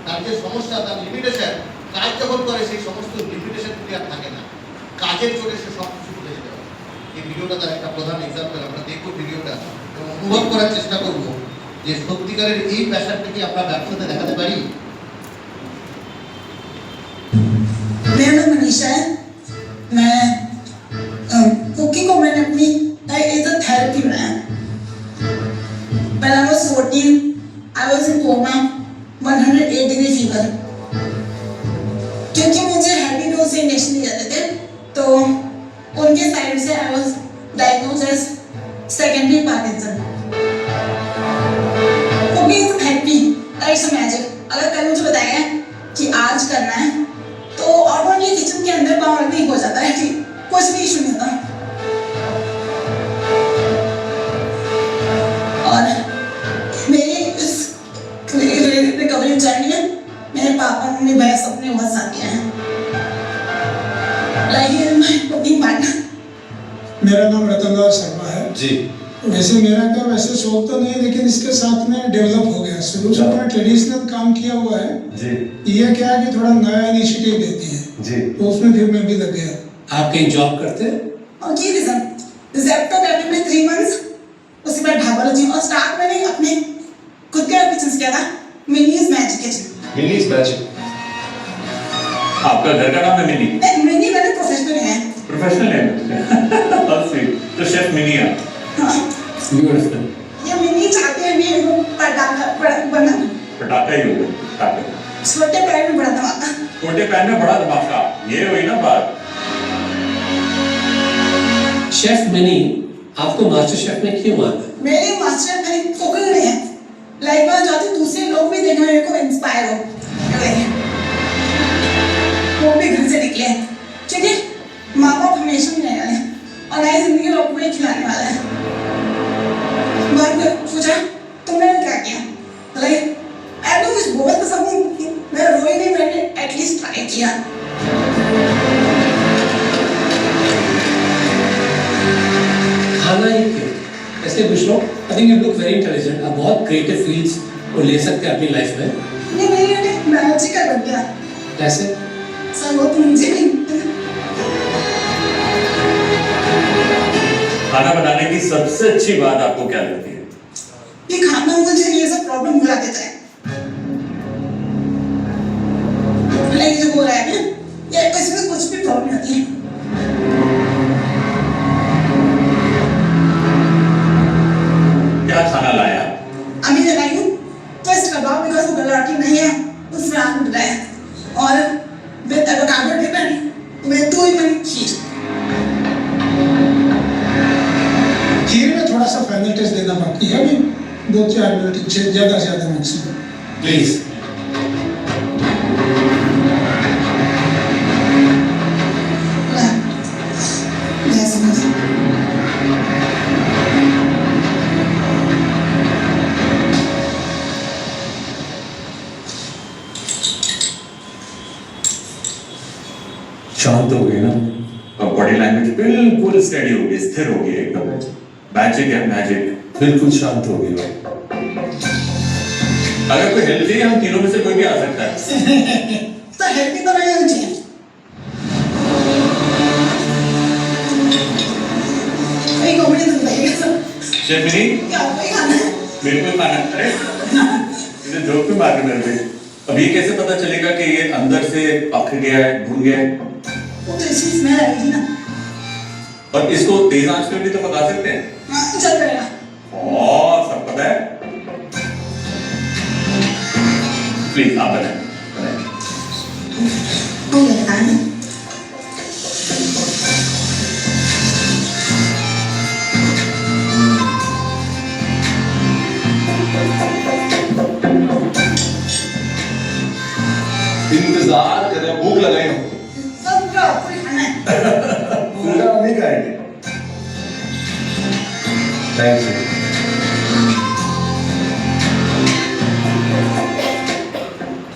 তার যে সমস্যা, তার লিমিটেশন, কাজ যখন করে সেই সমস্ত লিমিটেশন গুলি আর থাকে না, কাজের চোটে সে সব কিছু ভুলে যেতে পারে। এই ভিডিওটা তার একটা প্রধান এক্সাম্পল। আমরা দেখবো ভিডিওটা এবং অনুভব করার চেষ্টা করব যে সত্যিকারের এই প্যাশনটা কি আমরা ব্যবসাতে দেখাতে পারি। मेरा नाम मनीषा है। मैं कुकिंग को मैंने अपनी एज अ थेरेपी बनाया। When I was 14, I was in coma, 108 degree fever. क्योंकि मुझे हैवी डोज से इंजेक्शन दिए जाते थे, तो उनके साइड से I was diagnosed as secondary Parkinson. Cooking is a therapy, it's a magic. अगर कल मुझे बताया कि आज करना है, तो ऑटोमेटिकली किचन के अंदर काम ठीक हो जाता है, ठीक कुछ भी इशू नहीं होता। और मेरी इस रिकवरी जर्नी में मेरे पापा ने मेरे सपने बहुत साथ दिए हैं। Like my cooking partner. मेरा नाम रतनलाल शर्मा है जी। वैसे मेरा क्या वैसे शौक तो नहीं, लेकिन इसके साथ में डेवलप हो गया। शुरू से मैंने ट्रेडिशनल काम किया हुआ है जी। ये क्या है कि थोड़ा नया इनिशिएटिव देती है जी, तो उसमें फिर मैं भी लग गया। आप कहीं जॉब करते हैं? और की रीजन जेप्टो करने में 3 मंथ्स, उसके बाद ढाबा जी, और स्टार्ट मैंने अपने खुद का बिजनेस किया था, minis magic kitchen. Minis magic, आपका घर का नाम है मिनी? नहीं, मिनी मैंने प्रोफेशनल है। प्रोफेशनल है तो शेफ मिनी है। हाँ, ब्यूटीफुल। ये मिनी चाहते हैं भी इनको पटाखा बना। पटाखा ही होगा, पटाखा। ये हुई ना बात। शेफ मिनी आपको मास्टर शेफ में क्यों आना है? मेरे मास्टर मेरी कुकिंग में है। लाइक मैं चाहती हूँ दूसरे लोग भी देखने मेरे को इंस्पायर हो, वो भी घर से निकले। ठीक है, माँ बाप हमेशा नहीं रहने वाले और नई जिंदगी लोगों को ही खिलाने वाला है। बात पूछा तुमने क्या किया? लाइक आई डोंट विश बहुत सब मैं रोई नहीं, मैंने एटलीस्ट ट्राई किया। खाना ही क्यों? ऐसे कुछ लोग I think you look very intelligent, आप बहुत क्रिएटिव फील्ड्स को ले सकते हैं अपनी लाइफ में। नहीं नहीं मैजिकल बन गया। कैसे? सर वो तो मुझे नहीं। खाना बनाने की सबसे अच्छी बात आपको क्या लगती है? ये खाना मुझे ये सब प्रॉब्लम भुला देता है। लाइक जो बोल रहा है ये इसमें कुछ भी प्रॉब्लम नहीं है। क्या खाना लाया? अभी मैं लाई हूँ फर्स्ट कबाब, बिकॉज वो गलाटी नहीं है उसमें आलू डलाया और with avocado dip and with 2 in 1 kheer. Kheer में थोड़ा सा फाइनल टेस्ट देना बाकी है, अभी 2-4 मिनट ज़्यादा से ज़्यादा मैक्सिमम प्लीज। शांत हो गई ना? और बॉडी लैंग्वेज बिल्कुल स्टेडी हो गई, स्थिर हो गई एकदम। मैजिक है मैजिक, बिल्कुल शांत हो गई। अगर कोई हेल्दी है हम तीनों में से कोई भी आ सकता है। तो हेल्दी तो नहीं होनी चाहिए। कोई कॉमेडी तो बताइए सर। शेफ मिनी क्या कोई खाना है? मेरे को खाना। अरे इसे जोक पे मार रहे मेरे पे। अब ये कैसे पता चलेगा कि ये अंदर से पक गया है, भुन गया है? वो तो इसकी स्मेल आएगी ना। और इसको तेज आंच पे भी तो पका सकते हैं। हाँ, चल रहेगा। और सब पता है। प्लीज आप बनाएं। हो गया खाना। इंतजार कर रहे हैं, भूख लगाई हो। सब क्या कोई खाना है? पूरा नहीं खाएंगे। Thank you.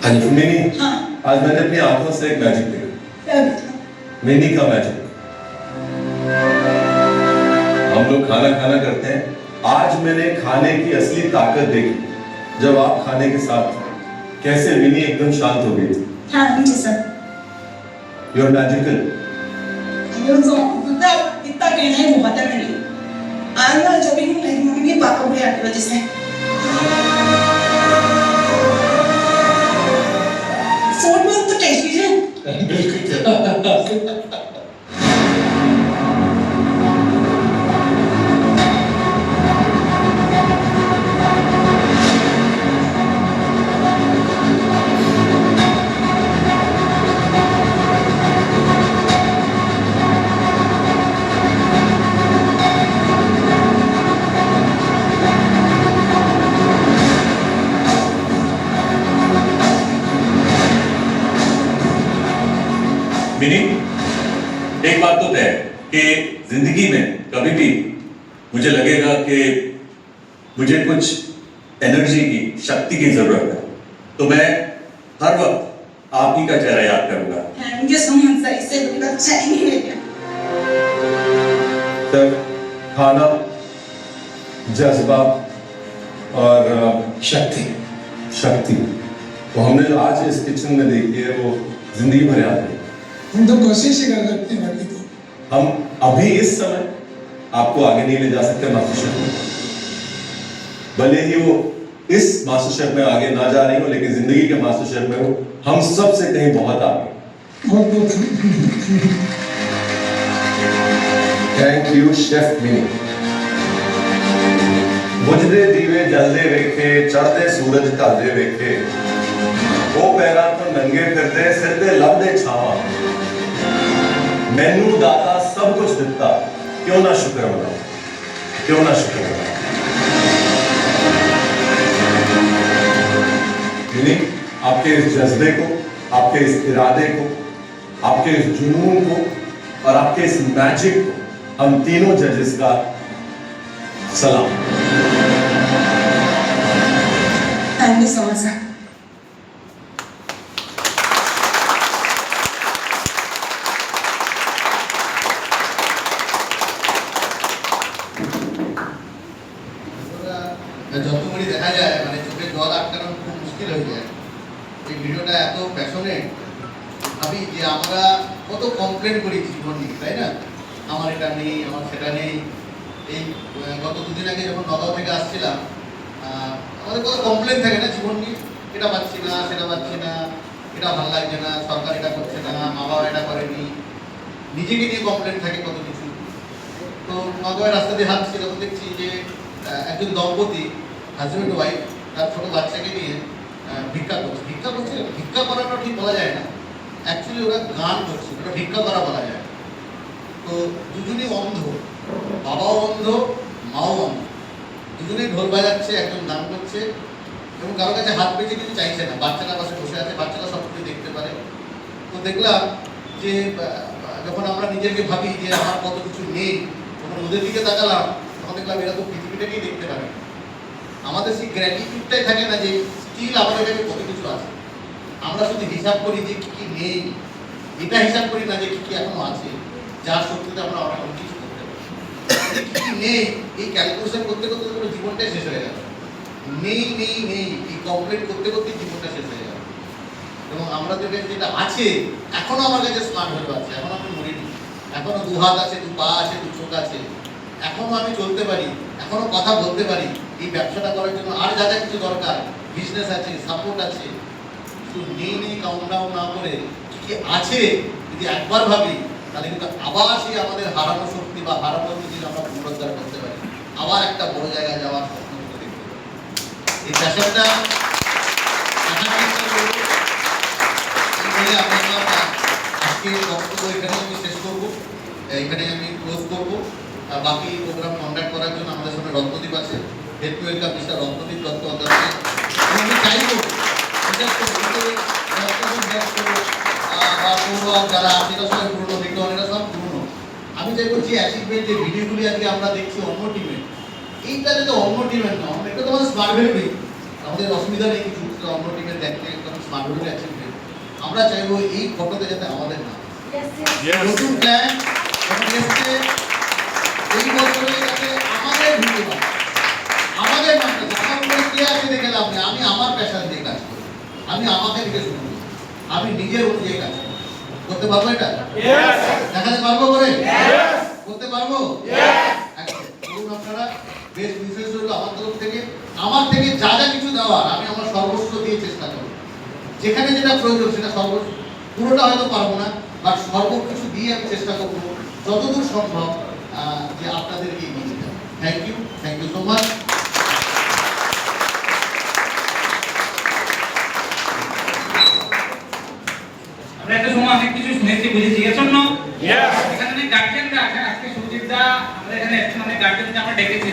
हाँ जी मिनी, हाँ। आज मैंने अपनी आंखों से एक मैजिक देखा। क्या देखा? मिनी का मैजिक। हम लोग खाना खाना करते हैं, आज मैंने खाने की असली ताकत देखी जब आप खाने के साथ थे। कैसे मिनी एकदम शांत हो गई थी। हाँ मुझे सर। You are magical. इतना कहना है बहुत है मेरी। आज ना जो भी मेरी मम्मी पापा बुढ़े आने वजह से फोन में तो टेस्ट कीजिए। बिल्कुल। मिनी, एक बात तो तय है कि जिंदगी में कभी भी मुझे लगेगा कि मुझे कुछ एनर्जी की, शक्ति की जरूरत है, तो मैं हर वक्त आप ही का चेहरा याद करूंगा। मुझे समझ सर, इससे बड़ी अच्छा ही नहीं है। सर, खाना, जज्बा और शक्ति तो हमने जो आज इस किचन में देखी है वो जिंदगी भर याद है। हम तो कोशिश ही कर सकते हैं, बाकी तो हम अभी इस समय आपको आगे नहीं ले जा सकते मास्टर शेफ में, भले ही वो इस मास्टर शेफ में आगे ना जा रही हो, लेकिन जिंदगी के मास्टर शेफ में हो हम सब से कहीं बहुत आगे। बहुत बहुत थैंक यू शेफ मिनी। बुझदे दीवे जलदे वेखे, चढ़दे सूरज ढलदे वेखे, वो पैरां तो नंगे फिरदे, सिर ते लभदे छावां, मैनू दाता सब कुछ दिता, क्यों ना शुक्र मनाओ, क्यों ना शुक्र मनाओ। यानी आपके इस जज्बे को, आपके इस इरादे को, आपके इस जुनून को और आपके इस मैजिक को हम तीनों जजेस का सलाम। Thank you so much sir. যতবারই দেখা যায় মানে চোখে জল আটকানো খুব মুশকিল হয়ে যায়। এই ভিডিওটা এত প্যাশনেট, ভাবি যে আমরা কত কমপ্লেন করি জীবন নিয়ে, তাই না? আমার এটা নেই, আমার সেটা নেই। এই গত দুদিন আগে যখন নগাঁও থেকে আসছিলাম, আমাদের কত কমপ্লেন থাকে না জীবন নিয়ে, এটা পাচ্ছি না, সেটা পাচ্ছি না, এটা ভালো লাগছে না, সরকার এটা করছে না, মা বাবা এটা করেনি, নিজেকে নিয়ে কমপ্লেন থাকে কত কিছু। তো নগাঁওয়ের রাস্তা দিয়ে হাঁটছি, তখন দেখছি যে একজন দম্পতি হাজব্যান্ড ওয়াইফ তার ছোটো বাচ্চাকে নিয়ে ভিক্ষা করছে। ভিক্ষা করাটা ঠিক বলা যায় না, অ্যাকচুয়ালি ওরা গান করছে, ওটা ভিক্ষা করা বলা যায়। তো দুজনেই অন্ধ, বাবাও অন্ধ, মাও অন্ধ, দুজনেই ঢোল বাজাচ্ছে, একজন গান করছে এবং কারো কাছে হাত পেতে কিছু চাইছে না। বাচ্চাটা পাশে বসে আছে, বাচ্চাটা সব কিছু দেখতে পারে। তো দেখলাম যে যখন আমরা নিজেকে ভাবি যে আমার কত কিছু নেই, তখন ওদের দিকে তাকালাম, তখন দেখলাম এরা তো পৃথিবীটাকেই দেখতে পারে। আমাদের সেই গ্র্যাটিটিউডটাই থাকে না যে স্টিল আমাদের কাছে কত কিছু আছে। আমরা শুধু হিসাব করি যে কী কী নেই, এটা হিসাব করি না যে কী কী এখনো আছে, যার শক্তিতে আমরা অনেক কিছু করতে পারি। কী কী নেই এই ক্যালকুলেশন করতে করতে পুরো জীবনটাই শেষ হয়ে গেল। নেই নেই নেই এই কমপ্লিট করতে করতে জীবনটা শেষ হয়ে গেল। এবং আমরা যেটা আছে এখনো আমার কাছে স্মার্ট ভ্যালু আছে, এখনো আমি মরিনি, এখনো দু হাত আছে, দু পা আছে, দু চোখ আছে, এখনো আমি চলতে পারি, এখনো কথা বলতে পারি। এই ব্যবসাটা করার জন্য আর যা যা কিছু দরকার, বিজনেস আছে, সাপোর্ট আছে, শুধু নেই কাউন্ট ডাউন না করে কি আছে যদি একবার ভাবি, তাহলে কিন্তু আবার সেই আমাদের হারানো শক্তি বা হারানো জিনিস আমরা পুনরুদ্ধার করতে পারি, আবার একটা বড় জায়গায় যাওয়ার স্বপ্ন দেখতে পারি। এই প্যাশনটা আজকে বক্তব্য এখানে আমি শেষ করবো, এখানে আমি ক্লোজ করবো। বাকি প্রোগ্রাম কন্ডাক্ট করার জন্য আমাদের সামনে রত্নদীপ আছে, head to welcome mister Ratnadeep Dutta অধ্যাপক। আমি চাইবো যারা আছে এরা সবাই পুরোনো, বিজ্ঞান এরা সব পুরোনো। আমি চাইবো যে অ্যাচিভমেন্ট, যে ভিডিওগুলি আজকে আমরা দেখছি অন্য টিমের, এইটা যাতে অন্য টিমের নয়, এটা তো আমাদের স্মার্ট ভ্যালু নেই, আমাদের অসুবিধা নেই কিছু, অন্য টিমের দেখতে একদম স্মার্ট ভ্যালু অ্যাচিভমেন্ট। আমরা চাইবো এই ফটোতে যাতে আমাদের না নতুন প্ল্যান যখন এসছে এই বছরে যাতে আমাদের ভিডিও হয়, আমাদের নামটা আমার উপরে কে আছে দেখে লাভ নেই। আমি আমার প্যাশন দিয়ে কাজ করি, আমি আমাকে দিকে শুরু করি, আমি নিজের অনুযায়ী কাজ করি। করতে পারবো এটা? দেখাতে পারবো করে? করতে পারবো? বলুন আপনারা, বেশ বিশেষ হলো আমার তরফ থেকে, আমার থেকে যা যা কিছু দেওয়ার আমি আমার সর্বস্ব দিয়ে চেষ্টা করব। যেখানে যেটা প্রয়োজন সেটা পুরোটা হয়তো পারবো না, বাট সর্বকিছু দিয়ে আমি চেষ্টা করবো যতদূর সম্ভব যে আপনাদেরকে এগিয়ে দিতে। Thank you so much. আমরা একটা সময় অনেক কিছু শুনেছি, বুঝেছি, এর জন্য এখানে গার্জিয়ানরা আছেন। আজকে সুজিতদা আমাদের এখানে অনেক গার্জিয়ানকে আমরা ডেকেছি।